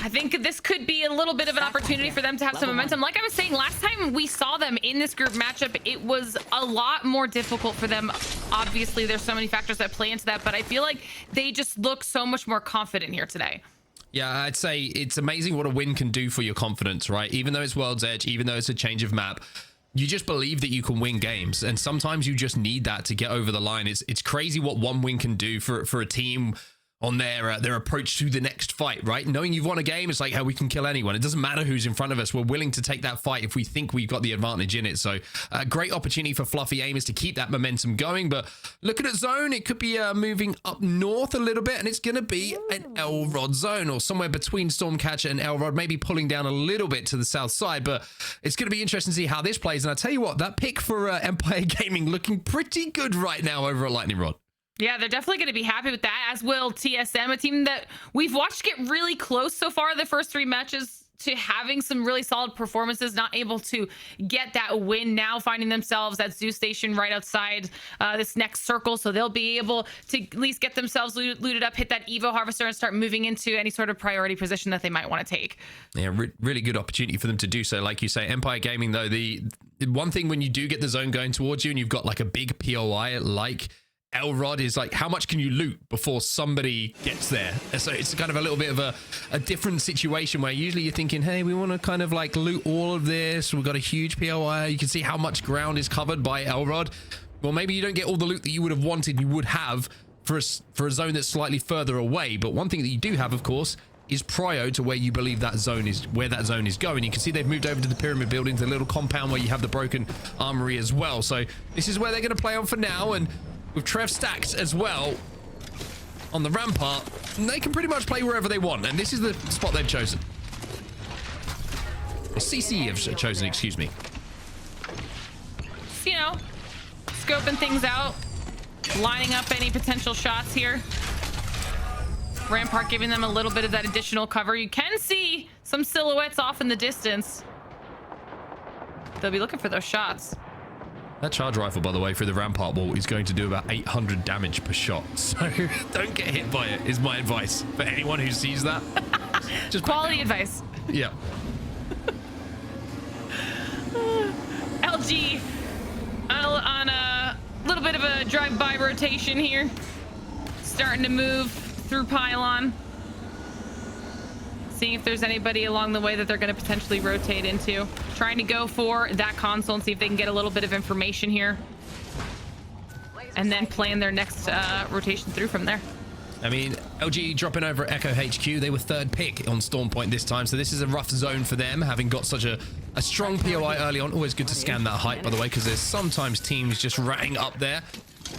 I think this could be a little bit of an opportunity for them to have some momentum. Like I was saying, last time we saw them in this group matchup, it was a lot more difficult for them. Obviously, there's so many factors that play into that, but I feel like they just look so much more confident here today. Yeah, I'd say it's amazing what a win can do for your confidence, right? Even though it's World's Edge, even though it's a change of map, you just believe that you can win games. And sometimes you just need that to get over the line. It's crazy what one win can do for a team on their approach to the next fight, right? Knowing you've won a game, it's like how we can kill anyone. It doesn't matter who's in front of us. We're willing to take that fight if we think we've got the advantage in it. So a great opportunity for Fluffy Aimers to keep that momentum going. But looking at zone, it could be moving up north a little bit, and it's going to be an Elrod zone or somewhere between Stormcatcher and Elrod, maybe pulling down a little bit to the south side. But it's going to be interesting to see how this plays. And I'll tell you what, that pick for Empire Gaming looking pretty good right now over at Lightning Rod. Yeah, they're definitely going to be happy with that, as will TSM, a team that we've watched get really close so far the first 3 matches to having some really solid performances, not able to get that win now, finding themselves at Zoo Station right outside this next circle. So they'll be able to at least get themselves looted up, hit that Evo Harvester, and start moving into any sort of priority position that they might want to take. Yeah, really good opportunity for them to do so. Like you say, Empire Gaming, though, the one thing when you do get the zone going towards you and you've got like a big POI like Elrod is like, how much can you loot before somebody gets there? So it's kind of a little bit of a different situation where usually you're thinking, hey, we want to kind of like loot all of this. We've got a huge POI. You can see how much ground is covered by Elrod. Well, maybe you don't get all the loot that you would have wanted you would have for a zone that's slightly further away. But one thing that you do have, of course, is prio to where you believe that zone is, where that zone is going. You can see they've moved over to the pyramid building, the little compound where you have the broken armory as well. So this is where they're going to play on for now. And with Trev stacked as well on the rampart, they can pretty much play wherever they want. And this is the spot they've chosen. Or CC have chosen, excuse me. You know, scoping things out, lining up any potential shots here. Rampart giving them a little bit of that additional cover. You can see some silhouettes off in the distance. They'll be looking for those shots. That charge rifle, by the way, for the rampart wall is going to do about 800 damage per shot. So don't get hit by it, is my advice for anyone who sees that. Just quality advice. Yeah. LG on a little bit of a drive-by rotation here. Starting to move through Pylon. Seeing if there's anybody along the way that they're going to potentially rotate into. Trying to go for that console and see if they can get a little bit of information here. And then plan their next rotation through from there. I mean, LG dropping over at Echo HQ. They were 3rd pick on Storm Point this time. So this is a rough zone for them, having got such a strong POI early on. Always good to scan that height, by the way, because there's sometimes teams just ratting up there.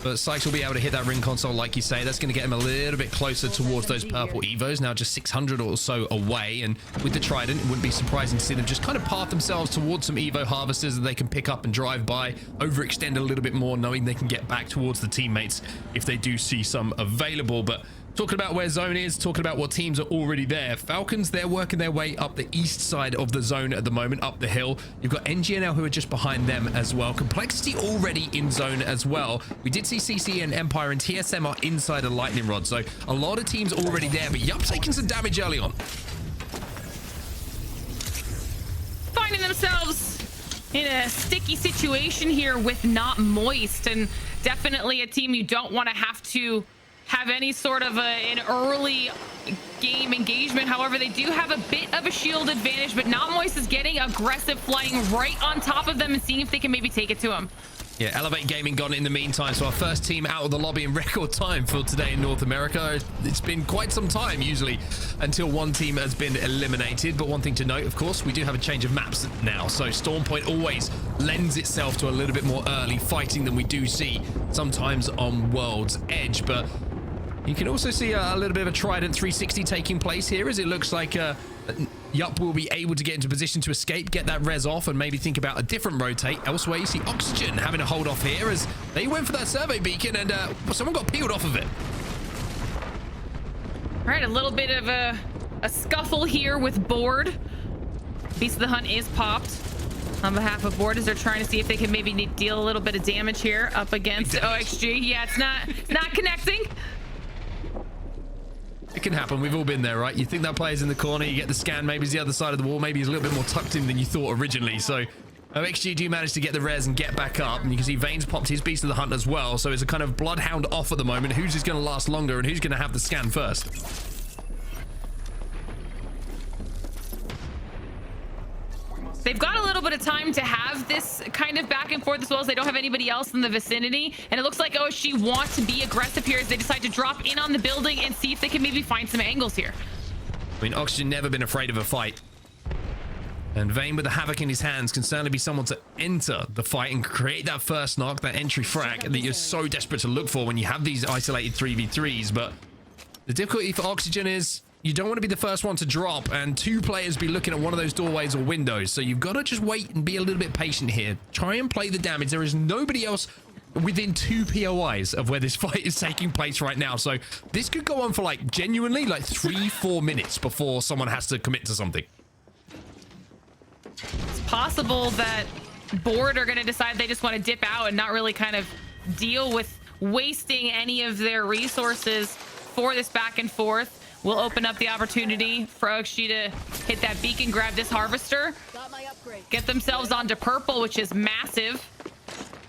But Sykes will be able to hit that ring console, like you say. That's going to get him a little bit closer towards those purple Evos, now just 600 or so away. And with the Trident, it wouldn't be surprising to see them just kind of path themselves towards some Evo Harvesters that they can pick up and drive by, overextend a little bit more, knowing they can get back towards the teammates if they do see some available. But talking about where zone is, talking about what teams are already there. Falcons, they're working their way up the east side of the zone at the moment, up the hill. You've got NGNL who are just behind them as well. Complexity already in zone as well. We did see CC and Empire and TSM are inside a Lightning Rod. So a lot of teams already there, but Yup taking some damage early on. Finding themselves in a sticky situation here with Not Moist, and definitely a team you don't want to have any sort of an early game engagement. However, they do have a bit of a shield advantage, but Not Moist is getting aggressive, flying right on top of them and seeing if they can maybe take it to him. Yeah, Elevate Gaming gone in the meantime. So our first team out of the lobby in record time for today in North America. It's been quite some time usually until one team has been eliminated. But one thing to note, of course, we do have a change of maps now. So Storm Point always lends itself to a little bit more early fighting than we do see sometimes on World's Edge. But you can also see a little bit of a Trident 360 taking place here, as it looks like Yup will be able to get into position to escape, get that res off, and maybe think about a different rotate. Elsewhere, you see Oxygen having a hold off here as they went for that survey beacon, and someone got peeled off of it. All right, a little bit of a scuffle here with Board. Beast of the Hunt is popped on behalf of Board as they're trying to see if they can maybe deal a little bit of damage here up against OXG. Yeah, it's not connecting. It can happen. We've all been there, right? You think that player's in the corner, you get the scan, maybe he's the other side of the wall, maybe he's a little bit more tucked in than you thought originally. So OXG do manage to get the res and get back up, and you can see Vayne's popped his Beast of the Hunt as well. So it's a kind of bloodhound off at the moment. Who's just going to last longer and who's going to have the scan first? They've got a little bit of time to have this kind of back and forth as well as they don't have anybody else in the vicinity. And it looks like OSG want to be aggressive here as they decide to drop in on the building and see if they can maybe find some angles here. I mean, Oxygen never been afraid of a fight. And Vayne with the Havoc in his hands can certainly be someone to enter the fight and create that first knock, that entry frag that you're so desperate to look for when you have these isolated 3v3s. But the difficulty for Oxygen is you don't want to be the first one to drop and two players be looking at one of those doorways or windows. So you've got to just wait and be a little bit patient here. Try and play the damage. There is nobody else within 2 POIs of where this fight is taking place right now. So this could go on for like genuinely like 3-4 minutes before someone has to commit to something. It's possible that Board are going to decide they just want to dip out and not really kind of deal with wasting any of their resources for this back and forth. We'll open up the opportunity for OXG to hit that beacon, grab this harvester, get themselves onto purple, which is massive.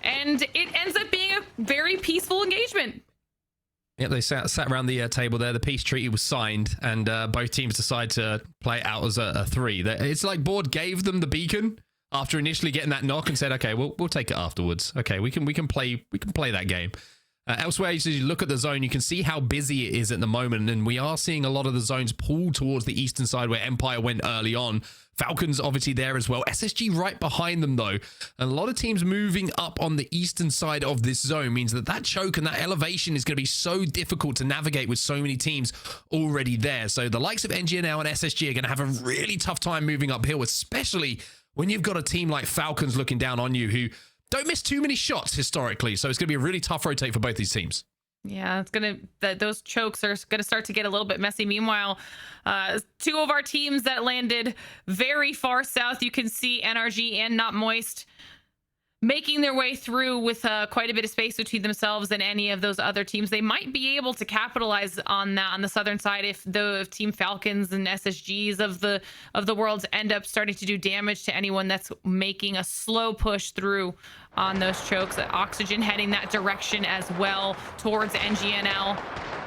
And it ends up being a very peaceful engagement. Yep, they sat around the table there. The peace treaty was signed, and both teams decide to play it out as a 3. It's like Board gave them the beacon after initially getting that knock and said, "Okay, we'll take it afterwards. Okay, we can play that game." Elsewhere, as you look at the zone, you can see how busy it is at the moment, and we are seeing a lot of the zones pull towards the eastern side where Empire went early on. Falcons obviously there as well. SSG right behind them though. And a lot of teams moving up on the eastern side of this zone means that choke and that elevation is going to be so difficult to navigate with so many teams already there. So the likes of NGNL and SSG are going to have a really tough time moving uphill, especially when you've got a team like Falcons looking down on you who don't miss too many shots historically. So it's going to be a really tough rotate for both these teams. Yeah, it's those chokes are gonna start to get a little bit messy. Meanwhile, 2 of our teams that landed very far south, you can see NRG and Not Moist making their way through with quite a bit of space between themselves and any of those other teams. They might be able to capitalize on that on the southern side if the Team Falcons and SSGs of the world end up starting to do damage to anyone that's making a slow push through on those chokes. Oxygen heading that direction as well towards NGNL.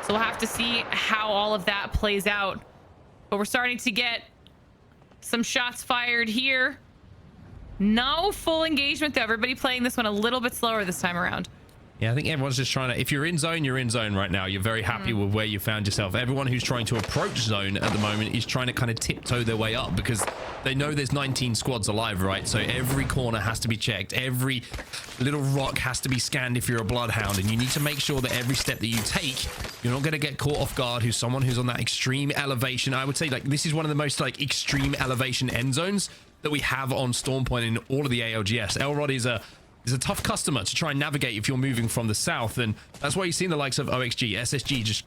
So we'll have to see how all of that plays out. But we're starting to get some shots fired here. No full engagement though. Everybody playing this one a little bit slower this time around. Yeah, I think everyone's just trying to, if you're in zone right now. You're very happy with where you found yourself. Everyone who's trying to approach zone at the moment is trying to kind of tiptoe their way up because they know there's 19 squads alive, right? So every corner has to be checked. Every little rock has to be scanned if you're a bloodhound, and you need to make sure that every step that you take, you're not going to get caught off guard. Who's someone who's on that extreme elevation. I would say like this is one of the most like extreme elevation end zones that we have on Storm Point in all of the ALGS. Elrod is a tough customer to try and navigate if you're moving from the south, and that's why you've seen the likes of OXG, SSG just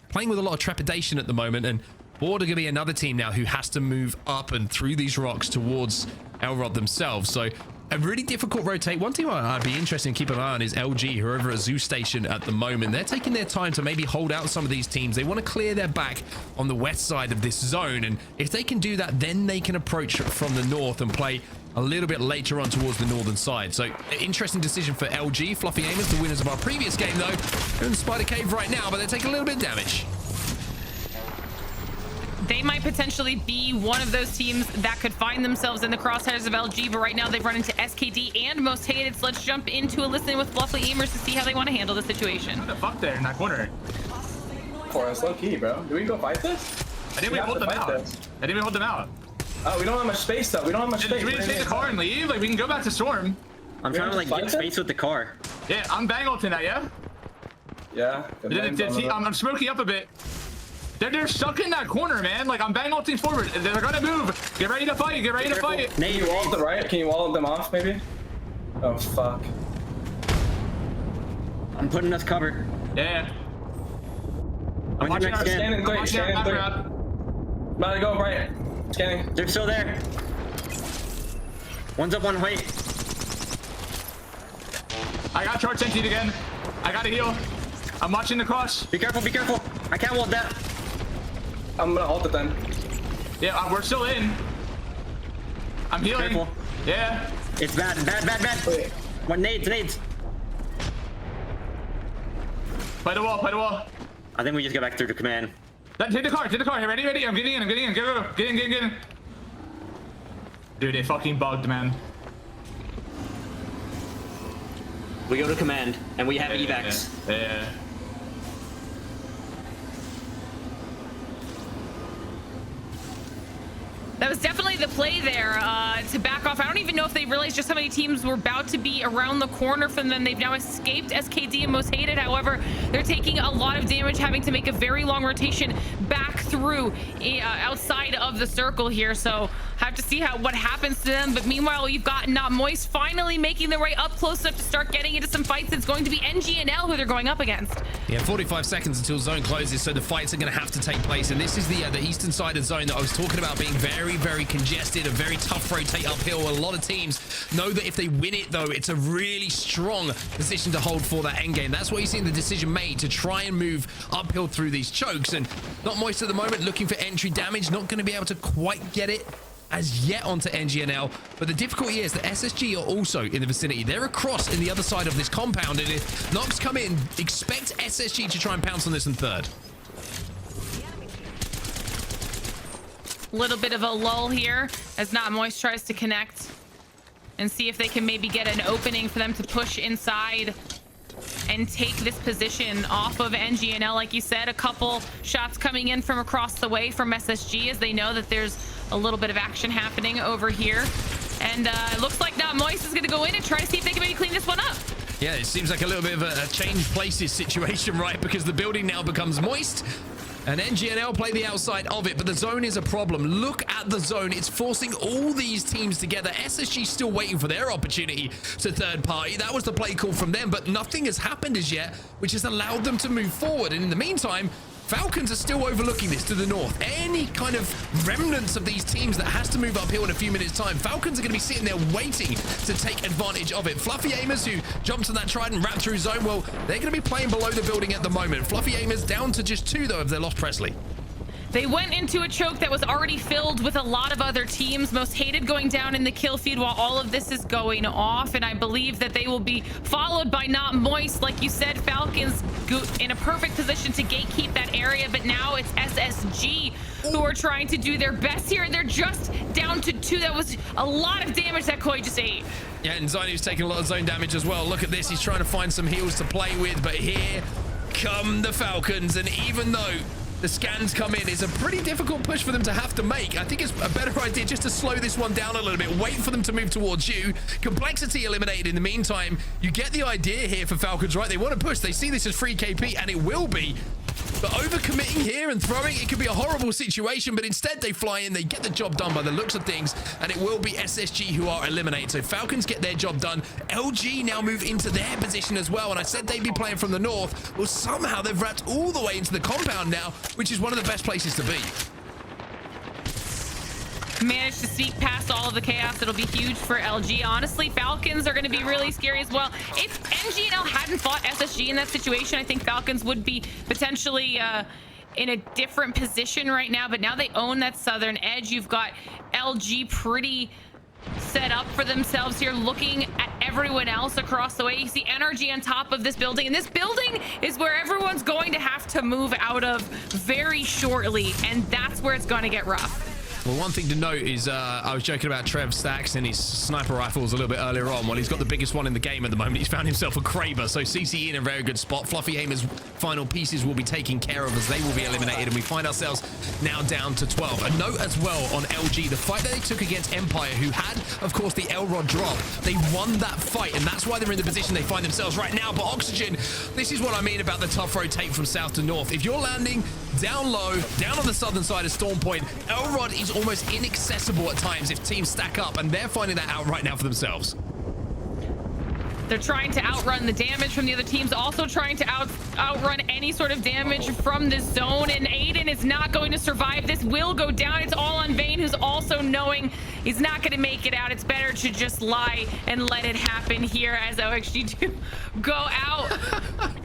playing with a lot of trepidation at the moment, and Board are going to be another team now who has to move up and through these rocks towards Elrod themselves. So a really difficult rotate. One team I'd be interested in keeping an eye on is LG, who are over at Zoo Station at the moment. They're taking their time to maybe hold out some of these teams. They want to clear their back on the west side of this zone, and if they can do that, then they can approach from the north and play a little bit later on towards the northern side. So interesting decision for LG. Fluffy Aimers, the winners of our previous game though. They're in Spider Cave right now, but they take a little bit of damage. they might potentially be one of those teams that could find themselves in the crosshairs of LG, but right now they've run into SKD and Most Hated. So let's jump into a listen with Fluffy Aimers to see how they want to handle the situation. What the fuck there in that corner? For us, low key, bro. Do we go fight this? I didn't even hold them out. I didn't even hold them out. Oh, we don't have much space though. We don't have much space. We just take the car and leave. Like we can go back to Storm. I'm trying to like get space with the car. Yeah, I'm bang ulting that. Yeah. Yeah. I'm smoking up a bit. They're stuck in that corner, man. Like I'm bang ulting forward. They're gonna move. Get ready to fight. Get ready to fight. Can you wall them right? Can you wall them off maybe? Oh fuck. I'm putting us cover. Yeah. I'm watching our Scanning three. Scanning three. About to go right. Scanning. They're still there. One's up, one white. I got charge sent again. I gotta heal. I'm watching the cross. Be careful, be careful. I can't hold that. I'm gonna ult it then. Yeah, we're still in. I'm healing. Careful. Yeah. It's bad. Wait. One nades. Play the wall. I think we just go back through to command. Take the car. Ready. I'm getting in. Go. Get in. Dude, they fucking bugged, man. We go to command, and we have evacs. Yeah. That was definitely the play there to back off. I don't even know if they realized just how many teams were about to be around the corner from them. They've now escaped SKD and Most Hated. However, they're taking a lot of damage, having to make a very long rotation back through outside of the circle here. So have to see what happens to them. But meanwhile, you've got Not Moist finally making their way up close enough to start getting into some fights. It's going to be NGNL who they're going up against. Yeah, 45 seconds until zone closes, so the fights are going to have to take place. And this is the eastern side of zone that I was talking about being very congested, a very tough rotate uphill. A lot of teams know that if they win it, though, it's a really strong position to hold for that end game. That's what you're seeing the decision made to try and move uphill through these chokes. And Not Moist at the moment looking for entry damage, not going to be able to quite get it as yet onto NGNL, but the difficulty is that SSG are also in the vicinity. They're across in the other side of this compound, and if Nox come in, expect SSG to try and pounce on this in third. Little bit of a lull here as Not Moist tries to connect and see if they can maybe get an opening for them to push inside and take this position off of NGNL. Like you said, a couple shots coming in from across the way from SSG as they know that there's a little bit of action happening over here. And it looks like Not Moist is going to go in and try to see if they can maybe clean this one up. Yeah, it seems like a little bit of a change places situation, right? Because the building now becomes moist. And NGNL play the outside of it, but the zone is a problem. Look at the zone. It's forcing all these teams together. SSG still waiting for their opportunity to third party. That was the play call from them, but nothing has happened as yet, which has allowed them to move forward. And in the meantime, Falcons are still overlooking this to the north. Any kind of remnants of these teams that has to move uphill in a few minutes' time, Falcons are going to be sitting there waiting to take advantage of it. Fluffy Aimers, who jumped on that trident, wrapped through zone, well, they're going to be playing below the building at the moment. Fluffy Aimers down to just 2, though, if they lost Presley. They went into a choke that was already filled with a lot of other teams. Most Hated going down in the kill feed while all of this is going off. And I believe that they will be followed by Not Moist. Like you said, Falcons in a perfect position to gatekeep that area. But now it's SSG who are trying to do their best here. They're just down to 2. That was a lot of damage that Koi just ate. Yeah, and Zony's taking a lot of zone damage as well. Look at this. He's trying to find some heals to play with. But here come the Falcons. And even though the scans come in, it's a pretty difficult push for them to have to make. I think it's a better idea just to slow this one down a little bit, wait for them to move towards you. Complexity eliminated in the meantime. You get the idea here for Falcons, right? They want to push. They see this as free KP, and it will be. But overcommitting here and throwing, it could be a horrible situation, but instead they fly in, they get the job done by the looks of things, and it will be SSG who are eliminated. So Falcons get their job done. LG now move into their position as well, and I said they'd be playing from the north. Well, somehow they've wrapped all the way into the compound now, which is one of the best places to be. Managed to sneak past all of the chaos. It'll be huge for LG. Honestly, Falcons are going to be really scary as well. If NGNL hadn't fought SSG in that situation, I think Falcons would be potentially in a different position right now. But now they own that southern edge. You've got LG pretty set up for themselves here, looking at everyone else across the way. You see NRG on top of this building, and this building is where everyone's going to have to move out of very shortly, and that's where it's going to get rough. Well, one thing to note is I was joking about Trev stacks and his sniper rifles a little bit earlier on. Well, he's got the biggest one in the game at the moment. He's found himself a Kraber, so CCE in a very good spot. Fluffy Aimer's final pieces will be taken care of as they will be eliminated, and we find ourselves now down to 12. A note as well on LG, the fight that they took against Empire, who had, of course, the Elrod drop. They won that fight, and that's why they're in the position they find themselves right now. But Oxygen, this is what I mean about the tough rotate from south to north. If you're landing down low, down on the southern side of Storm Point, Elrod is almost inaccessible at times if teams stack up, and they're finding that out right now for themselves. They're trying to outrun the damage from the other teams, also trying to outrun any sort of damage from this zone, and Aiden is not going to survive. This will go down. It's all on Vayne, who's also knowing he's not going to make it out. It's better to just lie and let it happen here as OXG do go out.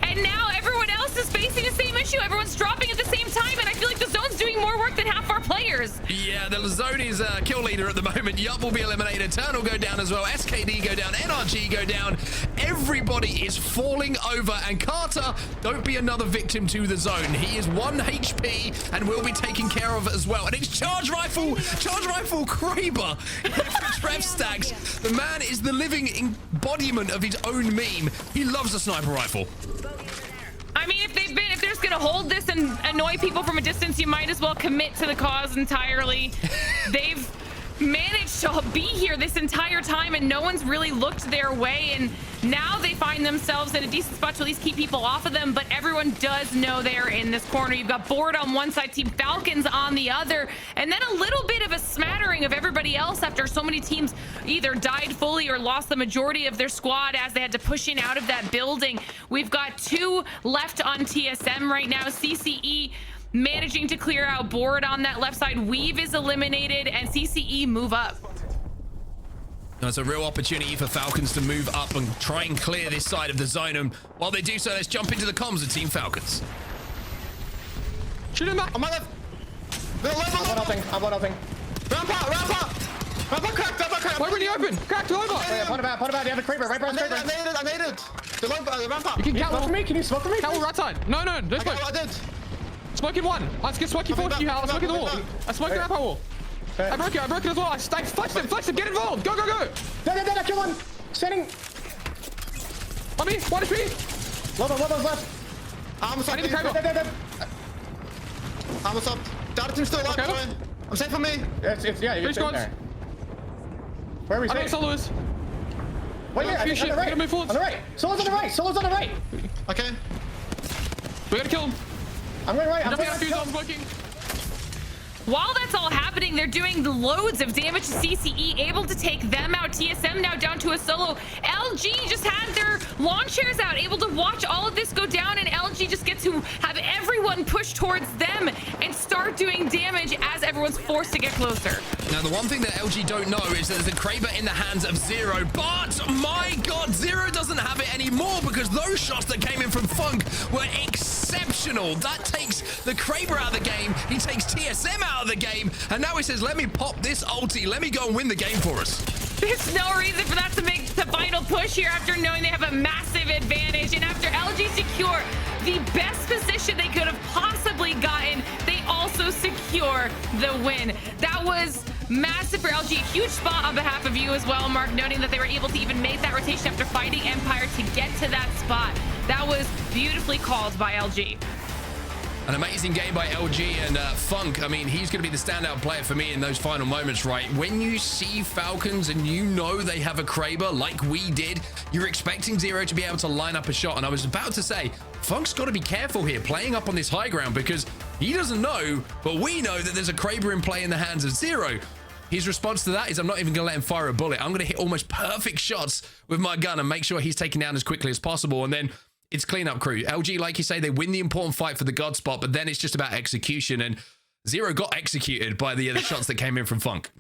And now everyone else is facing the same issue. Everyone's dropping at the same time, and I feel like the zone's doing more work than half our players. Yeah, the zone is kill leader at the moment. Yup will be eliminated. Turn will go down as well. SKD go down. NRG go down. Everybody is falling over, and Carter, don't be another victim to the zone. He is 1 HP and will be taken care of as well. And it's Charge Rifle Kraber for Trev stacks. The man is the living embodiment of his own meme. He loves a sniper rifle. I mean, if they're just gonna hold this and annoy people from a distance, you might as well commit to the cause entirely. They've managed to be here this entire time, and no one's really looked their way, and now they find themselves in a decent spot to at least keep people off of them. But everyone does know they're in this corner. You've got Board on one side, Team Falcons on the other, and then a little bit of a smattering of everybody else after so many teams either died fully or lost the majority of their squad as they had to push in out of that building. We've got 2 left on TSM right now. CCE managing to clear out Board on that left side. Weave is eliminated, and CCE move up. There's a real opportunity for Falcons to move up and try and clear this side of the zone. And while they do so, let's jump into the comms of Team Falcons. Shoot him up. On my left. I'm one helping. Ramp up. Cracked. Why were you open? Cracked over. Put about. You have a creeper right by the creeper. I made it. The ramp up. You can smoke for me? Can you smoke for me? Cowl right side. No, don't smoke. I did. Smoke in one. I was smoking forward you, Hal. I smoke in the wall. I smoked the ramp wall. I broke it as well. I flexed him. Get involved. Go. Dead. I kill one. Standing. On me. 1 HP. Lobo's left. Almost up. I need the Kraber. Dead. Almost up. Data team's still alive. Okay. I'm safe for me. Yeah, you're squads. there. Where are we I safe? don't Solo's. Wait, yeah, I think on the right. Move forward. On the right. Solo's on the right. Okay. We gotta kill him. I'm going right. I'm smoking. While that's all happening, they're doing loads of damage to CCE, able to take them out. TSM now down to a solo. LG just had their lawn chairs out, able to watch all of this go down, and LG just gets to have everyone push towards them and start doing damage as everyone's forced to get closer. Now, the one thing that LG don't know is that there's a Kraber in the hands of Zero, but my God, Zero doesn't have it anymore because those shots that came in from Funk were exceptional. That takes the Kraber out of the game. He takes TSM out of the game, and now he says, let me pop this ulti. Let me go and win the game for us. There's no reason for that to make the final push here after knowing they have a massive advantage, and after LG secure the best position they could have possibly gotten, they also secure the win. That was massive for LG. A huge spot on behalf of you as well, Mark, noting that they were able to even make that rotation after fighting Empire to get to that spot. That was beautifully called by LG. An amazing game by LG, and Funk, I mean, he's going to be the standout player for me in those final moments, right? When you see Falcons and you know they have a Kraber like we did, you're expecting Zero to be able to line up a shot. And I was about to say, Funk's got to be careful here, playing up on this high ground, because he doesn't know, but we know that there's a Kraber in play in the hands of Zero. His response to that is, I'm not even going to let him fire a bullet. I'm going to hit almost perfect shots with my gun and make sure he's taken down as quickly as possible. And then it's cleanup crew. LG, like you say, they win the important fight for the God spot, but then it's just about execution, and Zero got executed by the shots that came in from Funk.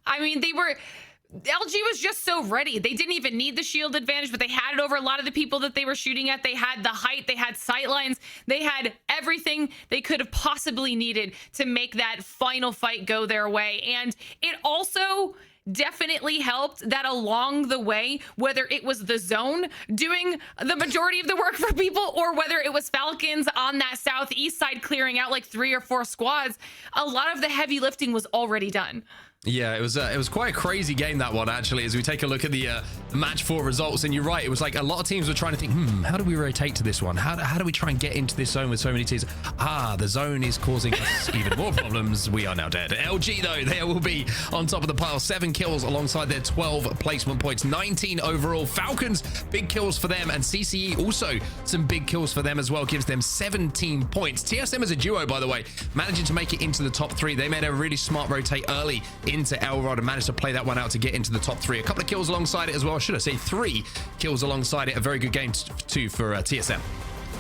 I mean, LG was just so ready. They didn't even need the shield advantage, but they had it over a lot of the people that they were shooting at. They had the height, they had sight lines, they had everything they could have possibly needed to make that final fight go their way. And it also definitely helped that along the way, whether it was the zone doing the majority of the work for people or whether it was Falcons on that southeast side clearing out like 3 or 4 squads, a lot of the heavy lifting was already done. Yeah, it was quite a crazy game, that one, actually, as we take a look at the match 4 results. And you're right, it was like a lot of teams were trying to think, how do we rotate to this one? How do we try and get into this zone with so many teams? The zone is causing us even more problems. We are now dead. LG, though, they will be on top of the pile. 7 kills alongside their 12 placement points. 19 overall. Falcons, big kills for them. And CCE also some big kills for them as well. Gives them 17 points. TSM as a duo, by the way, managing to make it into the top 3. They made a really smart rotate early into Elrod and managed to play that one out to get into the top 3. A couple of kills alongside it as well. Should I say 3 kills alongside it. A very good game too for TSM.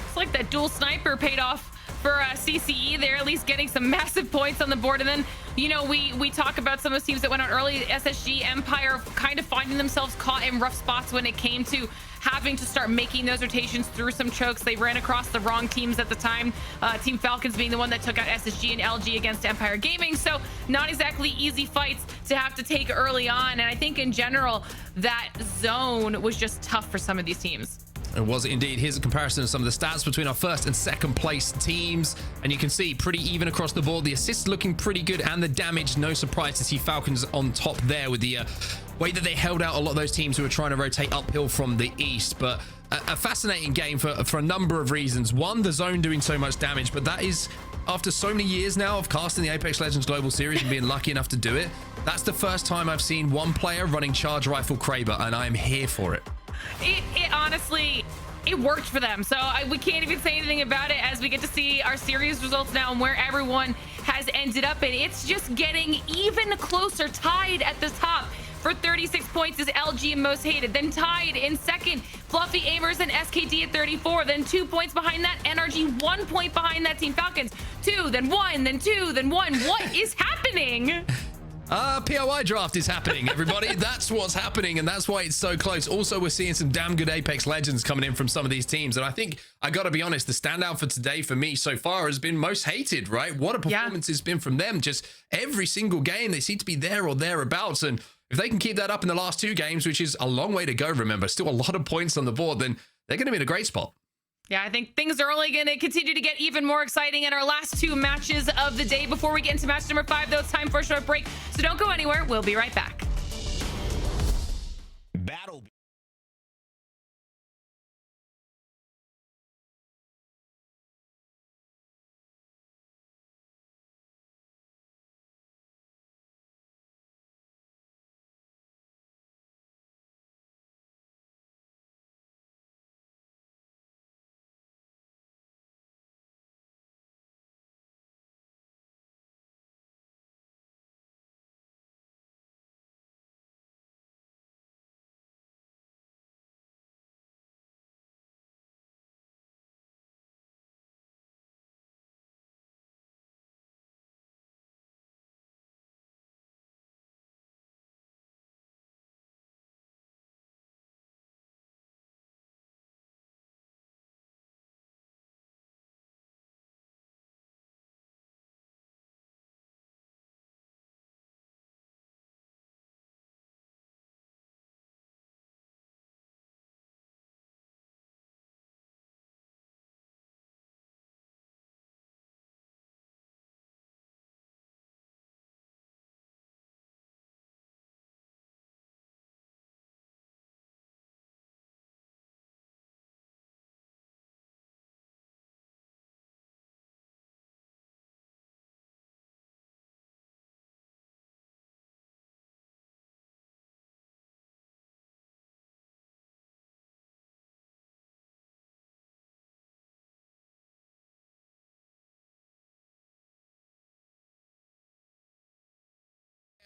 It's like that dual sniper paid off for CCE. They're at least getting some massive points on the board. And then, you know, we talk about some of the teams that went out early. SSG, Empire kind of finding themselves caught in rough spots when it came to having to start making those rotations through some chokes. They ran across the wrong teams at the time. Team Falcons being the one that took out SSG and LG against Empire Gaming. So not exactly easy fights to have to take early on. And I think in general, that zone was just tough for some of these teams. It was indeed. Here's a comparison of some of the stats between our first and second place teams. And you can see pretty even across the board. The assists looking pretty good and the damage. No surprise to see Falcons on top there with the way that they held out a lot of those teams who were trying to rotate uphill from the east. But a fascinating game for a number of reasons. One, the zone doing so much damage, but that is after so many years now of casting the Apex Legends Global Series and being lucky enough to do it. That's the first time I've seen one player running Charge Rifle Kraber, and I am here for it. It honestly, it worked for them. So we can't even say anything about it as we get to see our series results now and where everyone has ended up. And it's just getting even closer. Tied at the top for 36 points is LG and Most Hated. Then tied in second, Fluffy Aimers and SKD at 34. Then 2 points behind that, NRG 1 point behind that Team Falcons. 2, then 1, then 2, then 1. What is happening? POI draft is happening, everybody. That's what's happening, and that's why it's so close. Also, we're seeing some damn good Apex Legends coming in from some of these teams, and I think, I gotta be honest, the standout for today for me so far has been Most Hated, right? What a performance it's been from them. Just every single game, they seem to be there or thereabouts, and if they can keep that up in the last 2 games, which is a long way to go, remember, still a lot of points on the board, then they're gonna be in a great spot. Yeah, I think things are only going to continue to get even more exciting in our last 2 matches of the day. Before we get into match number 5, though, it's time for a short break. So don't go anywhere. We'll be right back. Battle.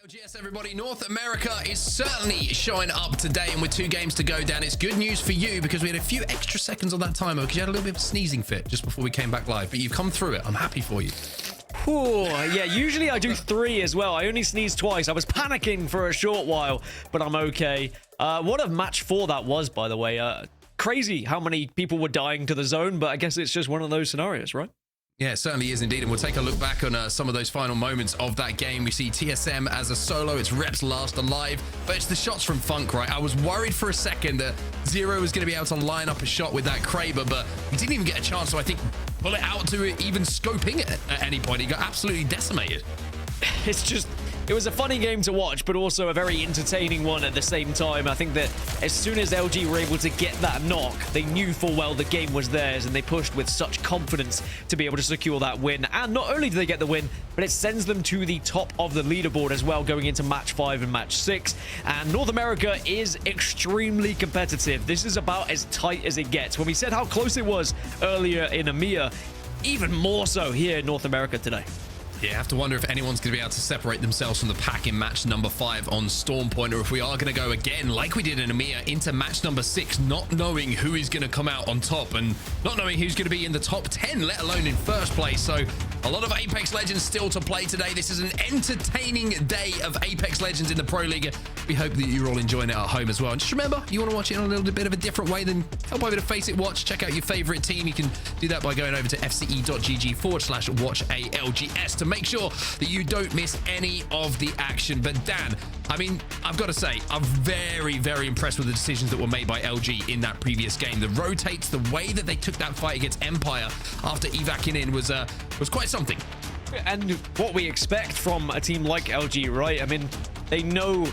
ALGS, everybody. North America is certainly showing up today, and with 2 games to go down, it's good news for you because we had a few extra seconds on that timer because you had a little bit of a sneezing fit just before we came back live, but you've come through it. I'm happy for you. Ooh, yeah, usually I do 3 as well. I only sneezed twice. I was panicking for a short while, but I'm okay. What a match 4 that was, by the way. Crazy how many people were dying to the zone, but I guess it's just one of those scenarios, right? Yeah, it certainly is indeed. And we'll take a look back on some of those final moments of that game. We see TSM as a solo. It's Reps last alive, but it's the shots from Funk, right? I was worried for a second that Zero was going to be able to line up a shot with that Kraber, but he didn't even get a chance to, I think, pull it out to even scoping it at any point. He got absolutely decimated. It was a funny game to watch, but also a very entertaining one at the same time. I think that as soon as LG were able to get that knock, they knew full well the game was theirs, and they pushed with such confidence to be able to secure that win. And not only do they get the win, but it sends them to the top of the leaderboard as well, going into match 5 and match 6. And North America is extremely competitive. This is about as tight as it gets. When we said how close it was earlier in EMEA, even more so here in North America today. Yeah, I have to wonder if anyone's going to be able to separate themselves from the pack in match number 5 on Storm Point, or if we are going to go again, like we did in EMEA, into match number 6, not knowing who is going to come out on top and not knowing who's going to be in the top 10, let alone in first place. So a lot of Apex Legends still to play today. This is an entertaining day of Apex Legends in the Pro League. We hope that you're all enjoying it at home as well. And just remember, you want to watch it in a little bit of a different way, then help over to Face It Watch. Check out your favorite team. You can do that by going over to fce.gg/watch-ALGS to make sure that you don't miss any of the action. But Dan, I mean, I've got to say, I'm very, very impressed with the decisions that were made by LG in that previous game. The rotates, the way that they took that fight against Empire after evacing in was quite something. And what we expect from a team like LG, right? I mean, they know,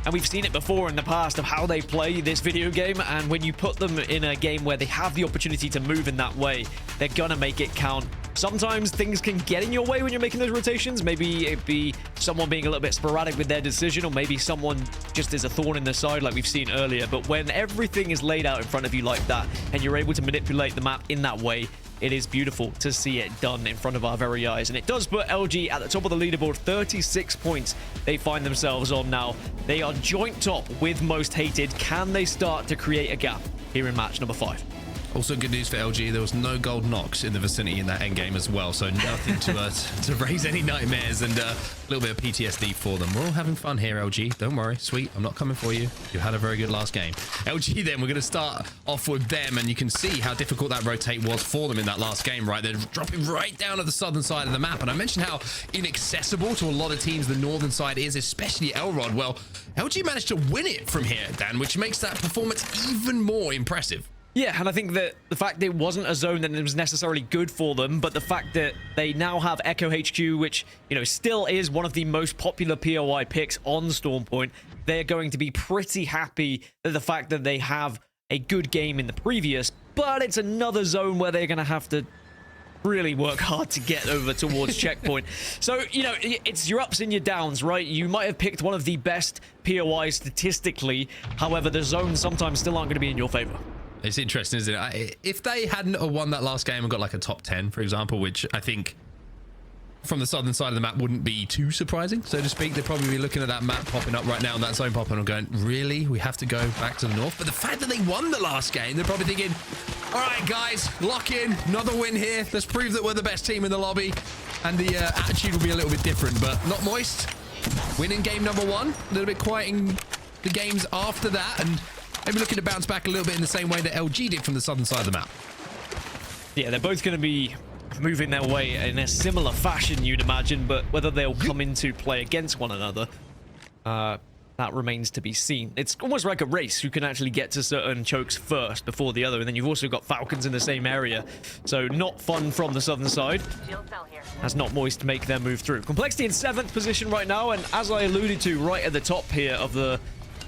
and we've seen it before in the past, of how they play this video game. And when you put them in a game where they have the opportunity to move in that way, they're gonna make it count. Sometimes things can get in your way when you're making those rotations. Maybe it'd be someone being a little bit sporadic with their decision, or maybe someone just is a thorn in the side like we've seen earlier. But when everything is laid out in front of you like that, and you're able to manipulate the map in that way, it is beautiful to see it done in front of our very eyes. And it does put LG at the top of the leaderboard. 36 points they find themselves on now. They are joint top with most hated. Can they start to create a gap here in match number 5? Also, good news for LG, there was no gold knocks in the vicinity in that endgame as well, so nothing to raise any nightmares, and a little bit of PTSD for them. We're all having fun here, LG. Don't worry, sweet, I'm not coming for you. You had a very good last game. LG then, we're going to start off with them, and you can see how difficult that rotate was for them in that last game, right? They're dropping right down at the southern side of the map, and I mentioned how inaccessible to a lot of teams the northern side is, especially Elrod. Well, LG managed to win it from here, Dan, which makes that performance even more impressive. Yeah, and I think that the fact that it wasn't a zone that was necessarily good for them, but the fact that they now have Echo HQ, which, you know, still is one of the most popular POI picks on Storm Point, they're going to be pretty happy that the fact that they have a good game in the previous, but it's another zone where they're going to have to really work hard to get over towards checkpoint. So, you know, it's your ups and your downs, right? You might have picked one of the best POIs statistically. However, the zones sometimes still aren't going to be in your favor. It's interesting, isn't it? If they hadn't won that last game and got like a top 10, for example, which I think from the southern side of the map wouldn't be too surprising, so to speak, they'd probably be looking at that map popping up right now and that zone popping and going, really? We have to go back to the north? But the fact that they won the last game, they're probably thinking, all right, guys, lock in, another win here. Let's prove that we're the best team in the lobby. And the attitude will be a little bit different, but not Moist. Winning game number 1, a little bit quieting the games after that, and maybe looking to bounce back a little bit in the same way that LG did from the southern side of the map. Yeah, they're both going to be moving their way in a similar fashion, you'd imagine, but whether they'll come into play against one another, that remains to be seen. It's almost like a race who can actually get to certain chokes first before the other, and then you've also got Falcons in the same area, so not fun from the southern side. As Not Moist make their move through. Complexity in 7th position right now, and as I alluded to right at the top here of the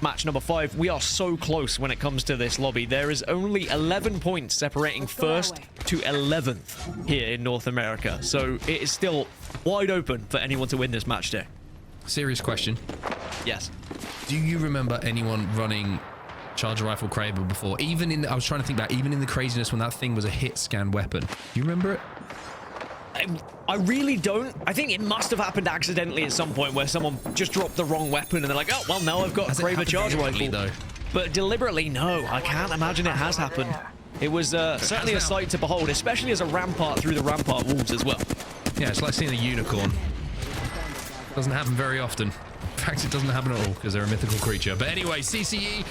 match number 5, we are so close when it comes to this lobby. There is only 11 points separating 1st to 11th here in North America, so it is still wide open for anyone to win this match day. Serious question. Yes. Do you remember anyone running Charger Rifle Kraber before? Even in, I was trying to think about, even in the craziness when that thing was a hit scan weapon. Do you remember it? I really don't. I think it must have happened accidentally at some point where someone just dropped the wrong weapon and they're like, oh, well, now I've got a Kraber Charger Rifle. Though? But deliberately, no. I can't imagine it has happened. It was certainly a sight to behold, especially as a rampart through the rampart walls as well. Yeah, it's like seeing a unicorn. Doesn't happen very often. In fact, it doesn't happen at all because they're a mythical creature. But anyway, CCE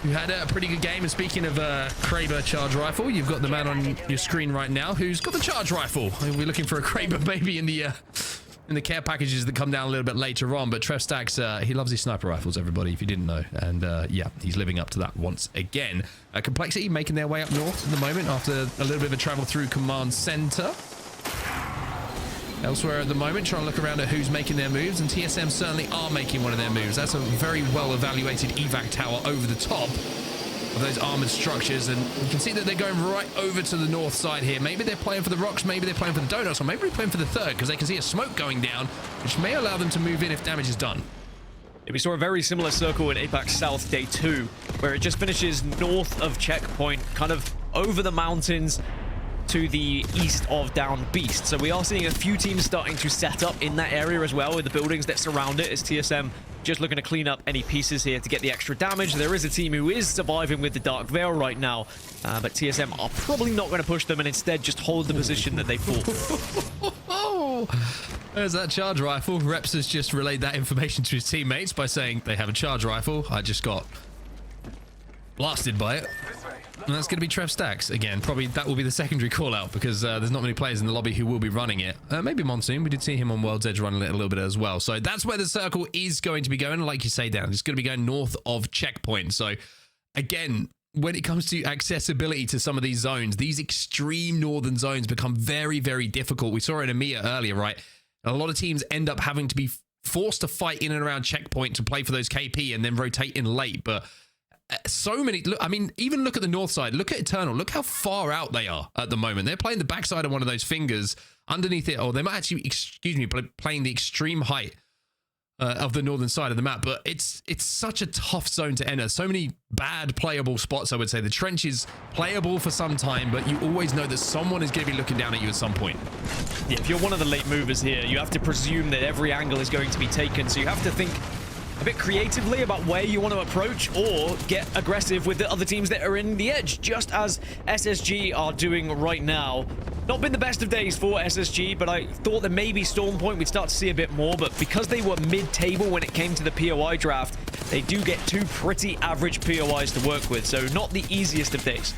who had a pretty good game. And speaking of Kraber charge rifle, you've got the man on your screen right now who's got the charge rifle. We're looking for a Kraber maybe in the care packages that come down a little bit later on. But Trev Stacks, he loves his sniper rifles, everybody, if you didn't know. And yeah, he's living up to that once again. Complexity making their way up north at the moment after a little bit of a travel through command center. Elsewhere at the moment, trying to look around at who's making their moves, and TSM certainly are making one of their moves. That's a very well evaluated evac tower over the top of those armored structures, and you can see that they're going right over to the north side here. Maybe they're playing for the rocks, maybe they're playing for the donuts, or maybe they're playing for the third, because they can see a smoke going down, which may allow them to move in if damage is done. Yeah, we saw a very similar circle in Apex South Day 2, where it just finishes north of Checkpoint, kind of over the mountains to the east of Down Beast. So we are seeing a few teams starting to set up in that area as well with the buildings that surround it, as TSM just looking to clean up any pieces here to get the extra damage. There is a team who is surviving with the Dark Veil right now, but TSM are probably not going to push them and instead just hold the position that they fought. Oh, there's that charge rifle. Reps has just relayed that information to his teammates by saying they have a charge rifle. I just got blasted by it. And that's going to be Trev Stacks again. Probably that will be the secondary call out because there's not many players in the lobby who will be running it. Maybe Monsoon. We did see him on World's Edge running it a little bit as well. So that's where the circle is going to be going. Like you say, Dan, it's going to be going north of Checkpoint. So again, when it comes to accessibility to some of these zones, these extreme northern zones become very, very difficult. We saw it in EMEA earlier, right? A lot of teams end up having to be forced to fight in and around Checkpoint to play for those KP and then rotate in late. But so many, look, I mean, even look at the north side. Look at Eternal. Look how far out they are at the moment. They're playing the backside of one of those fingers underneath it. Or they might actually, excuse me, playing the extreme height of the northern side of the map. But it's such a tough zone to enter. So many bad playable spots, I would say. The trench is playable for some time, but you always know that someone is going to be looking down at you at some point. Yeah, if you're one of the late movers here, you have to presume that every angle is going to be taken. So you have to think a bit creatively about where you want to approach or get aggressive with the other teams that are in the edge, just as SSG are doing right now. Not been the best of days for SSG, but I thought that maybe Storm Point we'd start to see a bit more, but because they were mid-table when it came to the POI draft, they do get two pretty average POIs to work with, so not the easiest of days.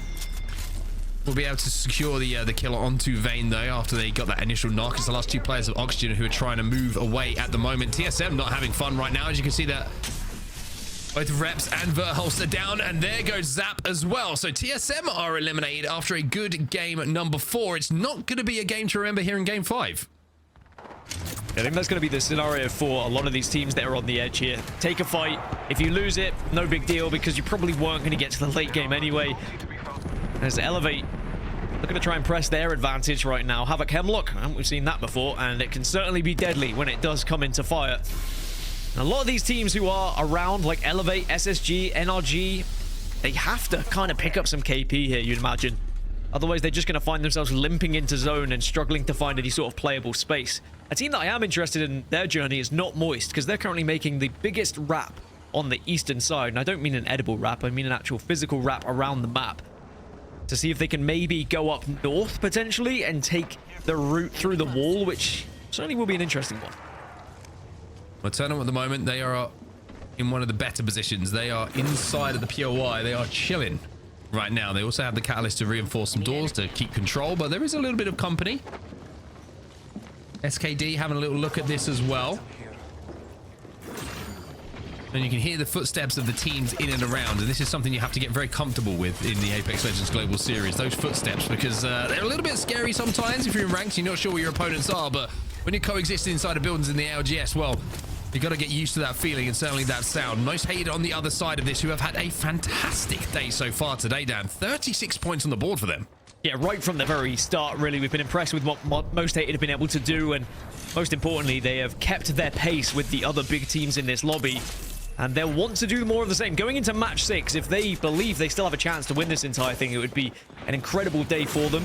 We'll be able to secure the kill onto Vayne, though, after they got that initial knock. It's the last two players of Oxygen who are trying to move away at the moment. TSM not having fun right now. As you can see that both Reps and Verhulst are down, and there goes Zap as well. So TSM are eliminated after a good game number 4. It's not going to be a game to remember here in game 5. I think that's going to be the scenario for a lot of these teams that are on the edge here. Take a fight. If you lose it, no big deal, because you probably weren't going to get to the late game anyway. As Elevate looking to try and press their advantage right now. Havoc Hemlock, we've seen that before, and it can certainly be deadly when it does come into fire. And a lot of these teams who are around, like Elevate, SSG, NRG, they have to kind of pick up some KP here, you'd imagine. Otherwise, they're just going to find themselves limping into zone and struggling to find any sort of playable space. A team that I am interested in their journey is Not Moist, because they're currently making the biggest wrap on the eastern side. And I don't mean an edible wrap, I mean an actual physical wrap around the map, to see if they can maybe go up north, potentially, and take the route through the wall, which certainly will be an interesting one. Eternal at the moment, they are in one of the better positions. They are inside of the POI. They are chilling right now. They also have the Catalyst to reinforce some doors to keep control, but there is a little bit of company. SKD having a little look at this as well. And you can hear the footsteps of the teams in and around, and this is something you have to get very comfortable with in the Apex Legends Global Series, those footsteps, because they're a little bit scary sometimes if you're in ranks, you're not sure where your opponents are, but when you're coexisting inside of buildings in the ALGS, well, you got to get used to that feeling and certainly that sound. Most hated on the other side of this, who have had a fantastic day so far today, Dan. 36 points on the board for them. Yeah, right from the very start, really. We've been impressed with what Most Hated have been able to do, and most importantly, they have kept their pace with the other big teams in this lobby. And they'll want to do more of the same. Going into match 6, if they believe they still have a chance to win this entire thing, it would be an incredible day for them.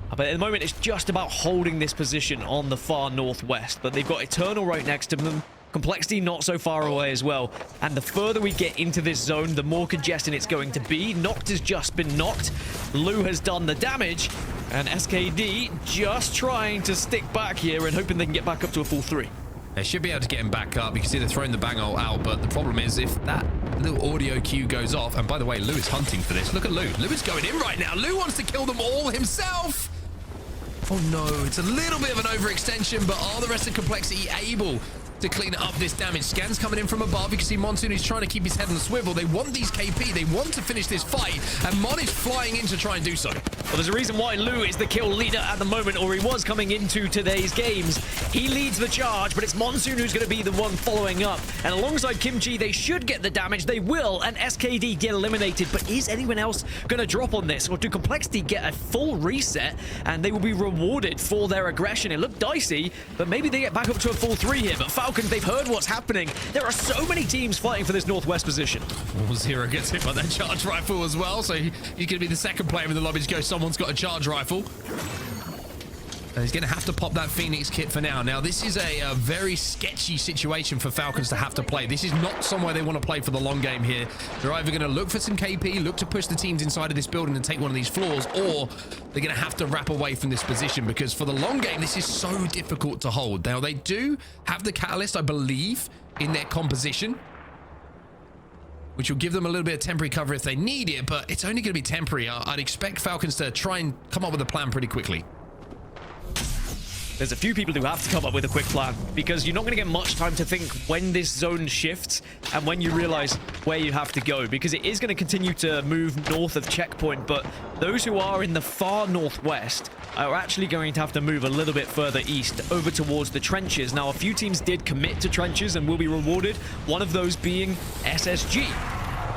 But at the moment, it's just about holding this position on the far northwest. But they've got Eternal right next to them. Complexity not so far away as well. And the further we get into this zone, the more congested it's going to be. Noct has just been knocked. Lou has done the damage. And SKD just trying to stick back here and hoping they can get back up to a full 3. They should be able to get him back up. You can see they're throwing the bang ult out, but the problem is if that little audio cue goes off, and by the way, Lou is hunting for this. Look at Lou. Lou is going in right now. Lou wants to kill them all himself. Oh no, it's a little bit of an overextension, but are the rest of Complexity able to clean up this damage? Scans coming in from above. You can see Monsoon is trying to keep his head on the swivel. They want these KP. They want to finish this fight, and Mon is flying in to try and do so. Well, there's a reason why Lou is the kill leader at the moment, or he was coming into today's games. He leads the charge, but it's Monsoon who's going to be the one following up. And alongside Kimchi, they should get the damage. They will, and SKD get eliminated. But is anyone else going to drop on this? Or do Complexity get a full reset, and they will be rewarded for their aggression? It looked dicey, but maybe they get back up to a full 3 here. But Falcons, they've heard what's happening. There are so many teams fighting for this Northwest position. Well, Zero gets hit by that charge rifle as well, so he's going to be the second player in the lobby to go, someone's got a charge rifle. And he's going to have to pop that Phoenix kit for now. Now, this is a very sketchy situation for Falcons to have to play. This is not somewhere they want to play for the long game here. They're either going to look for some KP, look to push the teams inside of this building and take one of these floors, or they're going to have to wrap away from this position, because for the long game, this is so difficult to hold. Now, they do have the Catalyst, I believe, in their composition, which will give them a little bit of temporary cover if they need it, but it's only going to be temporary. I'd expect Falcons to try and come up with a plan pretty quickly. There's a few people who have to come up with a quick plan, because you're not going to get much time to think when this zone shifts and when you realize where you have to go, because it is going to continue to move north of checkpoint, but those who are in the far northwest are actually going to have to move a little bit further east over towards the trenches. Now, a few teams did commit to trenches and will be rewarded, one of those being SSG.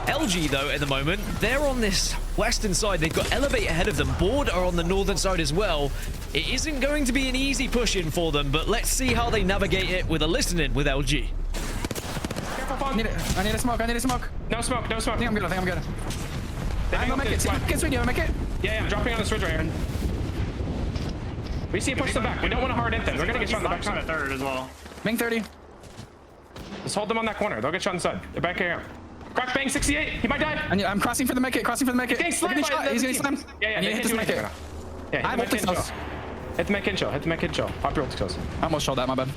LG, though, at the moment, they're on this western side. They've got Elevate ahead of them. Board are on the northern side as well. It isn't going to be an easy push-in for them, but let's see how they navigate it with a listen-in with LG. Careful, I need a smoke. I need a smoke. No smoke, no smoke. I think I'm good. I'm gonna make it. Get swing, make it. Yeah, I'm dropping on the switch right here. We see a push them back. We don't want to hard hit them. They're gonna get shot on the back side. Third as well. Ming 30. Just hold them on that corner. They'll get shot inside. They're back here. Crack bang 68. He might die. I'm crossing for the make it. He's getting slammed by He's getting slammed. Yeah, they hit the make it. Yeah, I have ulti kills. Hit the make in chill. Hit the make in chill. Pop your ulti kills. I almost shot that. My bad.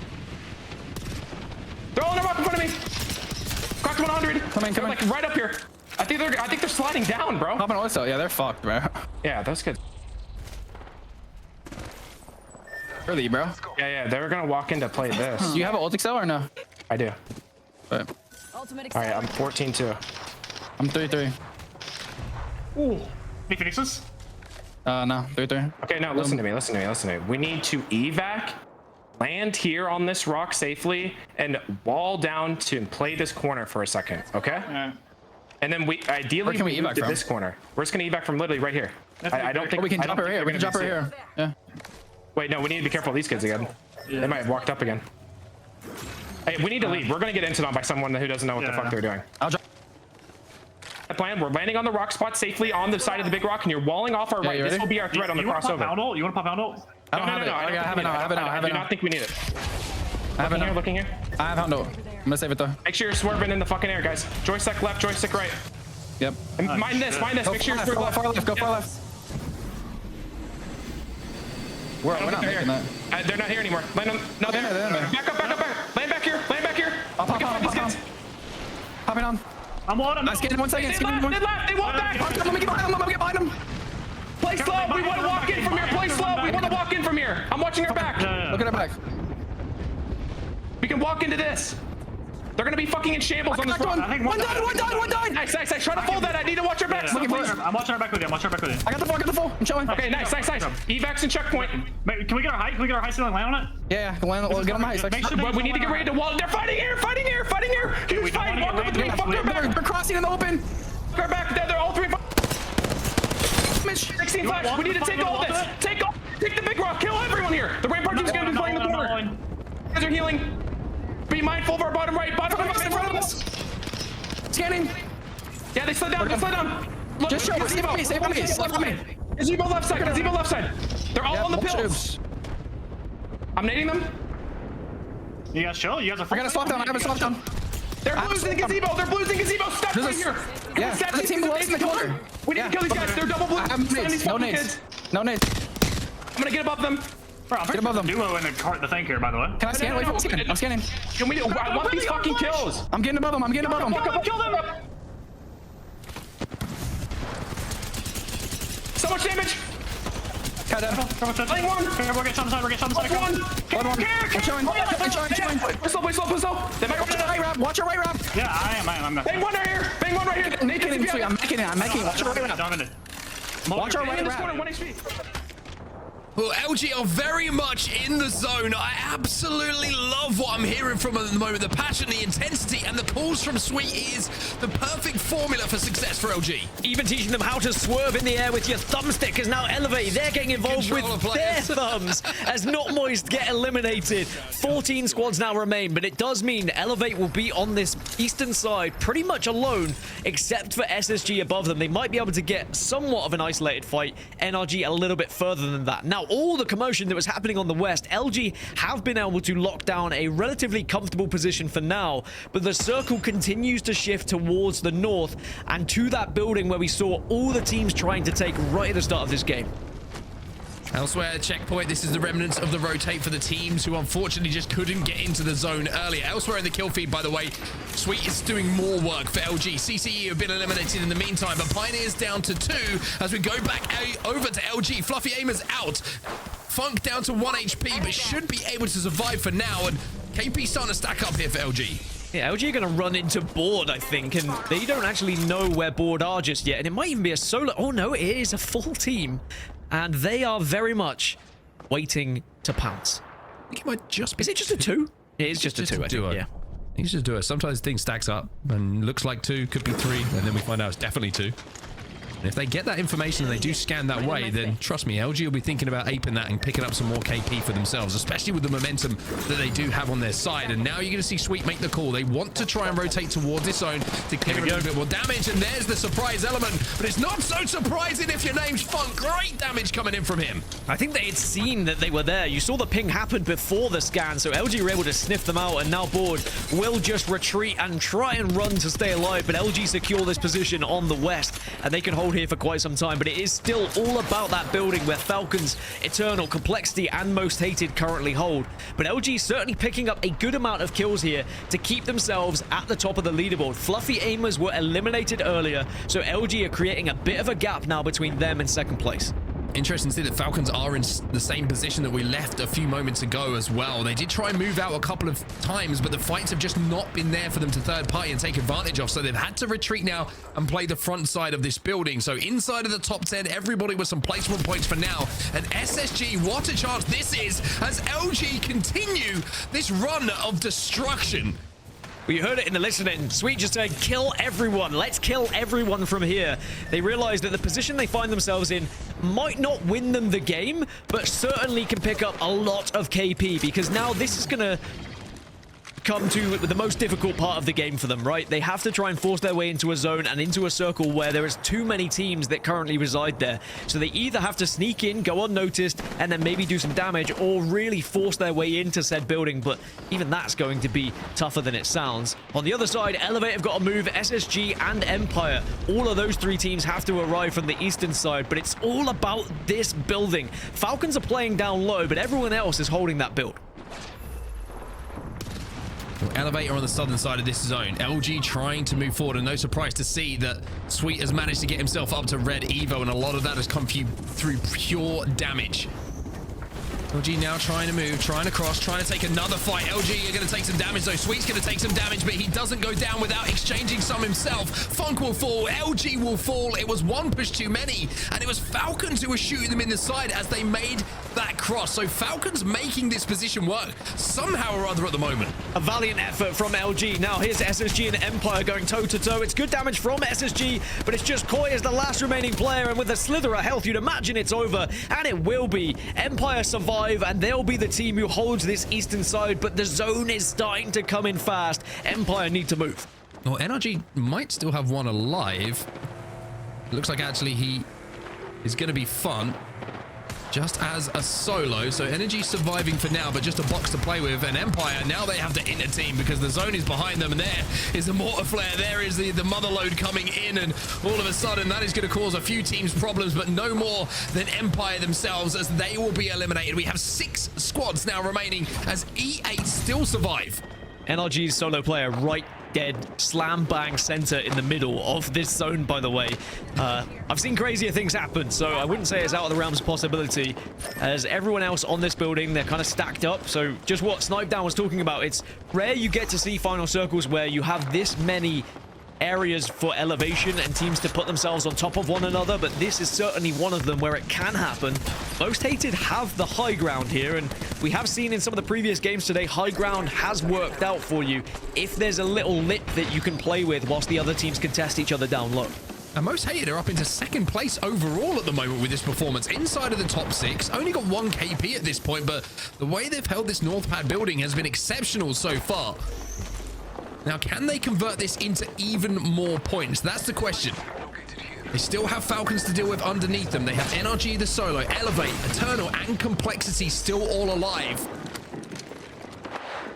They're all in a rock in front of me. Cracked 100. Come in. Like right up here. I think they're sliding down, bro. Popping also. Yeah, they're fucked, bro. Yeah, that's good. Early, bro. Yeah, they're gonna walk in to play this. Do you have an ulti cell or no? I do. Right. All right, I'm 14-2. I'm 3-3. Ooh. Any Phoenixes? No, 3-3. Okay, now listen to me. We need to evac, land here on this rock safely, and wall down to play this corner for a second, okay? Yeah. And then we ideally Where can we move evac to from? this corner. We're just gonna evac from literally right here. I don't think We can drop her here. We can drop her here. Yeah. Wait, no, we need to be careful of these kids again. Yeah. They might have walked up again. Hey, we need to leave. We're gonna get inted on by someone who doesn't know what the fuck they're doing. I'll drop. The plan, we're landing on the rock spot safely on the side of the big rock, and you're walling off our right. This will be our threat on the crossover. You want to pop pound ult? No, I do not think we need it. I have it. Looking here. I have hound ult. I'm gonna save it though. Make sure you're swerving in the fucking air, guys. Joystick left, joystick right. Yep. And mind this. Make sure you're swerving left. Far left. Go far left. We're not making that. They're not here anymore. Land on. No, they're there. Back up. Land back here. Pop. Popping on. I'm on. Nice, get in 1 second. They left. They walk back. Let me get behind them. Play slow. We want to walk in from here. Play slow. We want to walk in from here. I'm watching her back. Look at her back. We can walk into this. They're gonna be fucking in shambles on this rock. One died. Nice. Try to fold that. I need to watch her back. I'm watching her back with you. I got the full. I'm showing. Okay, nice. Evacs and checkpoint. Can we get our high ceiling land on it? Yeah. We'll get on the high section. But we need to get ready to wall. They're fighting here. Huge fight. Walk up with me. Fuck her back. We're crossing in the open. Fuck her back. They're all three. 16 flash. We need to take all this. Take the big rock. Kill everyone here. The Rampart team's gonna be playing the corner. You guys are healing. Be mindful of our bottom right. Bottom right in front of us. Scanning. Yeah, they slid down. Look, Just show me. Save on me. Left on me. Gazebo left side. They're all on the pills. I'm nading them. You guys chill? You guys are I got a swap down. I have a swap down. They're blues in gazebo. Stuck right here. Yeah, there's a team below us in the corner. We need to kill these guys. They're double blue. No nades. I'm gonna get above them. Bro, I'm Get above them. duo in the thing here, by the way. Can I scan? Wait, I'm scanning. I'm scanning. Can we? I want these fucking kills. I'm getting above them. I'm getting above them. Kill them. So much damage. Got that. Lane one. We're getting shot on the side. One. I'm showing. Push slow. They might watch your right wrap. Watch your right wrap. Yeah, I am. Bang one right here. Bang one right here. Naked in between. I'm making it. Watch your right wrap. Watch our right wrap. 1 HP. Well, LG are very much in the zone. I absolutely love what I'm hearing from them at the moment. The passion, the intensity, and the calls from Sweet is the perfect formula for success for LG. Even teaching them how to swerve in the air with your thumbstick is now elevated. They're getting involved with their thumbs as Not Moist get eliminated. 14 squads now remain, but it does mean Elevate will be on this eastern side pretty much alone, except for SSG above them. They might be able to get somewhat of an isolated fight. NRG a little bit further than that. Now, all the commotion that was happening on the west, LG have been able to lock down a relatively comfortable position for now, but the circle continues to shift towards the north and to that building where we saw all the teams trying to take right at the start of this game. Elsewhere, checkpoint. This is the remnants of the rotate for the teams who unfortunately just couldn't get into the zone earlier. Elsewhere in the kill feed, by the way, Sweet is doing more work for LG. CCE have been eliminated in the meantime, but Pioneer's down to 2 as we go back over to LG. Fluffy Aimer's out. Funk down to 1 HP, but should be able to survive for now, and KP starting to stack up here for LG. Yeah, LG are going to run into Board, I think, and they don't actually know where Board are just yet, and it might even be a solo. Oh no, it is a full team, and they are very much waiting to pounce. I think it might just be... Is it just a 2? It is just a 2, I think, yeah. You just do it. Sometimes things stacks up and looks like 2, could be 3, and then we find out it's definitely 2. And if they get that information and they do scan that way, then trust me, LG will be thinking about aping that and picking up some more KP for themselves, especially with the momentum that they do have on their side. And now you're going to see Sweet make the call. They want to try and rotate towards this zone to clear a little bit more damage. And there's the surprise element, but it's not so surprising if your name's Funk. Great damage coming in from him. I think they had seen that they were there. You saw the ping happen before the scan, so LG were able to sniff them out, and now Board will just retreat and try and run to stay alive. But LG secure this position on the west, and they can hold here for quite some time. But it is still all about that building where Falcons, Eternal, Complexity, and Most Hated currently hold. But LG certainly picking up a good amount of kills here to keep themselves at the top of the leaderboard. Fluffy Aimers were eliminated earlier, so LG are creating a bit of a gap now between them and second place. Interesting to see that Falcons are in the same position that we left a few moments ago as well. They did try and move out a couple of times, but the fights have just not been there for them to third party and take advantage of. So they've had to retreat now and play the front side of this building. So inside of the top 10, everybody with some placement points for now. And SSG, what a chance this is as LG continue this run of destruction. We heard it in the listening. Sweet just saying, kill everyone. Let's kill everyone from here. They realize that the position they find themselves in might not win them the game, but certainly can pick up a lot of KP, because now this is going to come to the most difficult part of the game for them, right? They have to try and force their way into a zone and into a circle where there is too many teams that currently reside there. So they either have to sneak in, go unnoticed, and then maybe do some damage, or really force their way into said building. But even that's going to be tougher than it sounds. On the other side, Elevate have got to move. SSG and Empire, all of those 3 teams have to arrive from the eastern side, but it's all about this building. Falcons are playing down low, but everyone else is holding that build. Elevator on the southern side of this zone. LG trying to move forward, and no surprise to see that Sweet has managed to get himself up to red Evo, and a lot of that has come through pure damage. LG now trying to move, trying to cross, trying to take another fight. LG are going to take some damage though. Sweet's going to take some damage, but he doesn't go down without exchanging some himself. Funk will fall, LG will fall. It was one push too many, and it was Falcons who were shooting them in the side as they made that cross. So Falcons making this position work somehow or other at the moment. A valiant effort from LG. Now here's SSG and Empire going toe-to-toe. It's good damage from SSG, but it's just Koi as the last remaining player, and with a slither of health, you'd imagine it's over, and it will be. Empire survive, and they'll be the team who holds this eastern side, but the zone is starting to come in fast. Empire need to move. Well, NRG might still have one alive. It looks like actually he is going to be fun. just as a solo. So Energy surviving for now, but just a box to play with. And Empire, now they have to inter-team because the zone is behind them. And there is the mortar flare. There is the mother load coming in. And all of a sudden, that is going to cause a few teams problems, but no more than Empire themselves, as they will be eliminated. We have 6 squads now remaining as E8 still survive. NRG's solo player right dead slam bang center in the middle of this zone, by the way. I've seen crazier things happen, so I wouldn't say it's out of the realms of possibility. As everyone else on this building, they're kind of stacked up. So just what Snipe Down was talking about, it's rare you get to see final circles where you have this many areas for elevation and teams to put themselves on top of one another, but this is certainly one of them where it can happen. Most Hated have the high ground here, and we have seen in some of the previous games today, high ground has worked out for you if there's a little lip that you can play with whilst the other teams contest each other down low. And Most Hated are up into 2nd place overall at the moment with this performance. Inside of the top 6, only got 1 KP at this point, but the way they've held this North Pad building has been exceptional so far. Now, can they convert this into even more points? That's the question. They still have Falcons to deal with underneath them. They have NRG, the solo, Elevate, Eternal, and Complexity still all alive.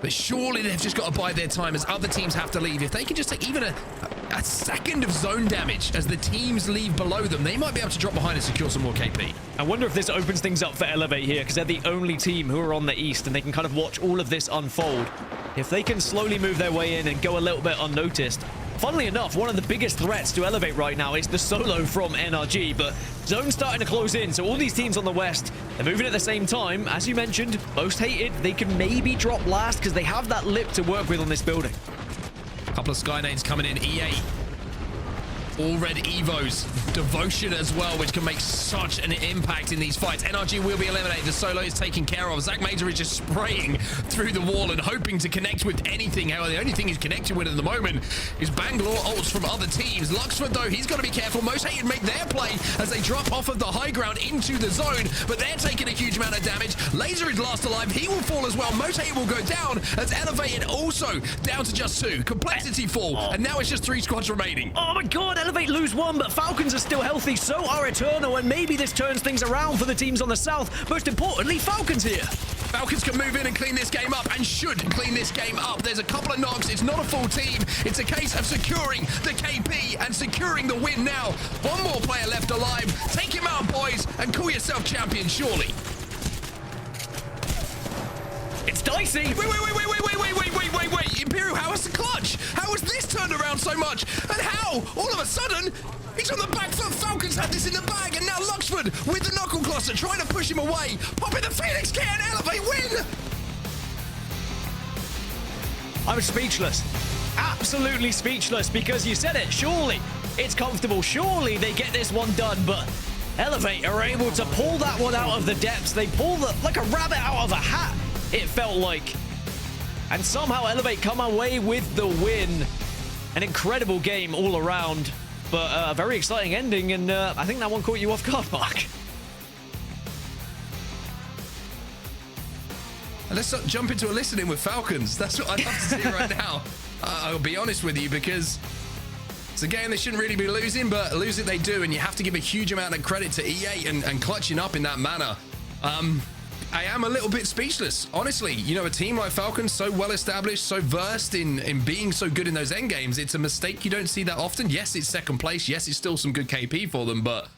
But surely they've just got to bide their time as other teams have to leave. If they can just take even a second of zone damage as the teams leave below them, they might be able to drop behind and secure some more KP. I wonder if this opens things up for Elevate here, because they're the only team who are on the east, and they can kind of watch all of this unfold. If they can slowly move their way in and go a little bit unnoticed. Funnily enough, one of the biggest threats to Elevate right now is the solo from NRG, but zone's starting to close in, so all these teams on the west, they're moving at the same time. As you mentioned, Most Hated, they can maybe drop last because they have that lip to work with on this building. A couple of Skynades coming in, E8. All red Evos, Devotion as well, which can make such an impact in these fights. NRG will be eliminated. The solo is taken care of. Zach Major is just spraying through the wall and hoping to connect with anything. However, the only thing he's connected with at the moment is Bangalore ults from other teams. Luxford, though, he's got to be careful. Most Hated make their play as they drop off of the high ground into the zone, but they're taking a huge amount of damage. Laser is last alive. He will fall as well. Most Hated will go down as Elevated also down to just 2. Complexity fall, and now it's just 3 squads remaining. Oh my god, Elevate lose 1, but Falcons are still healthy, so are Eternal, and maybe this turns things around for the teams on the south. Most importantly, Falcons here. Falcons can move in and clean this game up, and should clean this game up. There's a couple of knocks. It's not a full team. It's a case of securing the KP and securing the win now. 1 more player left alive. Take him out, boys, and call yourself champion, surely. It's dicey. Wait. Imperial, how is the clutch? How has this turned around so much? And how, all of a sudden, he's on the back foot. Falcons had this in the bag, and now Luxford with the knuckle cluster trying to push him away. Popping the Phoenix Kit and Elevate win. I'm speechless. Absolutely speechless, because you said it. Surely it's comfortable. Surely they get this one done, but Elevate are able to pull that one out of the depths. They pull like a rabbit out of a hat, it felt like. And somehow Elevate come away with the win. An incredible game all around, but a very exciting ending, and I think that one caught you off guard, Mark. And let's jump into a listening with Falcons. That's what I'd love to see right now. I'll be honest with you, because it's a game they shouldn't really be losing, but lose it they do, and you have to give a huge amount of credit to E8 and clutching up in that manner. I am a little bit speechless, honestly. You know, a team like Falcons, so well established, so versed in being so good in those end games, it's a mistake you don't see that often. Yes, it's 2nd place. Yes, it's still some good KP for them, but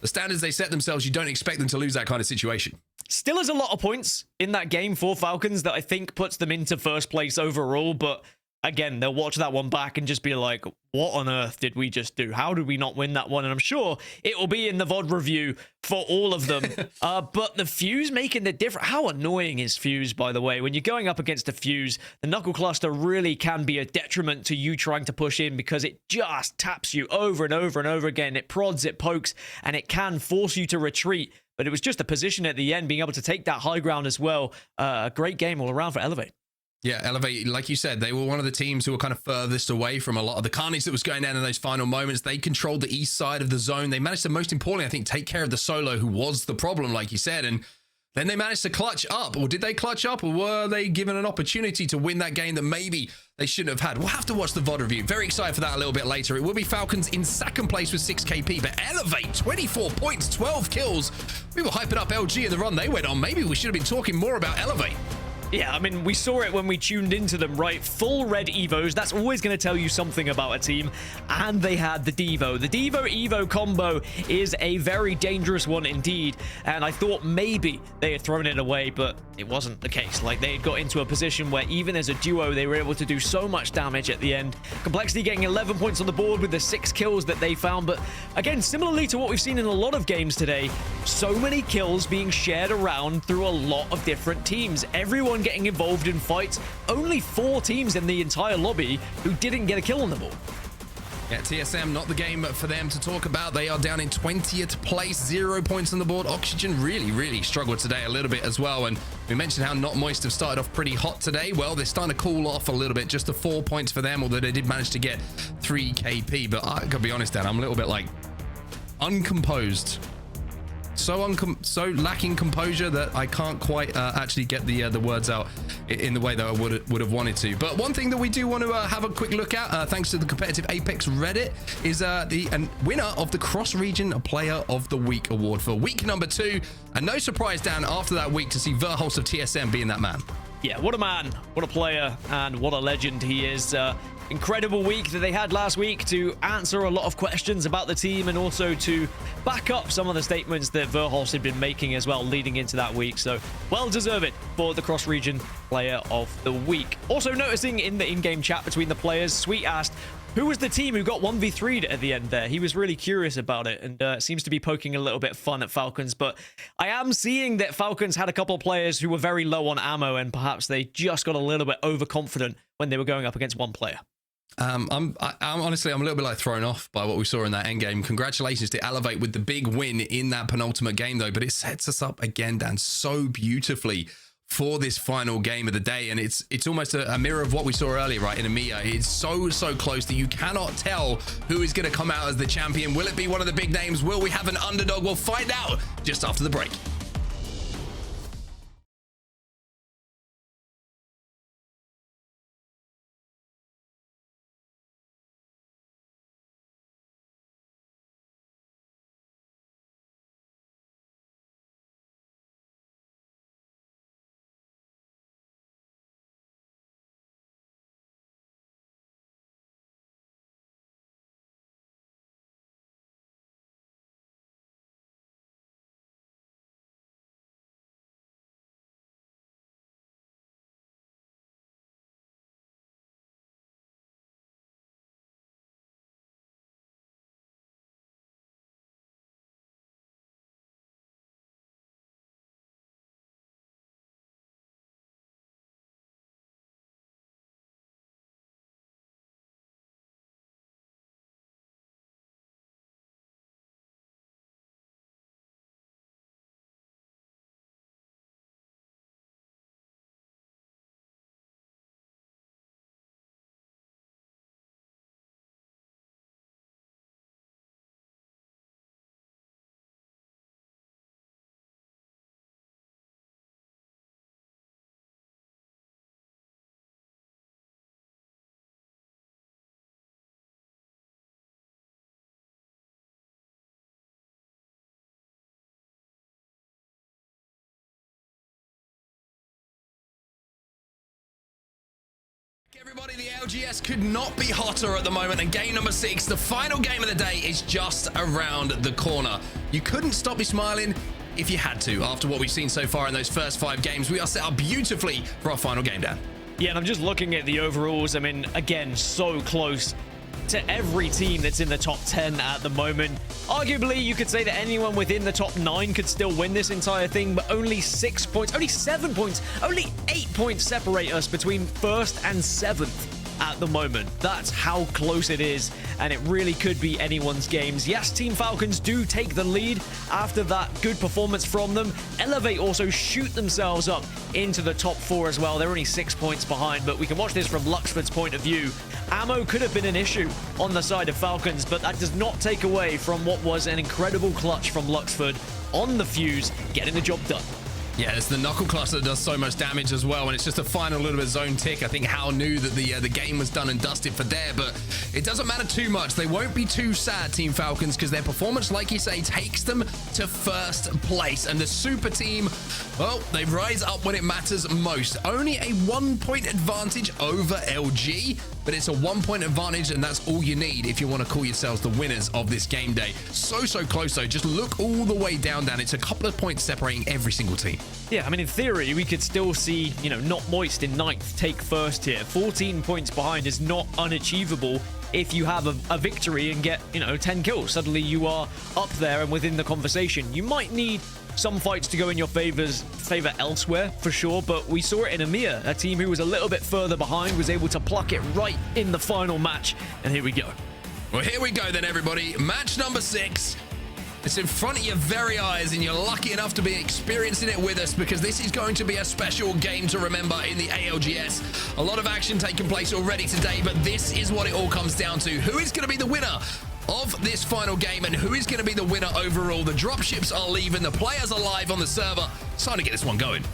the standards they set themselves, you don't expect them to lose that kind of situation. Still is a lot of points in that game for Falcons that I think puts them into 1st place overall, but again, they'll watch that one back and just be like, what on earth did we just do? How did we not win that one? And I'm sure it will be in the VOD review for all of them. But the Fuse making the difference. How annoying is Fuse, by the way? When you're going up against a Fuse, the Knuckle Cluster really can be a detriment to you trying to push in, because it just taps you over and over and over again. It prods, it pokes, and it can force you to retreat. But it was just a position at the end, being able to take that high ground as well. A great game all around for Elevate. Yeah, Elevate, like you said, they were one of the teams who were kind of furthest away from a lot of the carnage that was going down in those final moments. They controlled the east side of the zone. They managed to, most importantly, I think, take care of the solo, who was the problem, like you said. And Then they managed to clutch up, or did they clutch up, or were they given an opportunity to win that game that maybe they shouldn't have had? We'll have to watch the VOD review. Very excited for that a little bit later. It will be Falcons in second place with 6 KP, but Elevate, 24 points, 12 kills. We were hyping up LG in the run they went on. Maybe we should have been talking more about Elevate. Yeah, I mean, we saw it when we tuned into them, right? Full red Evos. That's always going to tell you something about a team. And they had the Devo. The Devo-Evo combo is a very dangerous one indeed. And I thought maybe they had thrown it away, but it wasn't the case. Like, they had got into a position where even as a duo, they were able to do so much damage at the end. Complexity getting 11 points on the board with the 6 kills that they found. But again, similarly to what we've seen in a lot of games today, so many kills being shared around through a lot of different teams. Everyone getting involved in fights. Only 4 teams in the entire lobby who didn't get a kill on the board. Yeah, TSM, not the game for them to talk about. They are down in 20th place, 0 points on the board. Oxygen really struggled today a little bit as well. And we mentioned how Not Moist have started off pretty hot today. Well, they're starting to cool off a little bit. Just the 4 points for them, although they did manage to get 3 KP. But I gotta be honest, Dan, I'm a little bit like uncomposed. So lacking composure that I can't quite actually get the words out in the way that I would have wanted to. But one thing that we do want to have a quick look at, thanks to the competitive Apex Reddit, is the winner of the Cross Region Player of the Week award for week number 2. And no surprise, Dan, after that week to see Verhulst of TSM being that man. Yeah, what a man, what a player, and what a legend he is. Incredible week that they had last week to answer a lot of questions about the team and also to back up some of the statements that Verhulst had been making as well leading into that week. So well deserved for the Cross Region Player of the Week. Also noticing in the in-game chat between the players, Sweet asked, who was the team who got 1v3'd at the end there? He was really curious about it and seems to be poking a little bit of fun at Falcons. But I am seeing that Falcons had a couple of players who were very low on ammo and perhaps they just got a little bit overconfident when they were going up against one player. I'm honestly, I'm a little bit like thrown off by what we saw in that end game. Congratulations to Elevate with the big win in that penultimate game though, but it sets us up again, Dan, so beautifully for this final game of the day. And it's almost a mirror of what we saw earlier, right, in EMEA. It's so close that you cannot tell who is going to come out as the champion. Will it be one of the big names? Will we have an underdog? We'll find out just after the break. Everybody, the ALGS could not be hotter at the moment, and game number 6, the final game of the day, is just around the corner. You couldn't stop me smiling if you had to. After what we've seen so far in those first 5 games, we are set up beautifully for our final game, Dan. Yeah, and I'm just looking at the overalls. I mean, again, so close to every team that's in the top 10 at the moment. Arguably, you could say that anyone within the top 9 could still win this entire thing, but only 6 points, only 7 points, only 8 points separate us between 1st and 7th at the moment. That's how close it is, and it really could be anyone's games. Yes, Team Falcons do take the lead after that good performance from them. Elevate also shoot themselves up into the top 4 as well. They're only 6 points behind, but we can watch this from Luxford's point of view. Ammo could have been an issue on the side of Falcons, but that does not take away from what was an incredible clutch from Luxford on the fuse, getting the job done. Yeah, it's the knuckle cluster that does so much damage as well, and it's just a final little bit of zone tick. I think Hal knew that the game was done and dusted for there, but it doesn't matter too much. They won't be too sad, Team Falcons, because their performance, like you say, takes them to first place. And the super team, well, they rise up when it matters most. Only a 1-point advantage over LG, but it's a 1-point advantage, and that's all you need if you want to call yourselves the winners of this game day. So close, though. Just look all the way down. It's a couple of points separating every single team. Yeah, I mean, in theory, we could still see, Not Moist in 9th take first here. 14 points behind is not unachievable if you have a victory and get, 10 kills. Suddenly you are up there and within the conversation. You might need some fights to go in your favor elsewhere, for sure, but we saw it in EMEA. A team who was a little bit further behind was able to pluck it right in the final match, and here we go. Well, here we go then, everybody. Match number 6. It's in front of your very eyes, and you're lucky enough to be experiencing it with us, because this is going to be a special game to remember in the ALGS. A lot of action taking place already today, but this is what it all comes down to. Who is going to be the winner of this final game, and who is going to be the winner overall? The dropships are leaving, the players are live on the server. It's time to get this one going.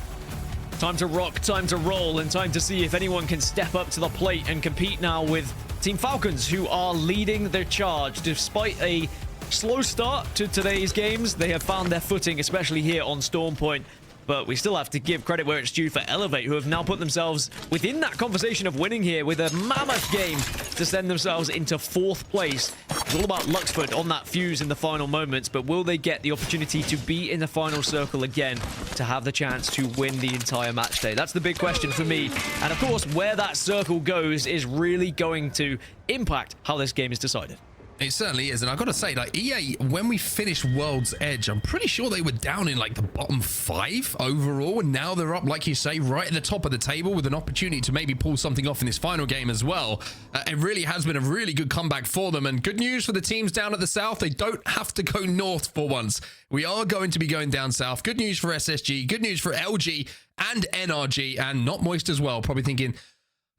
Time to rock, time to roll, and time to see if anyone can step up to the plate and compete now with Team Falcons, who are leading their charge. Despite a slow start to today's games, they have found their footing, especially here on Storm Point. But we still have to give credit where it's due for Elevate, who have now put themselves within that conversation of winning here with a mammoth game to send themselves into 4th place. It's all about Luxford on that fuse in the final moments, but will they get the opportunity to be in the final circle again to have the chance to win the entire match day? That's the big question for me. And of course, where that circle goes is really going to impact how this game is decided. It certainly is, and I've got to say, like, EA, when we finished World's Edge, I'm pretty sure they were down in, like, the bottom 5 overall, and now they're up, like you say, right at the top of the table with an opportunity to maybe pull something off in this final game as well. It really has been a really good comeback for them, and good news for the teams down at the south. They don't have to go north for once. We are going to be going down south. Good news for SSG, good news for LG and NRG, and Not Moist as well. Probably thinking,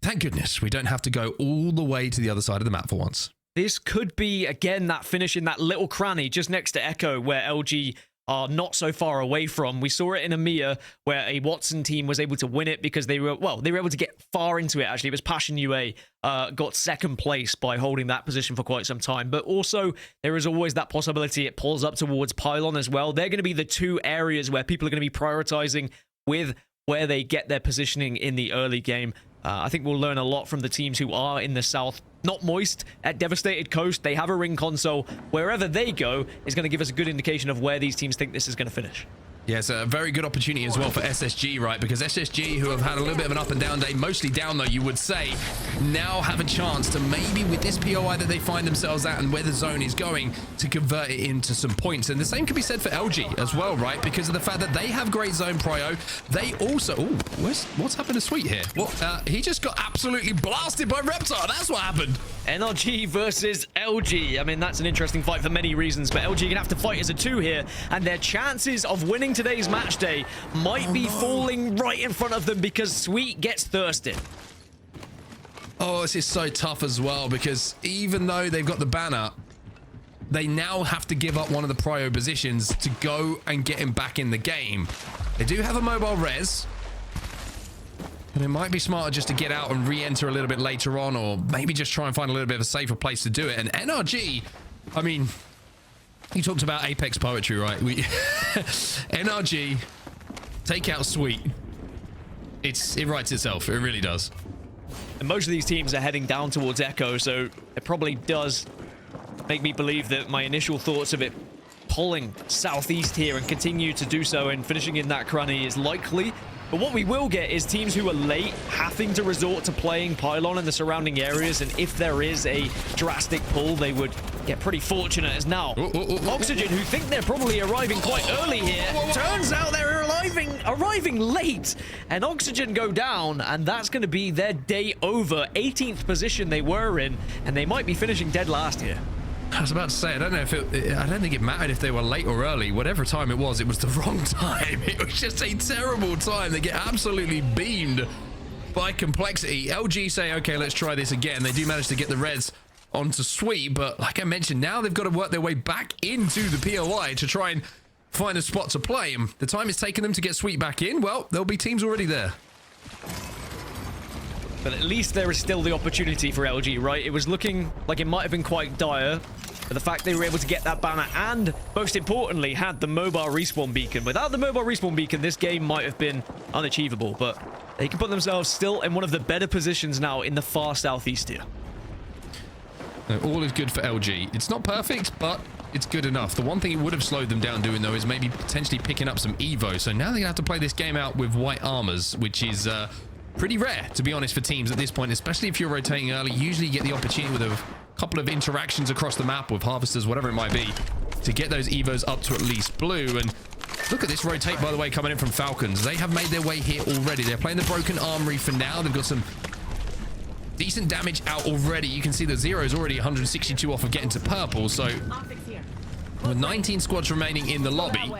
thank goodness we don't have to go all the way to the other side of the map for once. This could be, again, that finish in that little cranny just next to Echo, where LG are not so far away from. We saw it in EMEA, where a Watson team was able to win it because they were able to get far into it, actually. It was Passion UA got 2nd place by holding that position for quite some time. But also, there is always that possibility it pulls up towards Pylon as well. They're going to be the 2 areas where people are going to be prioritizing with where they get their positioning in the early game. I think we'll learn a lot from the teams who are in the south. Not Moist at Devastated Coast. They have a ring console. Wherever they go is going to give us a good indication of where these teams think this is going to finish. Yeah, it's a very good opportunity as well for SSG, right? Because SSG, who have had a little bit of an up and down day, mostly down though, you would say, now have a chance to maybe with this POI that they find themselves at and where the zone is going to convert it into some points. And the same can be said for LG as well, right? Because of the fact that they have great zone prio. They also... Oh, what's happened to Sweet here? Well, he just got absolutely blasted by Reptar. That's what happened. NRG versus LG. I mean, that's an interesting fight for many reasons, but LG are going to have to fight as a 2 here, and their chances of winning today's match day might be falling right in front of them because Sweet gets thirsted. Oh, this is so tough as well, because even though they've got the banner, they now have to give up one of the prio positions to go and get him back in the game. They do have a mobile res, but it might be smarter just to get out and re-enter a little bit later on, or maybe just try and find a little bit of a safer place to do it. And NRG, I mean, you talked about Apex poetry, right? NRG, take out Sweet. It writes itself. It really does. And most of these teams are heading down towards Echo, so it probably does make me believe that my initial thoughts of it pulling southeast here and continue to do so and finishing in that cranny is likely. But what we will get is teams who are late having to resort to playing Pylon in the surrounding areas, and if there is a drastic pull, they would get pretty fortunate as now. Oxygen, who think they're probably arriving quite early here, turns out they're arriving late, and Oxygen go down, and that's going to be their day over. 18th position they were in, and they might be finishing dead last here. I was about to say, I don't think it mattered if they were late or early. Whatever time it was the wrong time. It was just a terrible time. They get absolutely beamed by Complexity. LG say, okay, let's try this again. They do manage to get the res onto Sweet, but like I mentioned, now they've got to work their way back into the POI to try and find a spot to play. And the time it's taken them to get Sweet back in, well, there'll be teams already there. But at least there is still the opportunity for LG, right? It was looking like it might have been quite dire, but the fact they were able to get that banner and, most importantly, had the mobile respawn beacon. Without the mobile respawn beacon, this game might have been unachievable, but they can put themselves still in one of the better positions now in the far southeast here. All is good for LG. It's not perfect, but it's good enough. The one thing it would have slowed them down doing, though, is maybe potentially picking up some Evo. So now they're going to have to play this game out with white armors, which is pretty rare, to be honest, for teams at this point, especially if you're rotating early. Usually you get the opportunity with a couple of interactions across the map with harvesters, whatever it might be, to get those Evos up to at least blue. And look at this rotate, by the way, coming in from Falcons. They have made their way here already. They're playing the Broken Armory for now. They've got some decent damage out already. You can see the Zero is already 162 off of getting to purple. So with 19 squads remaining in the lobby,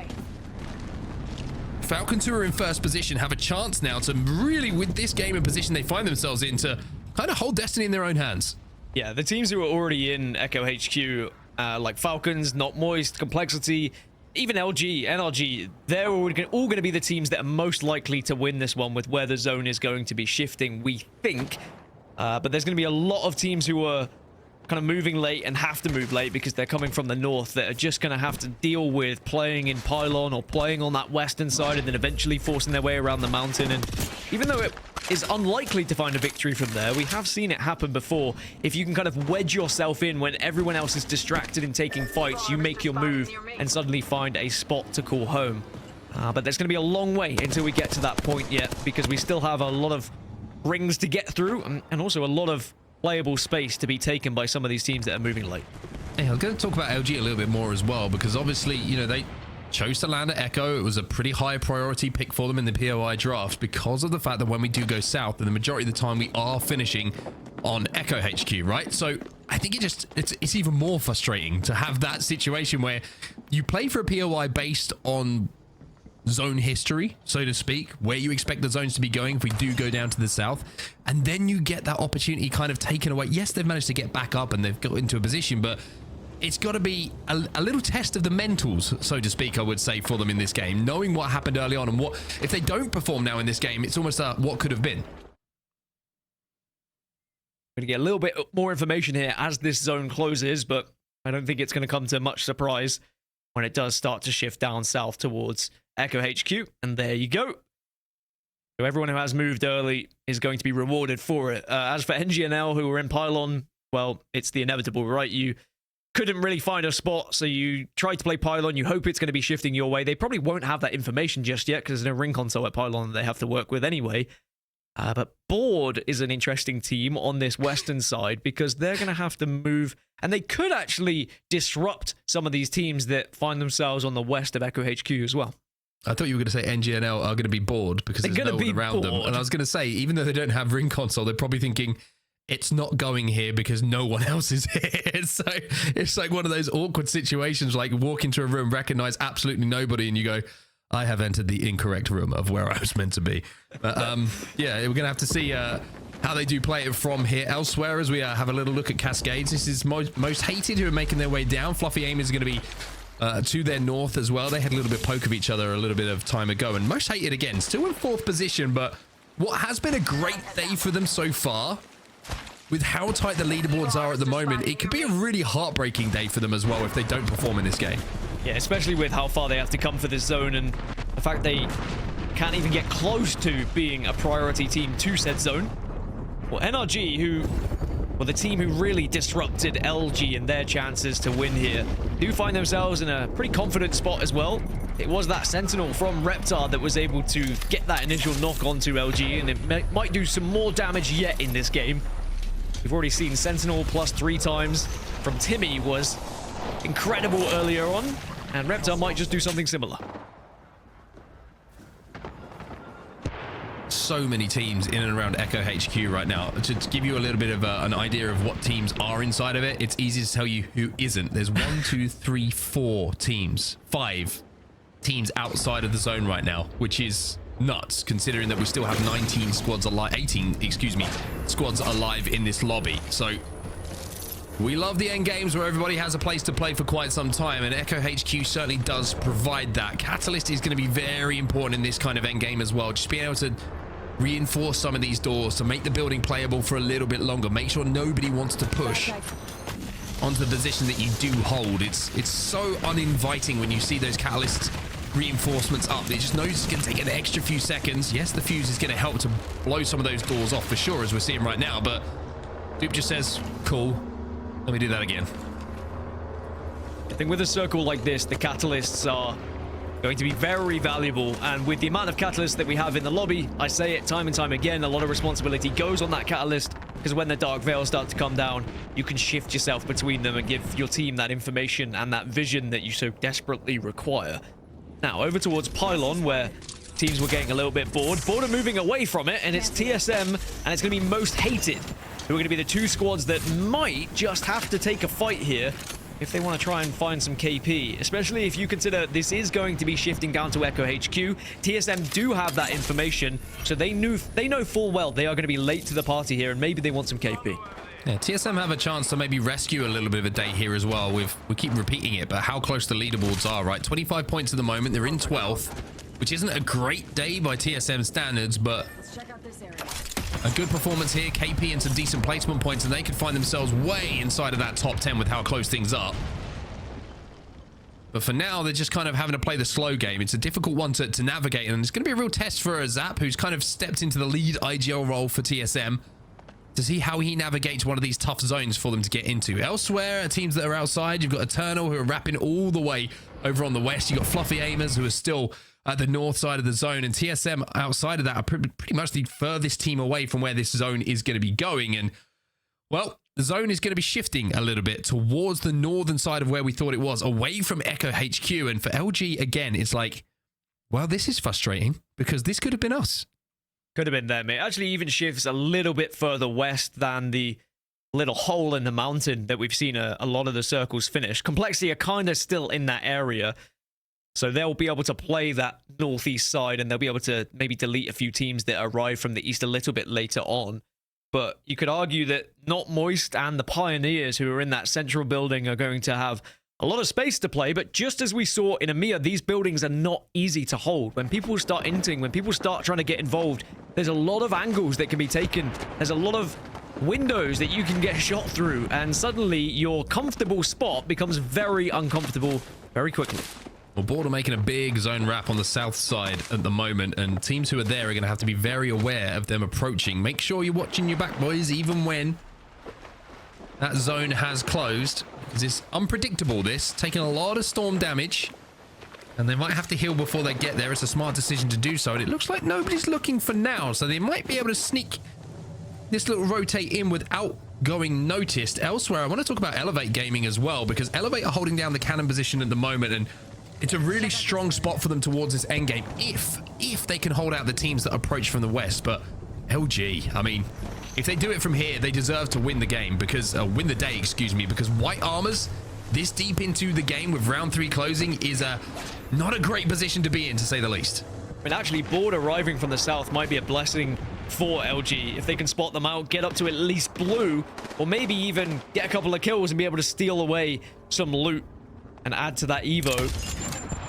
Falcons, who are in first position, have a chance now to really, with this game and position they find themselves in, to kind of hold destiny in their own hands. Yeah, the teams who are already in Echo HQ, like Falcons, Not Moist, Complexity, even LG, NRG, they're all going to be the teams that are most likely to win this one with where the zone is going to be shifting, we think. But there's going to be a lot of teams who are kind of moving late and have to move late because they're coming from the north that are just going to have to deal with playing in Pylon or playing on that western side and then eventually forcing their way around the mountain. And even though it is unlikely to find a victory from there, we have seen it happen before. If you can kind of wedge yourself in when everyone else is distracted and taking fights, you make your move and suddenly find a spot to call home. But there's going to be a long way until we get to that point yet, because we still have a lot of rings to get through and also a lot of playable space to be taken by some of these teams that are moving late. Hey, I'm going to talk about LG a little bit more as well, because obviously, you know, they chose to land at Echo. It was a pretty high priority pick for them in the POI draft because of the fact that when we do go south, and the majority of the time we are finishing on Echo HQ, right? So I think it's even more frustrating to have that situation where you play for a POI based on zone history, so to speak, where you expect the zones to be going if we do go down to the south, and then you get that opportunity kind of taken away. Yes, they've managed to get back up and they've got into a position, but it's got to be a little test of the mentals, so to speak, I would say, for them in this game, knowing what happened early on and what, if they don't perform now in this game, it's almost what could have been. We're going to get a little bit more information here as this zone closes, but I don't think it's going to come to much surprise when it does start to shift down south towards Echo HQ, and there you go. So everyone who has moved early is going to be rewarded for it. As for NGNL, who were in Pylon, well, it's the inevitable, right? You couldn't really find a spot, so you try to play Pylon. You hope it's going to be shifting your way. They probably won't have that information just yet because there's no ring console at Pylon that they have to work with anyway. But Board is an interesting team on this western side because they're going to have to move, and they could actually disrupt some of these teams that find themselves on the west of Echo HQ as well. I thought you were going to say NGNL are going to be bored because there's no one around them. And I was going to say, even though they don't have ring console, they're probably thinking, it's not going here because no one else is here. So it's like one of those awkward situations, like walk into a room, recognize absolutely nobody, and you go, I have entered the incorrect room of where I was meant to be. But yeah, we're going to have to see how they do play it from here. Elsewhere, as we have a little look at Cascades, this is most hated, who are making their way down. Fluffy Aim is going to be to their north as well. They had a little bit poke of each other a little bit of time ago, and most hated again, still in fourth position, but what has been a great day for them so far, with how tight the leaderboards are at the moment, it could be a really heartbreaking day for them as well if they don't perform in this game. Yeah, especially with how far they have to come for this zone and the fact they can't even get close to being a priority team to said zone. Well, NRG, who were the team who really disrupted LG and their chances to win here, do find themselves in a pretty confident spot as well. It was that Sentinel from Reptar that was able to get that initial knock onto LG, and it might do some more damage yet in this game. We've already seen Sentinel plus 3 times from Timmy was incredible earlier on, and Reptar might just do something similar. So many teams in and around Echo HQ right now. To give you a little bit of an idea of what teams are inside of it, it's easy to tell you who isn't. There's 1, 2, 3, 4 teams, 5 teams outside of the zone right now, which is nuts considering that we still have 18 squads alive in this lobby. So We love the end games where everybody has a place to play for quite some time, and Echo HQ certainly does provide that. Catalyst is going to be very important in this kind of end game as well. Just being able to reinforce some of these doors to make the building playable for a little bit longer. Make sure nobody wants to push onto the position that you do hold. It's so uninviting when you see those Catalyst reinforcements up. It just knows it's going to take an extra few seconds. Yes, the fuse is going to help to blow some of those doors off for sure, as we're seeing right now, but Dupe just says, cool. Let me do that again. I think with a circle like this, the catalysts are going to be very valuable. And with the amount of catalysts that we have in the lobby, I say it time and time again, a lot of responsibility goes on that catalyst, because when the Dark Veils start to come down, you can shift yourself between them and give your team that information and that vision that you so desperately require. Now, over towards Pylon, where teams were getting a little bit bored. Bored are moving away from it, and it's TSM, and it's going to be Most Hated, who are going to be the two squads that might just have to take a fight here if they want to try and find some KP, especially if you consider this is going to be shifting down to Echo HQ. TSM do have that information, so they know full well they are going to be late to the party here, and maybe they want some KP. Yeah, TSM have a chance to maybe rescue a little bit of a day here as well. We keep repeating it, but how close the leaderboards are, right? 25 points at the moment. They're in 12th, which isn't a great day by TSM standards, but a good performance here. KP and some decent placement points, and they could find themselves way inside of that top 10 with how close things are. But for now, they're just kind of having to play the slow game. It's a difficult one to navigate, and it's going to be a real test for Zap, who's kind of stepped into the lead IGL role for TSM, to see how he navigates one of these tough zones for them to get into. Elsewhere, teams that are outside, you've got Eternal, who are wrapping all the way over on the west. You've got Fluffy Aimers, who are still at the north side of the zone, and TSM outside of that are pretty much the furthest team away from where this zone is going to be going. And, well, the zone is going to be shifting a little bit towards the northern side of where we thought it was, away from Echo HQ. And for LG, again, it's like, well, this is frustrating, because this could have been us. Could have been them. It actually even shifts a little bit further west than the little hole in the mountain that we've seen a lot of the circles finish. Complexity are kind of still in that area, so they'll be able to play that northeast side, and they'll be able to maybe delete a few teams that arrive from the east a little bit later on. But you could argue that Not Moist and the Pioneers, who are in that central building, are going to have a lot of space to play. But just as we saw in EMEA, these buildings are not easy to hold. When people start inting, when people start trying to get involved, there's a lot of angles that can be taken. There's a lot of windows that you can get shot through, and suddenly your comfortable spot becomes very uncomfortable very quickly. Well, Board are making a big zone wrap on the south side at the moment, and teams who are there are going to have to be very aware of them approaching. Make sure you're watching your back, boys, even when that zone has closed, because it's unpredictable, this. Taking a lot of storm damage, and they might have to heal before they get there. It's a smart decision to do so, and it looks like nobody's looking for now, so they might be able to sneak this little rotate in without going noticed. Elsewhere, I want to talk about Elevate Gaming as well, because Elevate are holding down the cannon position at the moment, and it's a really strong spot for them towards this endgame if they can hold out the teams that approach from the west. But LG, I mean, if they do it from here, they deserve to win the game, because win the day, excuse me, because White Armors this deep into the game with round 3 closing is not a great position to be in, to say the least. I mean, actually, Board arriving from the south might be a blessing for LG if they can spot them out, get up to at least blue, or maybe even get a couple of kills and be able to steal away some loot and add to that Evo.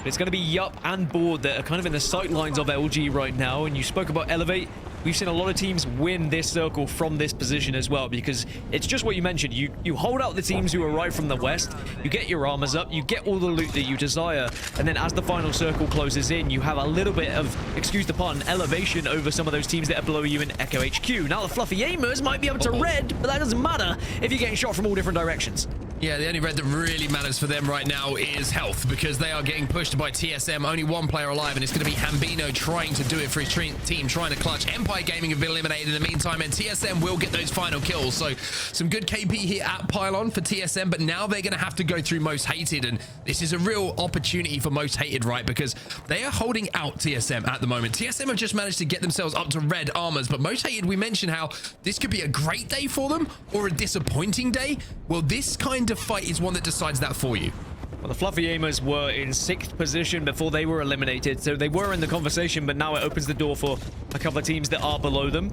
It's going to be Yup and Board that are kind of in the sightlines of LG right now. And you spoke about Elevate. We've seen a lot of teams win this circle from this position as well, because it's just what you mentioned. You hold out the teams who arrive from the west, you get your armors up, you get all the loot that you desire, and then as the final circle closes in, you have a little bit of, excuse the pun, elevation over some of those teams that are below you in Echo HQ. Now the Fluffy Aimers might be able to red, but that doesn't matter if you're getting shot from all different directions. Yeah, the only red that really matters for them right now is health, because they are getting pushed by TSM. Only one player alive, and it's going to be Hambino trying to do it for his team, trying to clutch. Empire Gaming have been eliminated in the meantime, and TSM will get those final kills. So some good KP here at Pylon for TSM, but now they're going to have to go through Most Hated, and this is a real opportunity for Most Hated, right? Because they are holding out TSM at the moment. TSM have just managed to get themselves up to red armors, but Most Hated, we mentioned how this could be a great day for them or a disappointing day. Well, this kind of fight is one that decides that for you. Well, the Fluffy Aimers were in 6th position before they were eliminated, so they were in the conversation, but now it opens the door for a couple of teams that are below them.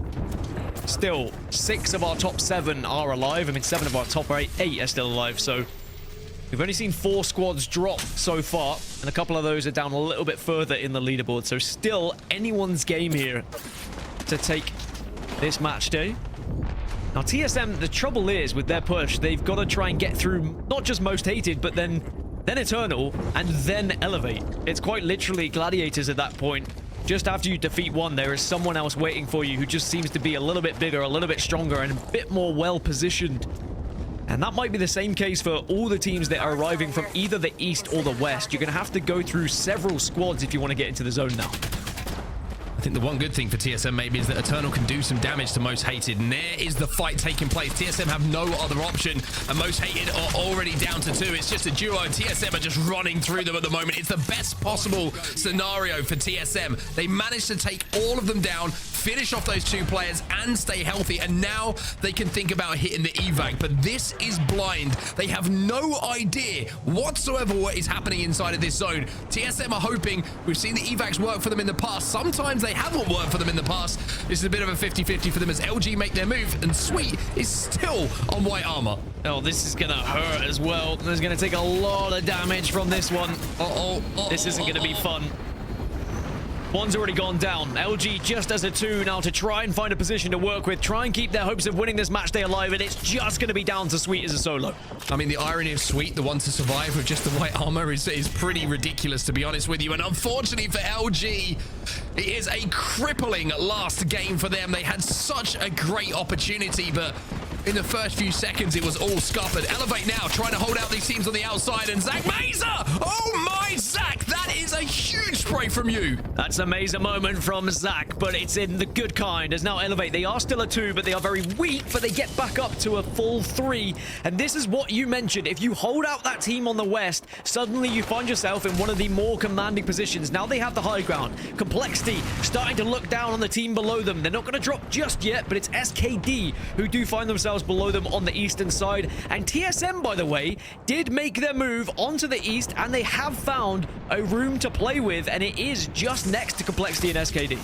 still 6 of our top 7 are alive. I mean, 7 of our top 8 are still alive. So we've only seen 4 squads drop so far, and a couple of those are down a little bit further in the leaderboard. So still anyone's game here to take this match day. Now, TSM, the trouble is with their push, they've got to try and get through not just Most Hated, but then Eternal, and then Elevate. It's quite literally gladiators at that point. Just after you defeat one, there is someone else waiting for you who just seems to be a little bit bigger, a little bit stronger, and a bit more well-positioned. And that might be the same case for all the teams that are arriving from either the East or the West. You're going to have to go through several squads if you want to get into the zone now. I think the one good thing for TSM maybe is that Eternal can do some damage to Most Hated, and there is the fight taking place. TSM have no other option, and Most Hated are already down to 2. It's just a duo, and TSM are just running through them at the moment. It's the best possible scenario for TSM. They managed to take all of them down, finish off those 2 players, and stay healthy, and now they can think about hitting the evac. But this is blind. They have no idea whatsoever what is happening inside of this zone. TSM are hoping. We've seen the evacs work for them in the past. Sometimes they haven't worked for them in the past. This is a bit of a 50-50 for them as LG make their move, and Sweet is still on white armor. Oh, this is gonna hurt as well. There's gonna take a lot of damage from this one. This isn't gonna be fun. One's already gone down. LG just as a 2 now to try and find a position to work with, try and keep their hopes of winning this match day alive, and it's just going to be down to Sweet as a solo. I mean, the irony of Sweet, the one to survive with just the white armor, is pretty ridiculous, to be honest with you. And unfortunately for LG, it is a crippling last game for them. They had such a great opportunity, but in the first few seconds, it was all scuppered. Elevate now, trying to hold out these teams on the outside, and Zach Mazer! Oh my, Zach, that is a huge spray from you. That's a Mazer moment from Zach, but it's in the good kind. As now Elevate, they are still a 2, but they are very weak, but they get back up to a full 3. And this is what you mentioned. If you hold out that team on the West, suddenly you find yourself in one of the more commanding positions. Now they have the high ground. Complexity starting to look down on the team below them. They're not going to drop just yet, but it's SKD who do find themselves below them on the eastern side. And TSM, by the way, did make their move onto the east, and they have found a room to play with, and it is just next to Complexity and SKD.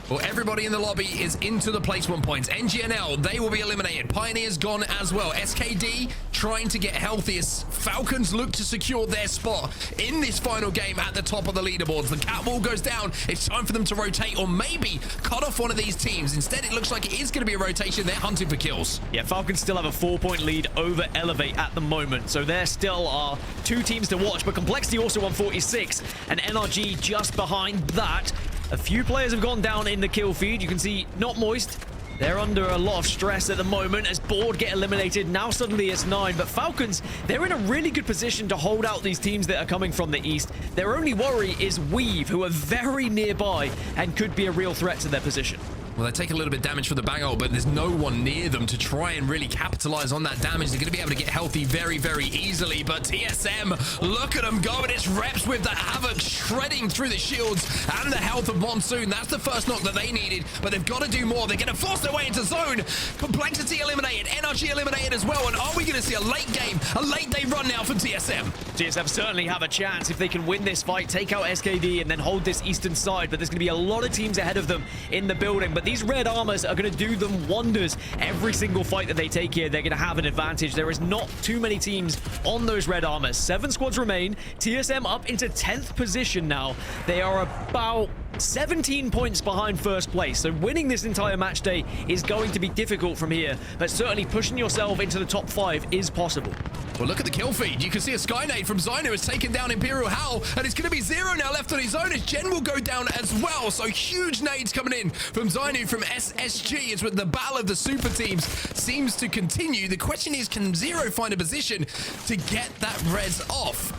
Well, everybody in the lobby is into the placement points. NGNL, they will be eliminated. Pioneer's gone as well. SKD trying to get healthy as Falcons look to secure their spot in this final game at the top of the leaderboards. The catwalk goes down. It's time for them to rotate or maybe cut off one of these teams. Instead, it looks like it is going to be a rotation. They're hunting for kills. Yeah, Falcons still have a 4-point lead over Elevate at the moment. So there still are 2 teams to watch, but Complexity also on 46 and NRG just behind that. A few players have gone down in the kill feed. You can see Not Moist. They're under a lot of stress at the moment as Board get eliminated. Now suddenly it's 9. But Falcons, they're in a really good position to hold out these teams that are coming from the east. Their only worry is Weave, who are very nearby and could be a real threat to their position. Well, they take a little bit of damage from the bang ult, but there's no one near them to try and really capitalize on that damage. They're going to be able to get healthy very, very easily. But TSM, look at them go, and it's Reps with the Havoc shredding through the shields and the health of Monsoon. That's the first knock that they needed, but they've got to do more. They're going to force their way into zone. Complexity eliminated, NRG eliminated as well. And are we going to see a late game, a late day run now from TSM? TSM certainly have a chance if they can win this fight, take out SKD, and then hold this eastern side. But there's going to be a lot of teams ahead of them in the building. But these red armors are going to do them wonders. Every single fight that they take here, they're going to have an advantage. There is not too many teams on those red armors. 7 squads remain. TSM up into 10th position now. They are about 17 points behind first place, so winning this entire match day is going to be difficult from here, but certainly pushing yourself into the top 5 is possible. Well, look at the kill feed. You can see a Skynade from Zyno has taken down Imperial Howl, and it's going to be 0 now left on his own as Gen will go down as well. So huge nades coming in from Zyno from SSG as with the battle of the super teams seems to continue. The question is, can Zero find a position to get that res off?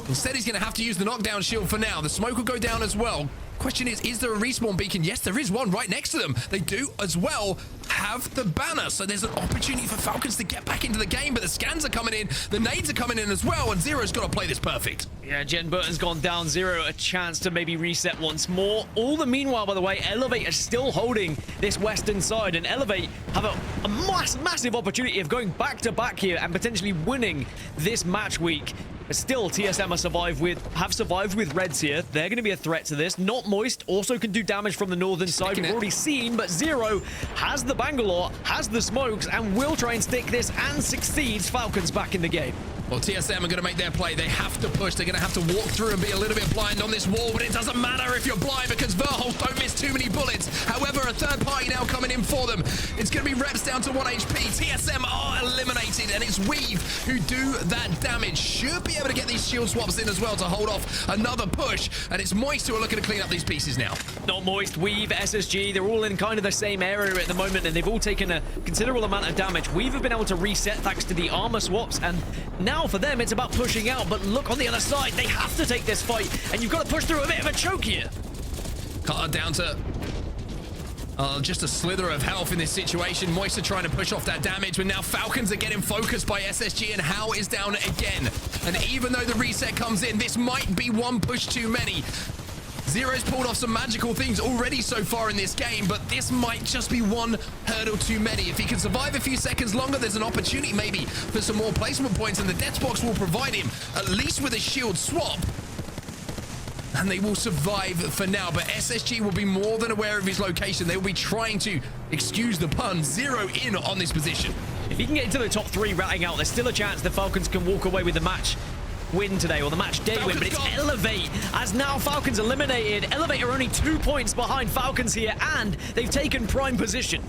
Instead, he's going to have to use the knockdown shield for now. The smoke will go down as well. Question is there a respawn beacon? Yes, there is one right next to them. They do as well have the banner. So there's an opportunity for Falcons to get back into the game, but the scans are coming in. The nades are coming in as well, and Zero's got to play this perfect. Yeah, Jen Burton's gone down. Zero a chance to maybe reset once more. All the meanwhile, by the way, Elevate is still holding this western side, and Elevate have a massive opportunity of going back-to-back here and potentially winning this match week. But still, TSM have survived with Reds here. They're going to be a threat to this. Not Moist also can do damage from the northern side. We've already seen, but Zero has the Bangalore, has the smokes, and will try and stick this and succeeds. Falcons back in the game. Well, TSM are going to make their play. They have to push. They're going to have to walk through and be a little bit blind on this wall, but it doesn't matter if you're blind because Verholt don't miss too many bullets. However, a third party now coming in for them. It's going to be Reps down to 1 HP. TSM are eliminated, and it's Weave who do that damage. Should be able to get these shield swaps in as well to hold off another push, and it's Moist who are looking to clean up these pieces now. Not Moist, Weave, SSG, they're all in kind of the same area at the moment, and they've all taken a considerable amount of damage. Weave have been able to reset thanks to the armor swaps, and now for them, it's about pushing out, but look on the other side, they have to take this fight, and you've got to push through a bit of a choke here. Carter down to just a slither of health in this situation. Moist are trying to push off that damage, but now Falcons are getting focused by SSG, and Hao is down again. And even though the reset comes in, this might be one push too many. Zero's pulled off some magical things already so far in this game, but this might just be one hurdle too many. If he can survive a few seconds longer, there's an opportunity maybe for some more placement points, and the death box will provide him, at least with a shield swap. And they will survive for now, but SSG will be more than aware of his location. They will be trying to, excuse the pun, zero in on this position. If he can get into the top 3 ratting out, there's still a chance the Falcons can walk away with the match win today, or the match day win, but it's Elevate, as now Falcons eliminated. Elevate are only 2 points behind Falcons here, and they've taken prime position.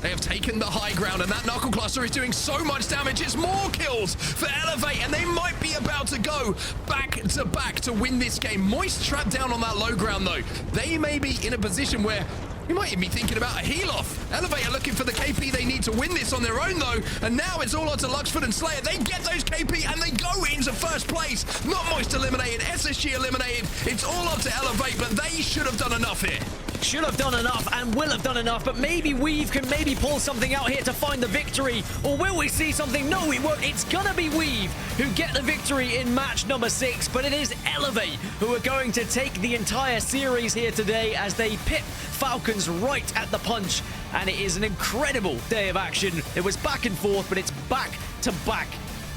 They have taken the high ground, and that knuckle cluster is doing so much damage. It's more kills for Elevate, and they might be about to go back to win this game. Moist trapped down on that low ground, though. They may be in a position where you might even be thinking about a heal-off. Elevate are looking for the KP they need to win this on their own, though, and now it's all on to Luxford and Slayer. They get those KP, and they go into first place. Not Moist eliminated, SSG eliminated. It's all up to Elevate, but they should have done enough here. Should have done enough and will have done enough, but maybe Weave can maybe pull something out here to find the victory. Or will we see something? No, we won't. It's gonna be Weave who get the victory in match number 6, but it is Elevate who are going to take the entire series here today as they pit Falcons right at the punch. And it is an incredible day of action. It was back and forth, but it's back-to-back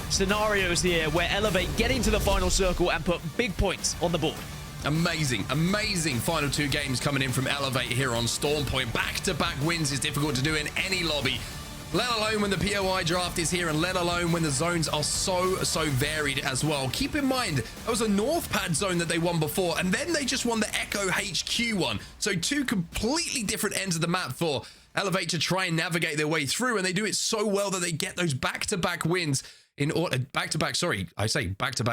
scenarios here where Elevate get into the final circle and put big points on the board. Amazing final 2 games coming in from Elevate here on Storm Point. Back-to-back wins is difficult to do in any lobby, let alone when the POI draft is here, and let alone when the zones are so varied as well. Keep in mind, there was a North Pad zone that they won before, and then they just won the Echo HQ one. So 2 completely different ends of the map for Elevate to try and navigate their way through, and they do it so well that they get those back-to-back wins. In order, back-to-back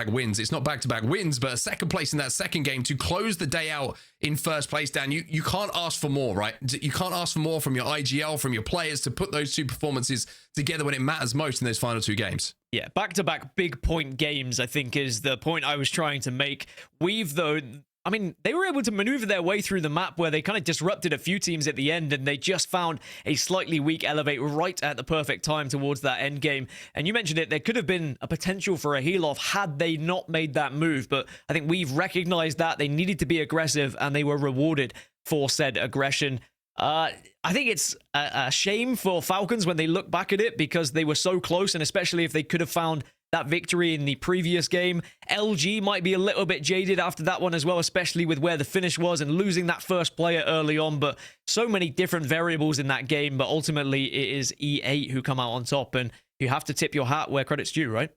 wins. It's not back-to-back wins, but a second place in that second game to close the day out in first place. Dan, you can't ask for more, right? You can't ask for more from your IGL, from your players, to put those 2 performances together when it matters most in those final 2 games. Yeah, back-to-back big point games, I think, is the point I was trying to make. Weave, though, I mean, they were able to maneuver their way through the map where they kind of disrupted a few teams at the end, and they just found a slightly weak Elevate right at the perfect time towards that end game. And you mentioned it, there could have been a potential for a heal-off had they not made that move, but I think we've recognized that they needed to be aggressive, and they were rewarded for said aggression. I think it's a shame for Falcons when they look back at it, because they were so close, and especially if they could have found that victory in the previous game. LG might be a little bit jaded after that one as well, especially with where the finish was and losing that first player early on, but so many different variables in that game. But ultimately, it is E8 who come out on top, and you have to tip your hat where credit's due, right?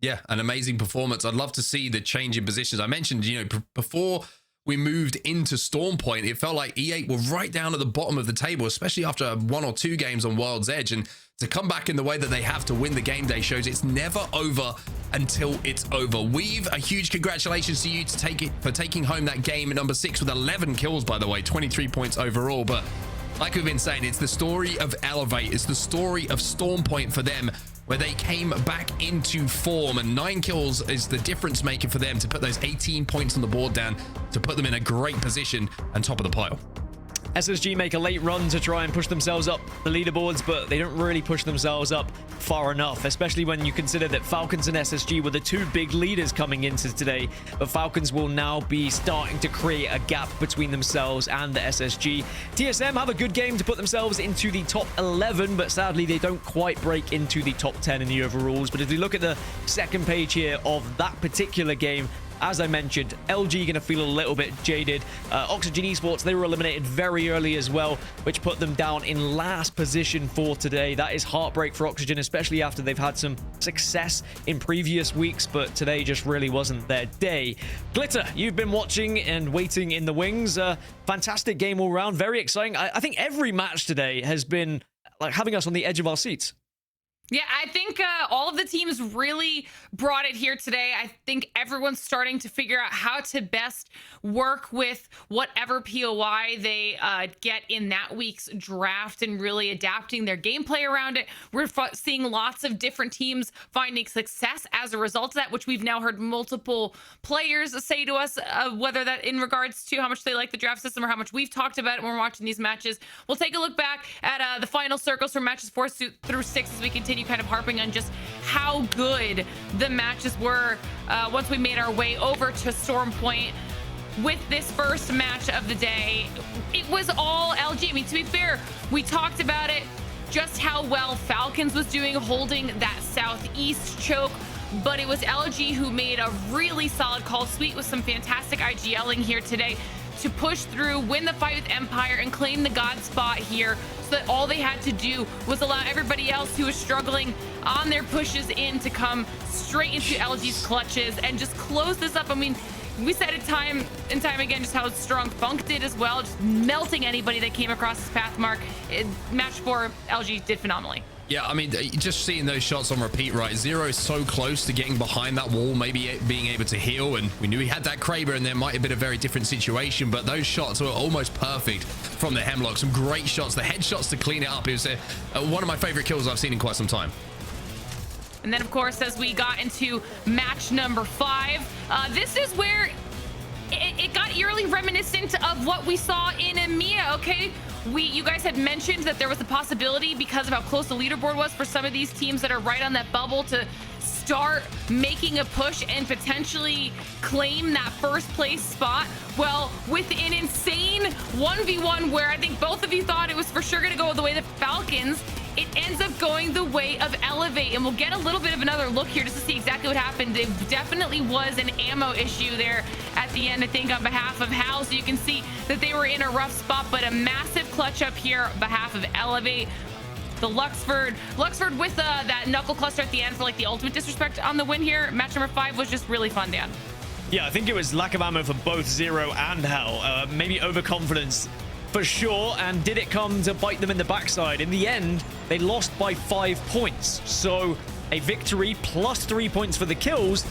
Yeah, an amazing performance. I'd love to see the change in positions. I mentioned, before we moved into Storm Point, it felt like E8 were right down at the bottom of the table, especially after 1 or 2 games on World's Edge. And to come back in the way that they have to win the game day shows it's never over until it's over. Weave, a huge congratulations to you for taking home that game at number 6 with 11 kills, by the way, 23 points overall. But like we've been saying, it's the story of Elevate. It's the story of Storm Point for them, where they came back into form, and 9 kills is the difference maker for them to put those 18 points on the board down, to put them in a great position and top of the pile. SSG make a late run to try and push themselves up the leaderboards, but they don't really push themselves up far enough, especially when you consider that Falcons and SSG were the two big leaders coming into today. But Falcons will now be starting to create a gap between themselves and the SSG. TSM have a good game to put themselves into the top 11, but sadly they don't quite break into the top 10 in the overalls. But if we look at the second page here of that particular game, as I mentioned, LG going to feel a little bit jaded. Oxygen Esports, they were eliminated very early as well, which put them down in last position for today. That is heartbreak for Oxygen, especially after they've had some success in previous weeks, but today just really wasn't their day. Glitter, you've been watching and waiting in the wings. Fantastic game all round, very exciting. I think every match today has been like having us on the edge of our seats. Yeah, I think all of the teams really brought it here today. I think everyone's starting to figure out how to best work with whatever POI they get in that week's draft and really adapting their gameplay around it. We're seeing lots of different teams finding success as a result of that, which we've now heard multiple players say to us, whether that in regards to how much they like the draft system or how much we've talked about it when we're watching these matches. We'll take a look back at the final circles from matches 4 through 6 as we continue kind of harping on just how good the matches were once we made our way over to Storm Point with this first match of the day. It was all LG. I mean, to be fair, we talked about it, just how well Falcons was doing holding that southeast choke, but it was LG who made a really solid call. Sweet with some fantastic IGLing here today to push through, win the fight with Empire, and claim the God spot here, so that all they had to do was allow everybody else who was struggling on their pushes in to come straight into LG's clutches and just close this up. I mean, we said it time and time again just how strong Funk did as well, just melting anybody that came across his path mark. Match 4, LG did phenomenally. Yeah, I mean, just seeing those shots on repeat, right? Zero is so close to getting behind that wall, maybe being able to heal, and we knew he had that Kraber, and there might have been a very different situation, but those shots were almost perfect from the Hemlock. Some great shots, the headshots to clean it up. It was one of my favorite kills I've seen in quite some time. And then, of course, as we got into match number 5, this is where it got eerily reminiscent of what we saw in EMEA, okay? You guys had mentioned that there was a possibility, because of how close the leaderboard was, for some of these teams that are right on that bubble to start making a push and potentially claim that first place spot. Well, with an insane 1v1 where I think both of you thought it was for sure going to go the way of the Falcons, it ends up going the way of Elevate, and we'll get a little bit of another look here just to see exactly what happened. It definitely was an ammo issue there at the end, I think, on behalf of Hal, so you can see that they were in a rough spot, but a massive clutch up here on behalf of Elevate. The Luxford with that knuckle cluster at the end for like the ultimate disrespect on the win here. Match number 5 was just really fun, Dan. Yeah, I think it was lack of ammo for both Zero and Hal. Maybe overconfidence for sure, and did it come to bite them in the backside? In the end, they lost by 5 points. So a victory plus 3 points for the kills.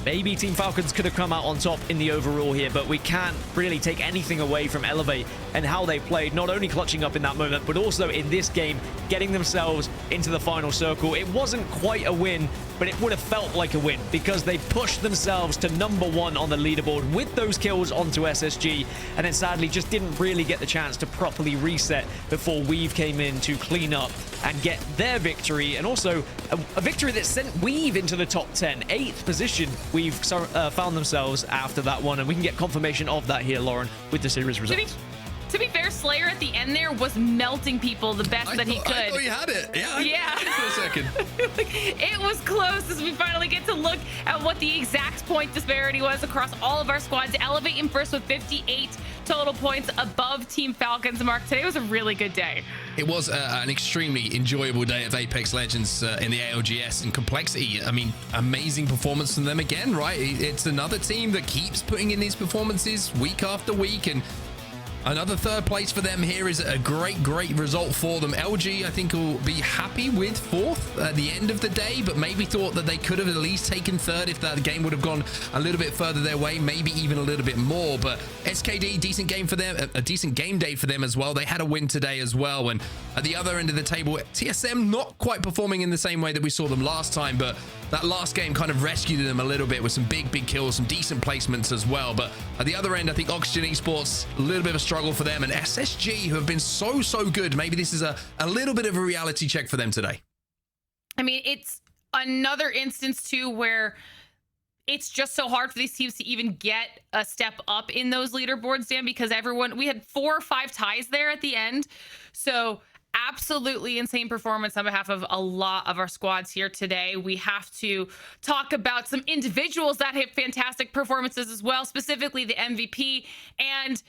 Maybe Team Falcons could have come out on top in the overall here, but we can't really take anything away from Elevate and how they played, not only clutching up in that moment, but also in this game, getting themselves into the final circle. It wasn't quite a win, but it would have felt like a win because they pushed themselves to number 1 on the leaderboard with those kills onto SSG, and then sadly just didn't really get the chance to properly reset before Weave came in to clean up and get their victory, and also a victory that sent Weave into the top 10, 8th position. We've found themselves after that one, and we can get confirmation of that here, Lauren, with the series results. To be fair, Slayer at the end there was melting people the best that he could. I thought you had it. Yeah. I had it for a second. It was close as we finally get to look at what the exact point disparity was across all of our squads. Elevate in first with 58 total points above Team Falcons mark. Today was a really good day. It was an extremely enjoyable day of Apex Legends in the ALGS and complexity. I mean, amazing performance from them again, right? It's another team that keeps putting in these performances week after week, and another 3rd place for them here is a great result for them. LG, I think, will be happy with 4th at the end of the day, but maybe thought that they could have at least taken 3rd if that game would have gone a little bit further their way, maybe even a little bit more. But SKD, decent game for them, a decent game day for them as well. They had a win today as well. And at the other end of the table, TSM not quite performing in the same way that we saw them last time, but that last game kind of rescued them a little bit with some big kills, some decent placements as well. But at the other end, I think Oxygen Esports, a little bit of a struggle for them, and SSG, who have been so good. Maybe this is a little bit of a reality check for them today. I mean, it's another instance too where it's just so hard for these teams to even get a step up in those leaderboards, Dan, because we had 4 or 5 ties there at the end. So absolutely insane performance on behalf of a lot of our squads here today. We have to talk about some individuals that had fantastic performances as well, specifically the MVP, and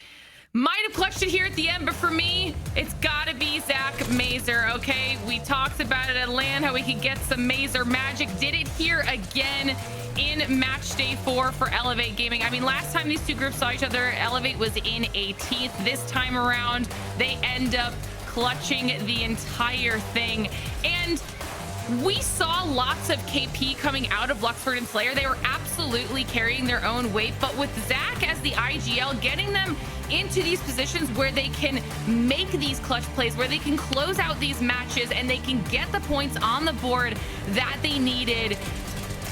might have clutched it here at the end, but for me, it's gotta be Zach Mazer, okay? We talked about it at LAN, how we could get some Mazer magic. Did it here again in match day 4 for Elevate Gaming. I mean, last time these two groups saw each other, Elevate was in 18th. This time around, they end up clutching the entire thing. And we saw lots of KP coming out of Luxford and Slayer. They were absolutely carrying their own weight, but with Zach as the IGL, getting them into these positions where they can make these clutch plays, where they can close out these matches, and they can get the points on the board that they needed.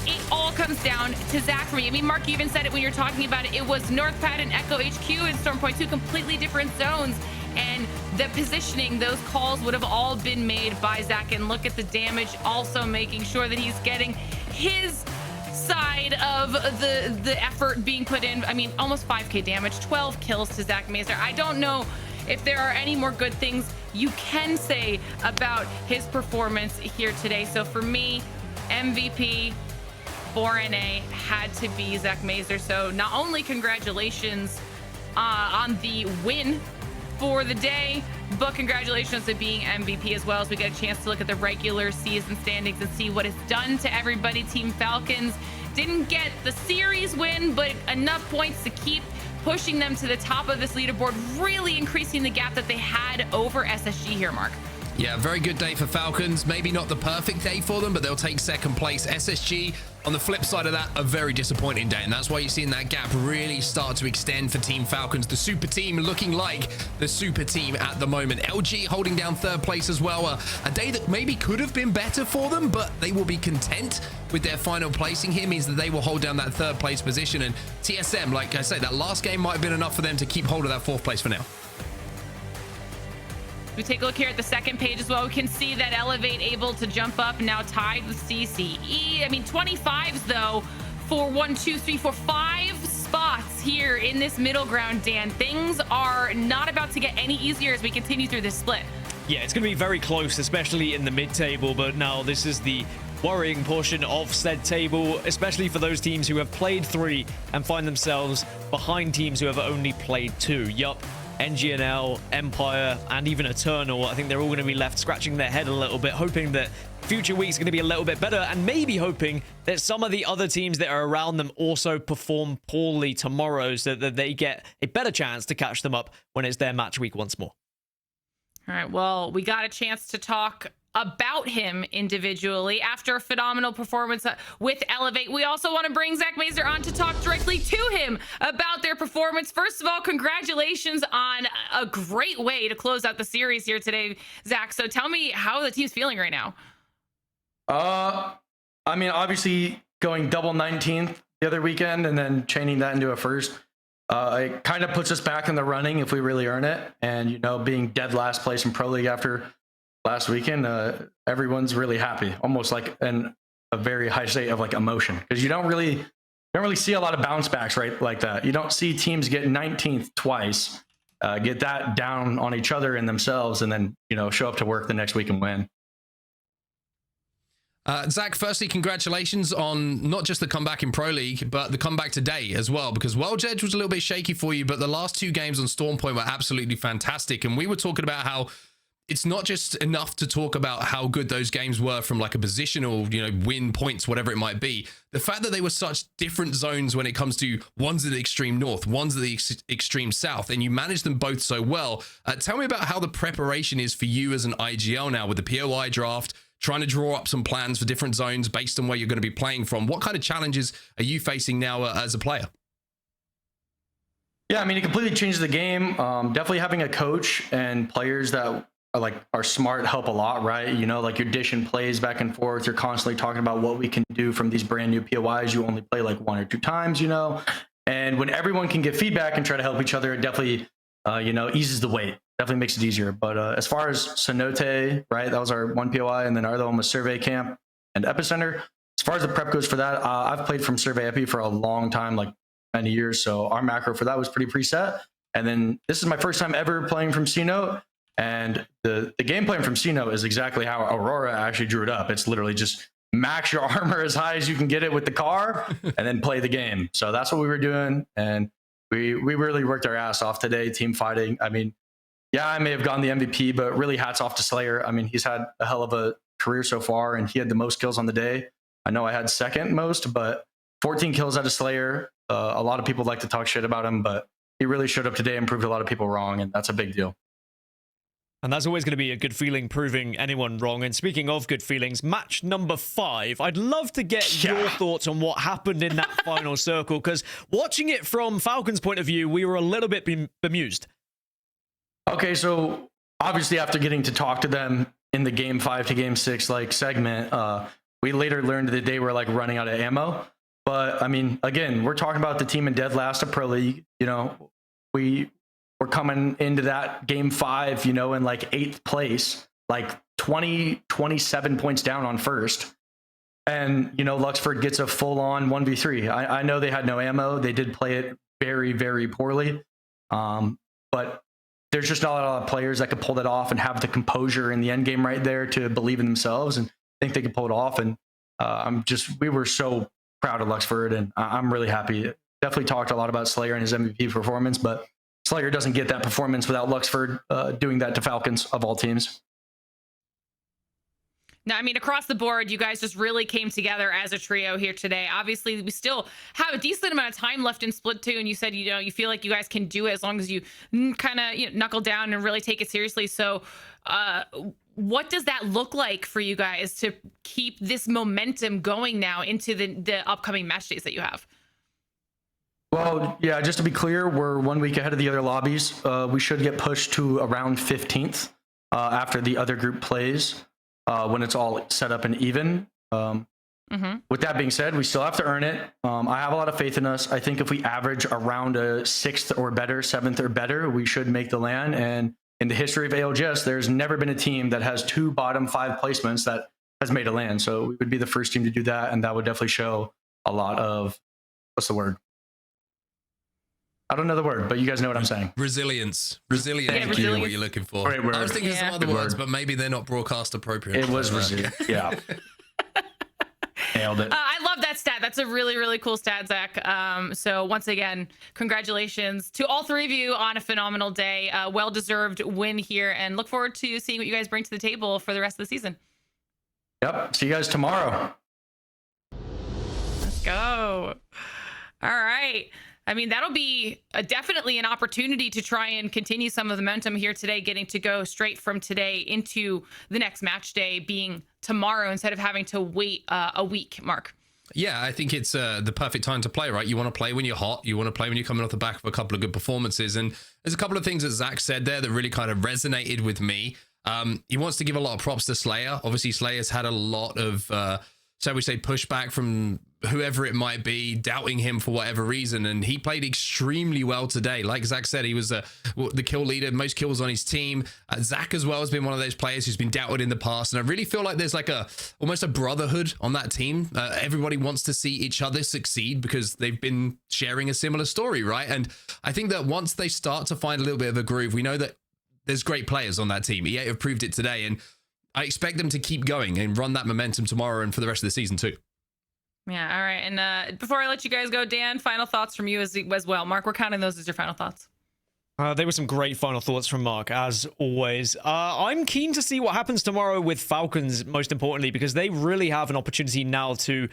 It all comes down to Zach for me. I mean, Mark, you even said it when you're talking about it. It was Northpad and Echo HQ and Stormpoint, 2 completely different zones. And the positioning, those calls would have all been made by Zach. And look at the damage, also making sure that he's getting his side of the effort being put in. I mean, almost 5k damage, 12 kills to Zach Mazer. I don't know if there are any more good things you can say about his performance here today. So for me, MVP 4NA had to be Zach Mazer. So not only congratulations on the win for the day, but congratulations to being MVP as well, as we get a chance to look at the regular season standings and see what it's done to everybody. Team Falcons didn't get the series win, but enough points to keep pushing them to the top of this leaderboard, really increasing the gap that they had over SSG here, Mark. Yeah, very good day for Falcons. Maybe not the perfect day for them, but they'll take second place. SSG, on the flip side of that, a very disappointing day, and that's why you're seeing that gap really start to extend for Team Falcons. The super team looking like the super team at the moment. LG holding down third place as well. A day that maybe could have been better for them, but they will be content with their final placing here. Means that they will hold down that third place position. And TSM, like I say, that last game might have been enough for them to keep hold of that fourth place for now. We take a look here at the second page as well. We can see that Elevate able to jump up, now tied with CCE. I mean, 25s though for 1, 2, 3, 4, 5 spots here in this middle ground, Dan. Things are not about to get any easier as we continue through this split. Yeah, it's going to be very close, especially in the mid-table, but now this is the worrying portion of said table, especially for those teams who have played 3 and find themselves behind teams who have only played 2. Yup. NGNL, Empire, and even Eternal, I think they're all going to be left scratching their head a little bit, hoping that future weeks are going to be a little bit better, and maybe hoping that some of the other teams that are around them also perform poorly tomorrow so that they get a better chance to catch them up when it's their match week once more. All right, well, we got a chance to talk about him individually after a phenomenal performance with Elevate. We also want to bring Zach Mazer on to talk directly to him about their performance. First of all, congratulations on a great way to close out the series here today, Zach. So tell me how the team's feeling right now. I mean, obviously going double 19th the other weekend and then chaining that into a first, it kind of puts us back in the running if we really earn it. And, you know, being dead last place in Pro League after last weekend, everyone's really happy, almost like a very high state of like emotion, because you don't really see a lot of bounce backs right like that. You don't see teams get 19th twice, get that down on each other and themselves, and then, you know, show up to work the next week and win. Zach, firstly, congratulations on not just the comeback in Pro League, but the comeback today as well, because World's Edge was a little bit shaky for you, but the last 2 games on Stormpoint were absolutely fantastic. And we were talking about how it's not just enough to talk about how good those games were from like a positional, you know, win points, whatever it might be. The fact that they were such different zones when it comes to one's at the extreme north, one's at the extreme south, and you manage them both so well. Tell me about how the preparation is for you as an IGL now with the POI draft, trying to draw up some plans for different zones based on where you're going to be playing from. What kind of challenges are you facing now as a player? Yeah, I mean, it completely changed the game. Definitely having a coach and players that are smart help a lot, right? You know, like you're dishing plays back and forth. You're constantly talking about what we can do from these brand new POIs. You only play like 1 or 2 times, you know. And when everyone can get feedback and try to help each other, it definitely, you know, eases the weight. Definitely makes it easier. But as far as Cenote, right, that was our 1 POI, and then our other one was Survey Camp and Epicenter. As far as the prep goes for that, I've played from Survey Epi for a long time, like many years. So our macro for that was pretty preset. And then this is my first time ever playing from C-Note. And the game plan from C-Note is exactly how Aurora actually drew it up. It's literally just max your armor as high as you can get it with the car and then play the game. So that's what we were doing. And we really worked our ass off today, team fighting. I mean, yeah, I may have gotten the MVP, but really hats off to Slayer. I mean, he's had a hell of a career so far, and he had the most kills on the day. I know I had second most, but 14 kills out of Slayer. A lot of people like to talk shit about him, but he really showed up today and proved a lot of people wrong, and that's a big deal. And that's always going to be a good feeling, proving anyone wrong. And speaking of good feelings, match number 5. I'd love to get your thoughts on what happened in that final circle, because watching it from Falcon's point of view, we were a little bit bemused. Okay, so obviously after getting to talk to them in the game 5 to game 6 like segment, we later learned that they were like running out of ammo. But I mean, again, we're talking about the team in dead last of Pro League. You know, we're coming into that game 5, you know, in like 8th place, like 27 points down on first. And, you know, Luxford gets a full on 1v3. I know they had no ammo. They did play it very, very poorly. But there's just not a lot of players that could pull that off and have the composure in the end game right there to believe in themselves and think they could pull it off. And we were so proud of Luxford, and I'm really happy. Definitely talked a lot about Slayer and his MVP performance, but Slayer doesn't get that performance without Luxford doing that to Falcons of all teams. No, I mean, across the board, you guys just really came together as a trio here today. Obviously, we still have a decent amount of time left in Split 2, and you said, you know, you feel like you guys can do it as long as you kind of knuckle down and really take it seriously. So what does that look like for you guys to keep this momentum going now into the upcoming match days that you have? Well, yeah, just to be clear, we're 1 week ahead of the other lobbies. We should get pushed to around 15th after the other group plays. When it's all set up and even. With that being said, we still have to earn it. I have a lot of faith in us. I think if we average around a 6th or better, 7th or better, we should make the LAN. And in the history of ALGS, there's never been a team that has 2 bottom 5 placements that has made a LAN. So we would be the first team to do that. And that would definitely show a lot of, what's the word? I don't know the word, but you guys know what I'm saying. Resilience. Resilient. Yeah, What you're looking for. Great word. I was thinking of some other words, but maybe they're not broadcast appropriate. It was resilient. Yeah. Nailed it. I love that stat. That's a really, really cool stat, Zach. So once again, congratulations to all 3 of you on a phenomenal day. Well-deserved win here, and look forward to seeing what you guys bring to the table for the rest of the season. Yep. See you guys tomorrow. Let's go. All right. I mean, that'll be definitely an opportunity to try and continue some of the momentum here today, getting to go straight from today into the next match day being tomorrow instead of having to wait a week, Mark. Yeah, I think it's the perfect time to play, right? You want to play when you're hot. You want to play when you're coming off the back of a couple of good performances. And there's a couple of things that Zach said there that really kind of resonated with me. He wants to give a lot of props to Slayer. Obviously, Slayer's had a lot of, shall we say, pushback from whoever it might be, doubting him for whatever reason, and he played extremely well today. Like Zach said, he was the kill leader, most kills on his team. Zach as well has been one of those players who's been doubted in the past, and I really feel like there's like almost a brotherhood on that team. Everybody wants to see each other succeed because they've been sharing a similar story, right? And I think that once they start to find a little bit of a groove, we know that there's great players on that team. EA have proved it today, and I expect them to keep going and run that momentum tomorrow and for the rest of the season too. Yeah, all right. And before I let you guys go, Dan, final thoughts from you as well. Mark, we're counting those as your final thoughts. There were some great final thoughts from Mark, as always. I'm keen to see what happens tomorrow with Falcons, most importantly, because they really have an opportunity now to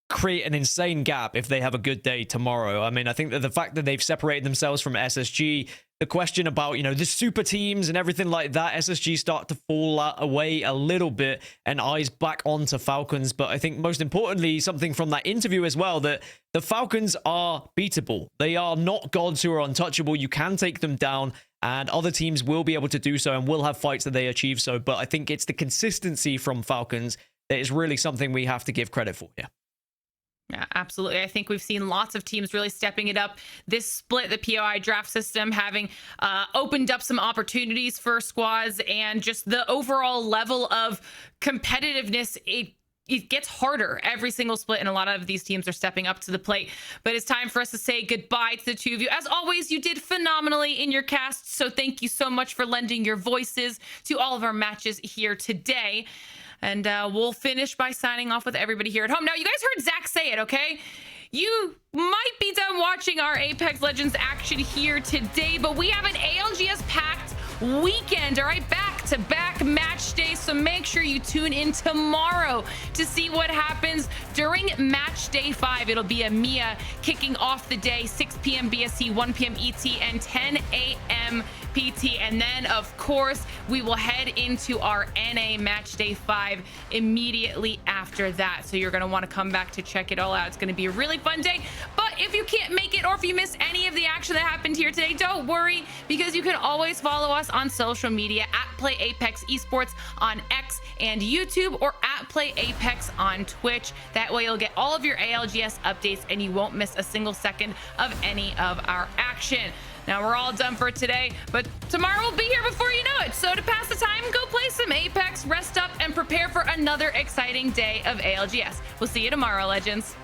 create an insane gap if they have a good day tomorrow. I mean, I think that the fact that they've separated themselves from SSG, the question about, you know, the super teams and everything like that, SSG start to fall away a little bit and eyes back onto Falcons. But I think most importantly, something from that interview as well, that the Falcons are beatable. They are not gods who are untouchable. You can take them down, and other teams will be able to do so and will have fights that they achieve so. But I think it's the consistency from Falcons that is really something we have to give credit for here. Yeah, absolutely. I think we've seen lots of teams really stepping it up. This split, the POI draft system, having opened up some opportunities for squads, and just the overall level of competitiveness, it gets harder every single split, and a lot of these teams are stepping up to the plate. But it's time for us to say goodbye to the two of you. As always, you did phenomenally in your cast, so thank you so much for lending your voices to all of our matches here today. And we'll finish by signing off with everybody here at home. Now, you guys heard Zach say it, okay? You might be done watching our Apex Legends action here today, but we have an ALGS packed weekend, all right? Back-to-back match days, so make sure you tune in tomorrow to see what happens during match day 5. It'll be EMEA kicking off the day, 6 p.m. BST, 1 p.m. ET, and 10 a.m. PT. And then, of course, we will head into our NA match day 5 immediately after that. So you're going to want to come back to check it all out. It's going to be a really fun day. But if you can't make it, or if you miss any of the action that happened here today, don't worry, because you can always follow us on social media at PlayApex Esports on X and YouTube, or at PlayApex on Twitch. That way you'll get all of your ALGS updates and you won't miss a single second of any of our action. Now, we're all done for today, but tomorrow will be here before you know it. So to pass the time, go play some Apex, rest up, and prepare for another exciting day of ALGS. We'll see you tomorrow, Legends.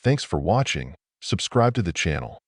Thanks for watching. Subscribe to the channel.